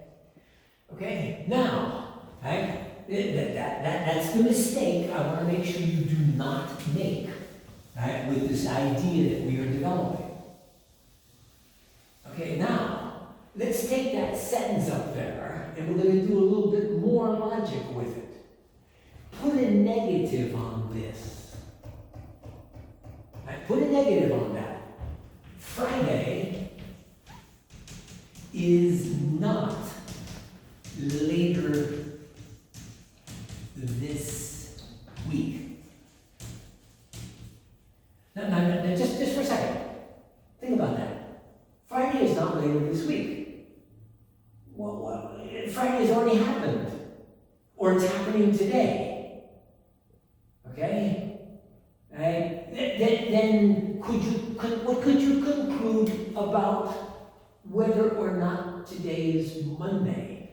Okay, now, right? That's the mistake I want to make sure you do not make, right, with this idea that we are developing. Okay, now, let's take that sentence up there, and we're going to do a little bit more logic with it. Put a negative on this. Right, put a negative on that. Friday is not later this week. Now, just for a second. Think about that. Friday is not later this week. Well, Friday has already happened. Or it's happening today. Okay? Right? Then what could you conclude about whether or not today is Monday?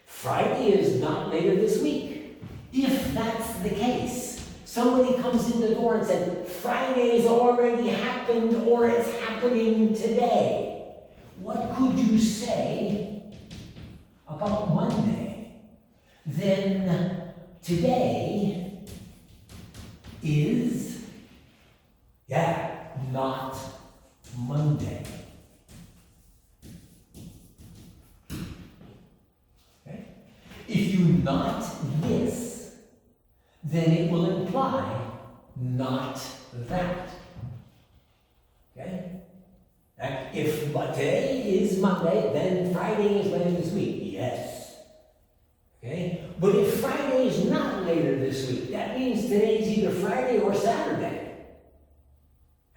Friday is not later this week. If that's the case, somebody comes in the door and said, Friday's already happened or it's happening today. What could you say about Monday? Then today is, not Monday. Okay? If you not this, then it will imply not that. Okay? If today is Monday, then Friday is later this week. Yes. Okay? But if Friday is not later this week, that means today's either Friday or Saturday.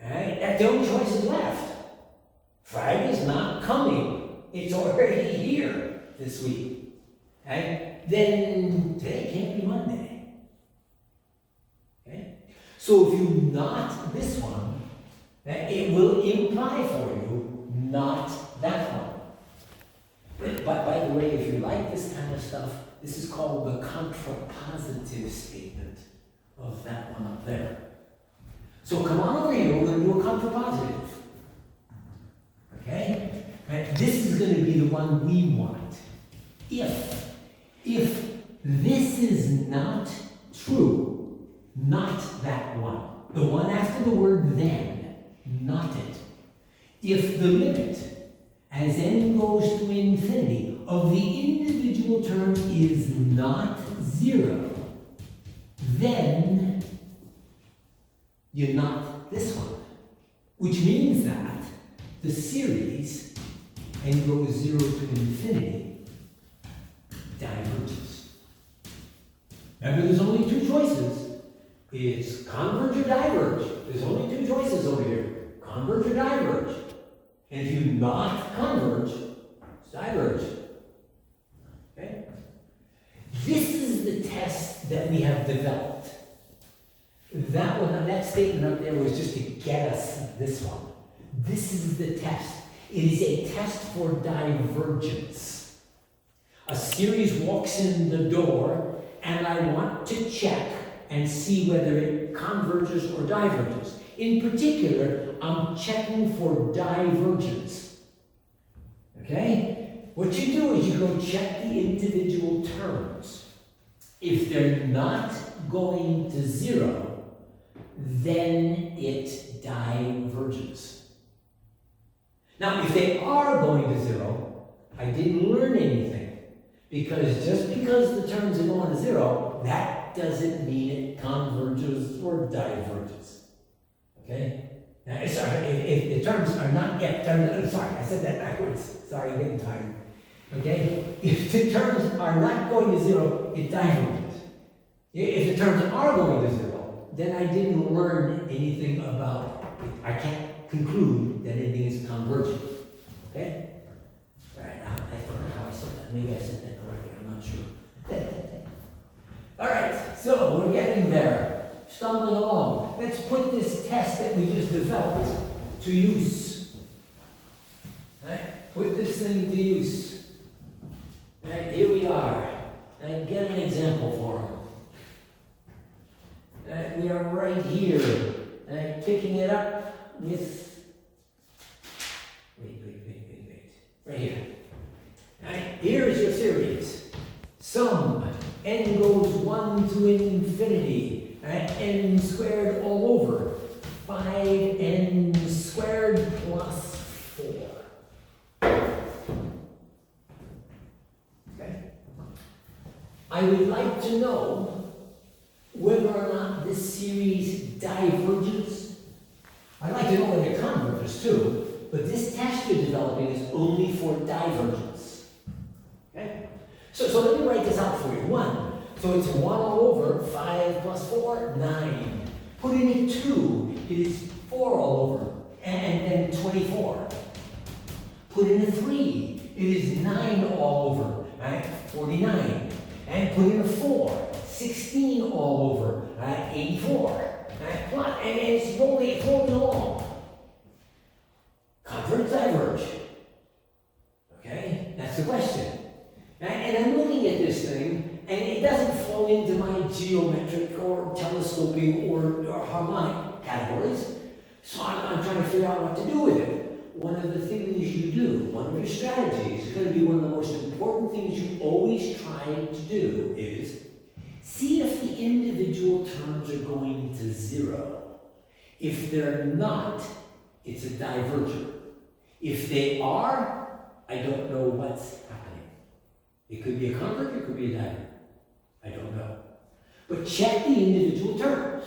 Alright? That's the only choices left. Friday's not coming. It's already here this week. Okay? Then today can't be Monday. Okay? So if you not this one, it will imply for you not that one. But by the way, if you like this kind of stuff, this is called the contrapositive statement of that one up there. So come on over here, we're going to do a contrapositive. Okay? Right? This is going to be the one we want. If this is not true, not that one, the one after the word then, not it. If the limit, as n goes to infinity, of the individual term is not 0, then you're not this one. Which means that the series, n goes 0 to infinity, diverges. Remember, there's only two choices. It's converge or diverge. There's only two choices over here. Converge or diverge. And if you not converge, it's diverge. Okay? This is the test that we have developed. That one, that statement up there was just to get us this one. This is the test. It is a test for divergence. A series walks in the door, and I want to check and see whether it converges or diverges. In particular, I'm checking for divergence. Okay? What you do is you go check the individual terms. If they're not going to 0, then it diverges. Now, if they are going to 0, I didn't learn anything. Because just because the terms are going to 0, that doesn't mean it converges or diverges. Okay? Now, sorry, if the terms are not yet, sorry, I said that backwards. Sorry, I'm getting tired. Okay? If the terms are not going to 0, it diverges. If the terms are going to 0, then I didn't learn anything about it. I can't conclude that anything is convergent. Okay? All right, I forgot how I said that. Maybe I said that correctly. I'm not sure. All right. getting there, stumbling along. Let's put this test that we just developed to use. Right? Put this thing to use. Right, here we are. And get an example for them. We are right here, picking it up with, wait. Right here. Right, here's your series. Sum, n goes 1 to infinity, n squared all over, 5n squared plus 4. Okay? I would like to know whether or not this series diverges. I'd like to know whether it converges too, but this test you're developing is only for divergence. Okay? So let me write this out for you. 1. So it's 1 all over, 5 plus 4, 9. Put in a 2, it is 4 all over, and then 24. Put in a 3, it is 9 all over, right? 49. And put in a 4, 16 all over, 84. Right? Plot, and it's rolling along. Converge, diverge. Okay? That's the question. And I'm looking at this thing, and it doesn't fall into my geometric or telescoping or harmonic categories. So I'm trying to figure out what to do with it. One of the things you do, one of your strategies, is going to be one of the most important things you always try to do is see if the individual terms are going to 0. If they're not, it's a diverger. If they are, I don't know what's happening. It could be a converge, it could be a diverger. I don't know. But check the individual terms.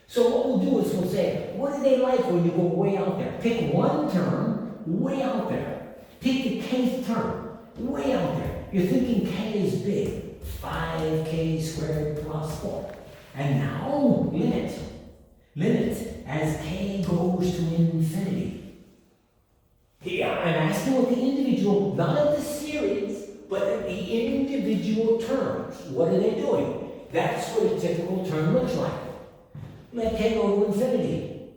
So what we'll do is we'll say, what do they like when you go way out there? Pick one term way out there. Pick the kth term way out there. You're thinking k is big. 5k squared plus 4. And now, limit. Limit as k goes to infinity. Here, I'm asking what the individual, not of the series, but of the individual terms. What are they doing? That's what a typical term looks like. Let k go to infinity.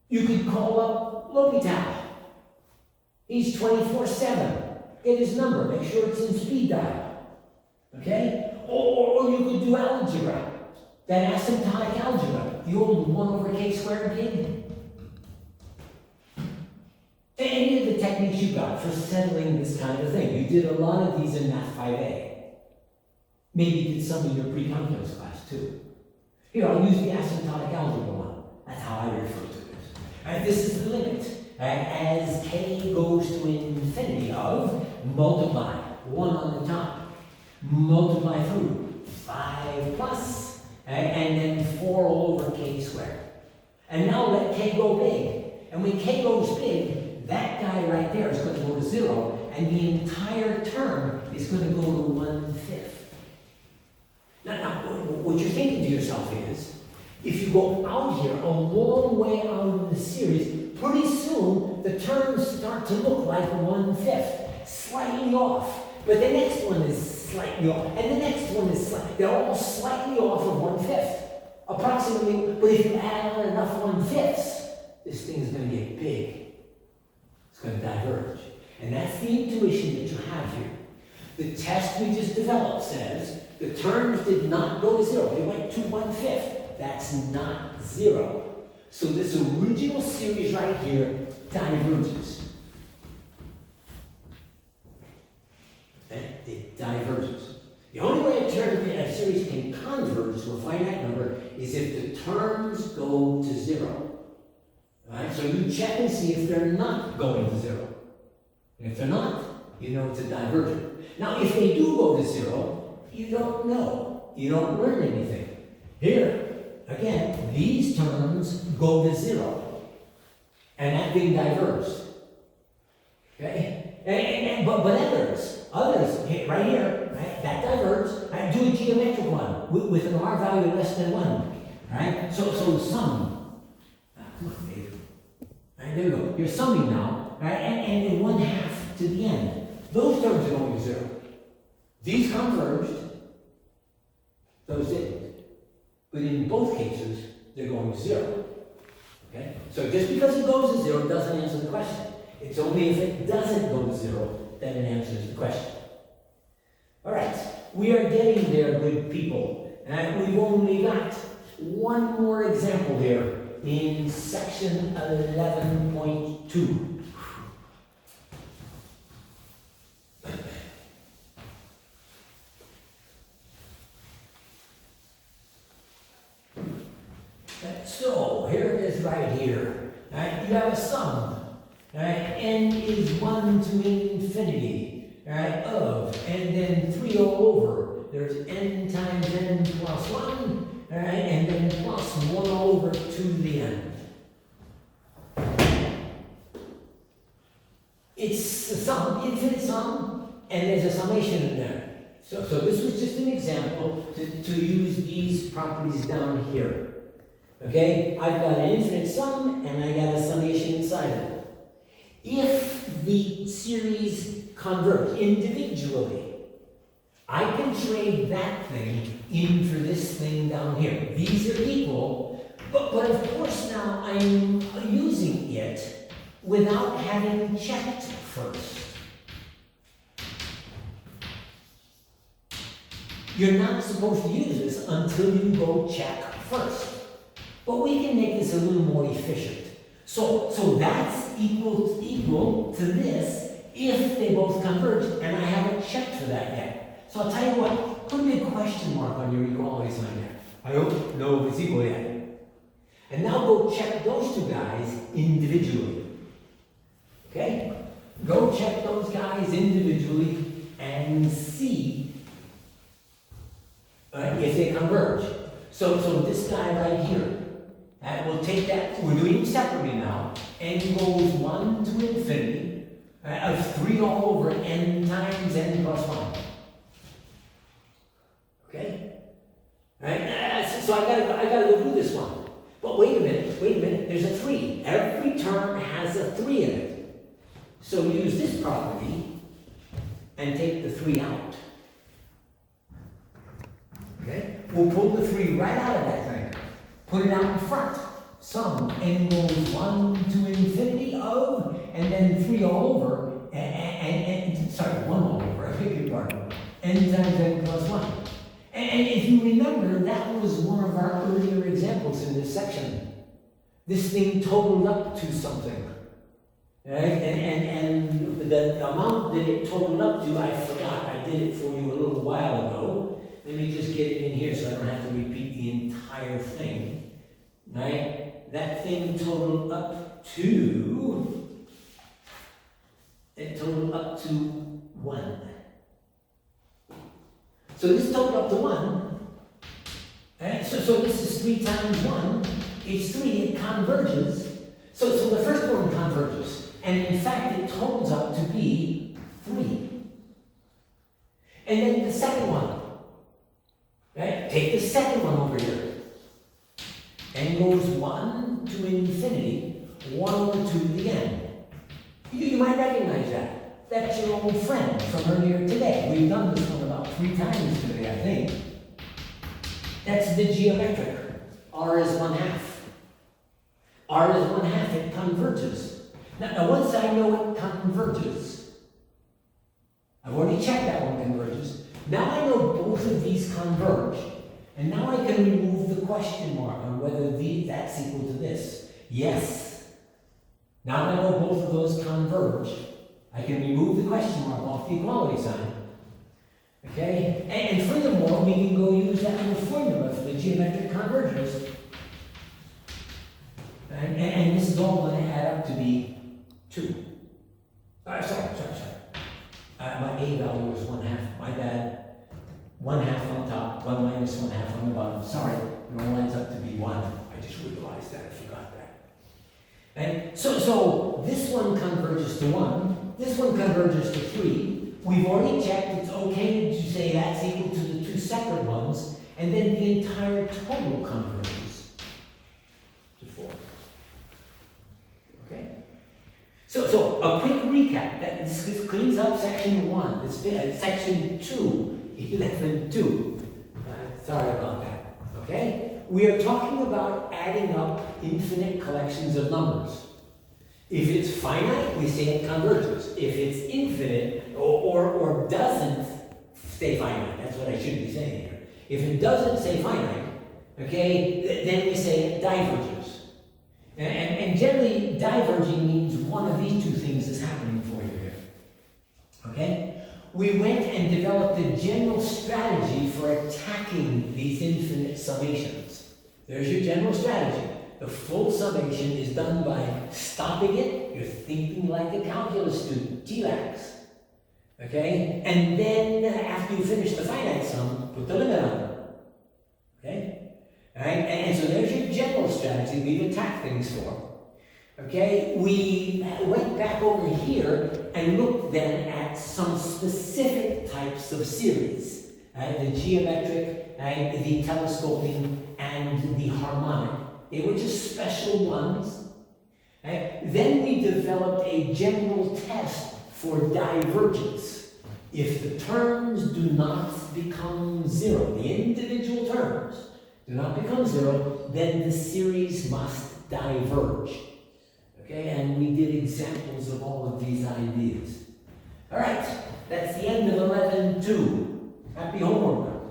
You could call up L'Hopital. He's 24/7. Get his number. Make sure it's in speed dial. Okay? Or you could do algebra. That asymptotic algebra. The old 1 over k squared gig. Any of the techniques you got for settling this kind of thing. You did a lot of these in Math 5A. Maybe you did some in your pre-calculus class too. Here, I'll use the asymptotic algebra one. That's how I refer to this. And this is the limit. As k goes to infinity of, multiply, 1 on the top, multiply through, 5 plus, and then 4 all over k squared. And now let k go big. And when k goes big, that guy right there is going to go to 0, and the entire term is going to go to 1/5. Now, what you're thinking to yourself is, if you go out here a long way out in the series, pretty soon the terms start to look like 1/5, slightly off. But the next one is slightly off, and the next one is slightly. They're all slightly off of 1/5, approximately. But if you add on enough 1/5s, this thing is going to get big. It's going to diverge, and that's the intuition that you have here. The test we just developed says the terms did not go to 0. They went to 1/5. That's not 0. So this original series right here diverges. It diverges. The only way a series can converge to a finite number is if the terms go to 0. All right? So you check and see if they're not going to 0. And if they're not, you know it's a divergent. Now, if they do go to 0, you don't know. You don't learn anything. Here, again, these terms go to 0. And that thing diverges. Okay? But others, right here, right, that diverges. Right? Do a geometric one with an R value less than 1. Right? So sum. Come on, Dave. Right, there we go. You're summing now. Right? And then 1/2 to the end. Those terms are going to 0. These converged. Those didn't. but in both cases, they're going to 0. Okay? So just because it goes to 0 doesn't answer the question. It's only if it doesn't go to 0 that it answers the question. All right, we are getting there, good people. And we've only got one more example here in section 11.2. So, here it is right here. Right? You have a sum. Right? N is 1 to infinity. Right? Of. And then 3 all over. There's n times n plus 1. Right? And then plus 1 all over to the end. It's a sum, infinite sum, and there's a summation in there. So this was just an example to use these properties down here. Okay, I've got an infinite sum and I got a summation inside of it. If the series converge individually, I can trade that thing in for this thing down here. These are equal, but of course now I'm using it without having checked first. You're not supposed to use this until you go check first. But we can make this a little more efficient. So that's equal to this if they both converge, and I haven't checked for that yet. So I'll tell you what, put a big question mark on your equality sign there. I don't know if it's equal yet. And now go check those two guys individually. Okay? Go check those guys individually and see if they converge. So this guy right here, we'll take that, we're doing them separately now, n goes 1 to infinity, of 3 all over n times n plus 1. Okay? Right? So I gotta go do this one. But wait a minute, there's a 3. Every term has a 3 in it. So use this property and take the 3 out. Okay? We'll pull the 3 right out of that thing. Put it out in front. Sum n goes 1 to infinity of, and then 3 all over, sorry, 1 all over, I beg your pardon. N times n plus 1. And if you remember, that was one of our earlier examples in this section. This thing totaled up to something. Right? And the amount that it totaled up to, I forgot. I did it for you a little while ago. Let me just get it in here so I don't have to repeat the entire thing. Right? That thing totaled up to, it totaled up to 1. So this totaled up to 1. Right? So this is 3 times 1. It's 3, it converges. So the first one converges. And in fact, it totals up to be 3. And then the second one. Right? Take the second one over here. N goes 1 to infinity, 1 over 2 to the n. You might recognize that. That's your old friend from earlier today. We've done this one about 3 times today, I think. That's the geometric. R is 1/2. R is 1/2, it converges. Now once I know it converges, I've already checked that one converges. Now I know both of these converge. And now I can remove the question mark on whether that's equal to this. Yes. Now that I know both of those converge, I can remove the question mark off the equality sign. Okay? And furthermore, we can go use that little formula for the geometric convergence. And this is all going to add up to be 2. Sorry. My A value was 1/2. My bad. 1/2 on top, 1 minus 1/2 on the bottom. Sorry, it all ends up to be 1. I just realized that, I forgot that. And so this one converges to 1, this one converges to 3. We've already checked, it's okay to say that's equal to the 2 separate ones, and then the entire total converges to 4. Okay? So a quick recap, this cleans up section 1, section 2. 11.2. Sorry about that. Okay? We are talking about adding up infinite collections of numbers. If it's finite, we say it converges. If it's infinite or doesn't stay finite, that's what I should be saying here. If it doesn't stay finite, okay, then we say it diverges. And generally, diverging means one of these two things is happening for you here. Okay? We went and developed a general strategy for attacking these infinite summations. There's your general strategy. The full summation is done by stopping it. You're thinking like a calculus student, TLACs. Okay? And then after you finish the finite sum, put the limit on it. Okay? All right? And so there's your general strategy we've attacked things for. Okay? We went back over here and looked then at some specific types of series. The geometric, the telescoping, and the harmonic. They were just special ones. Then we developed a general test for divergence. If the terms do not become zero, the individual terms do not become zero, then the series must diverge. Okay, and we did examples of all of these ideas. All right, that's the end of 11.2. Happy homework.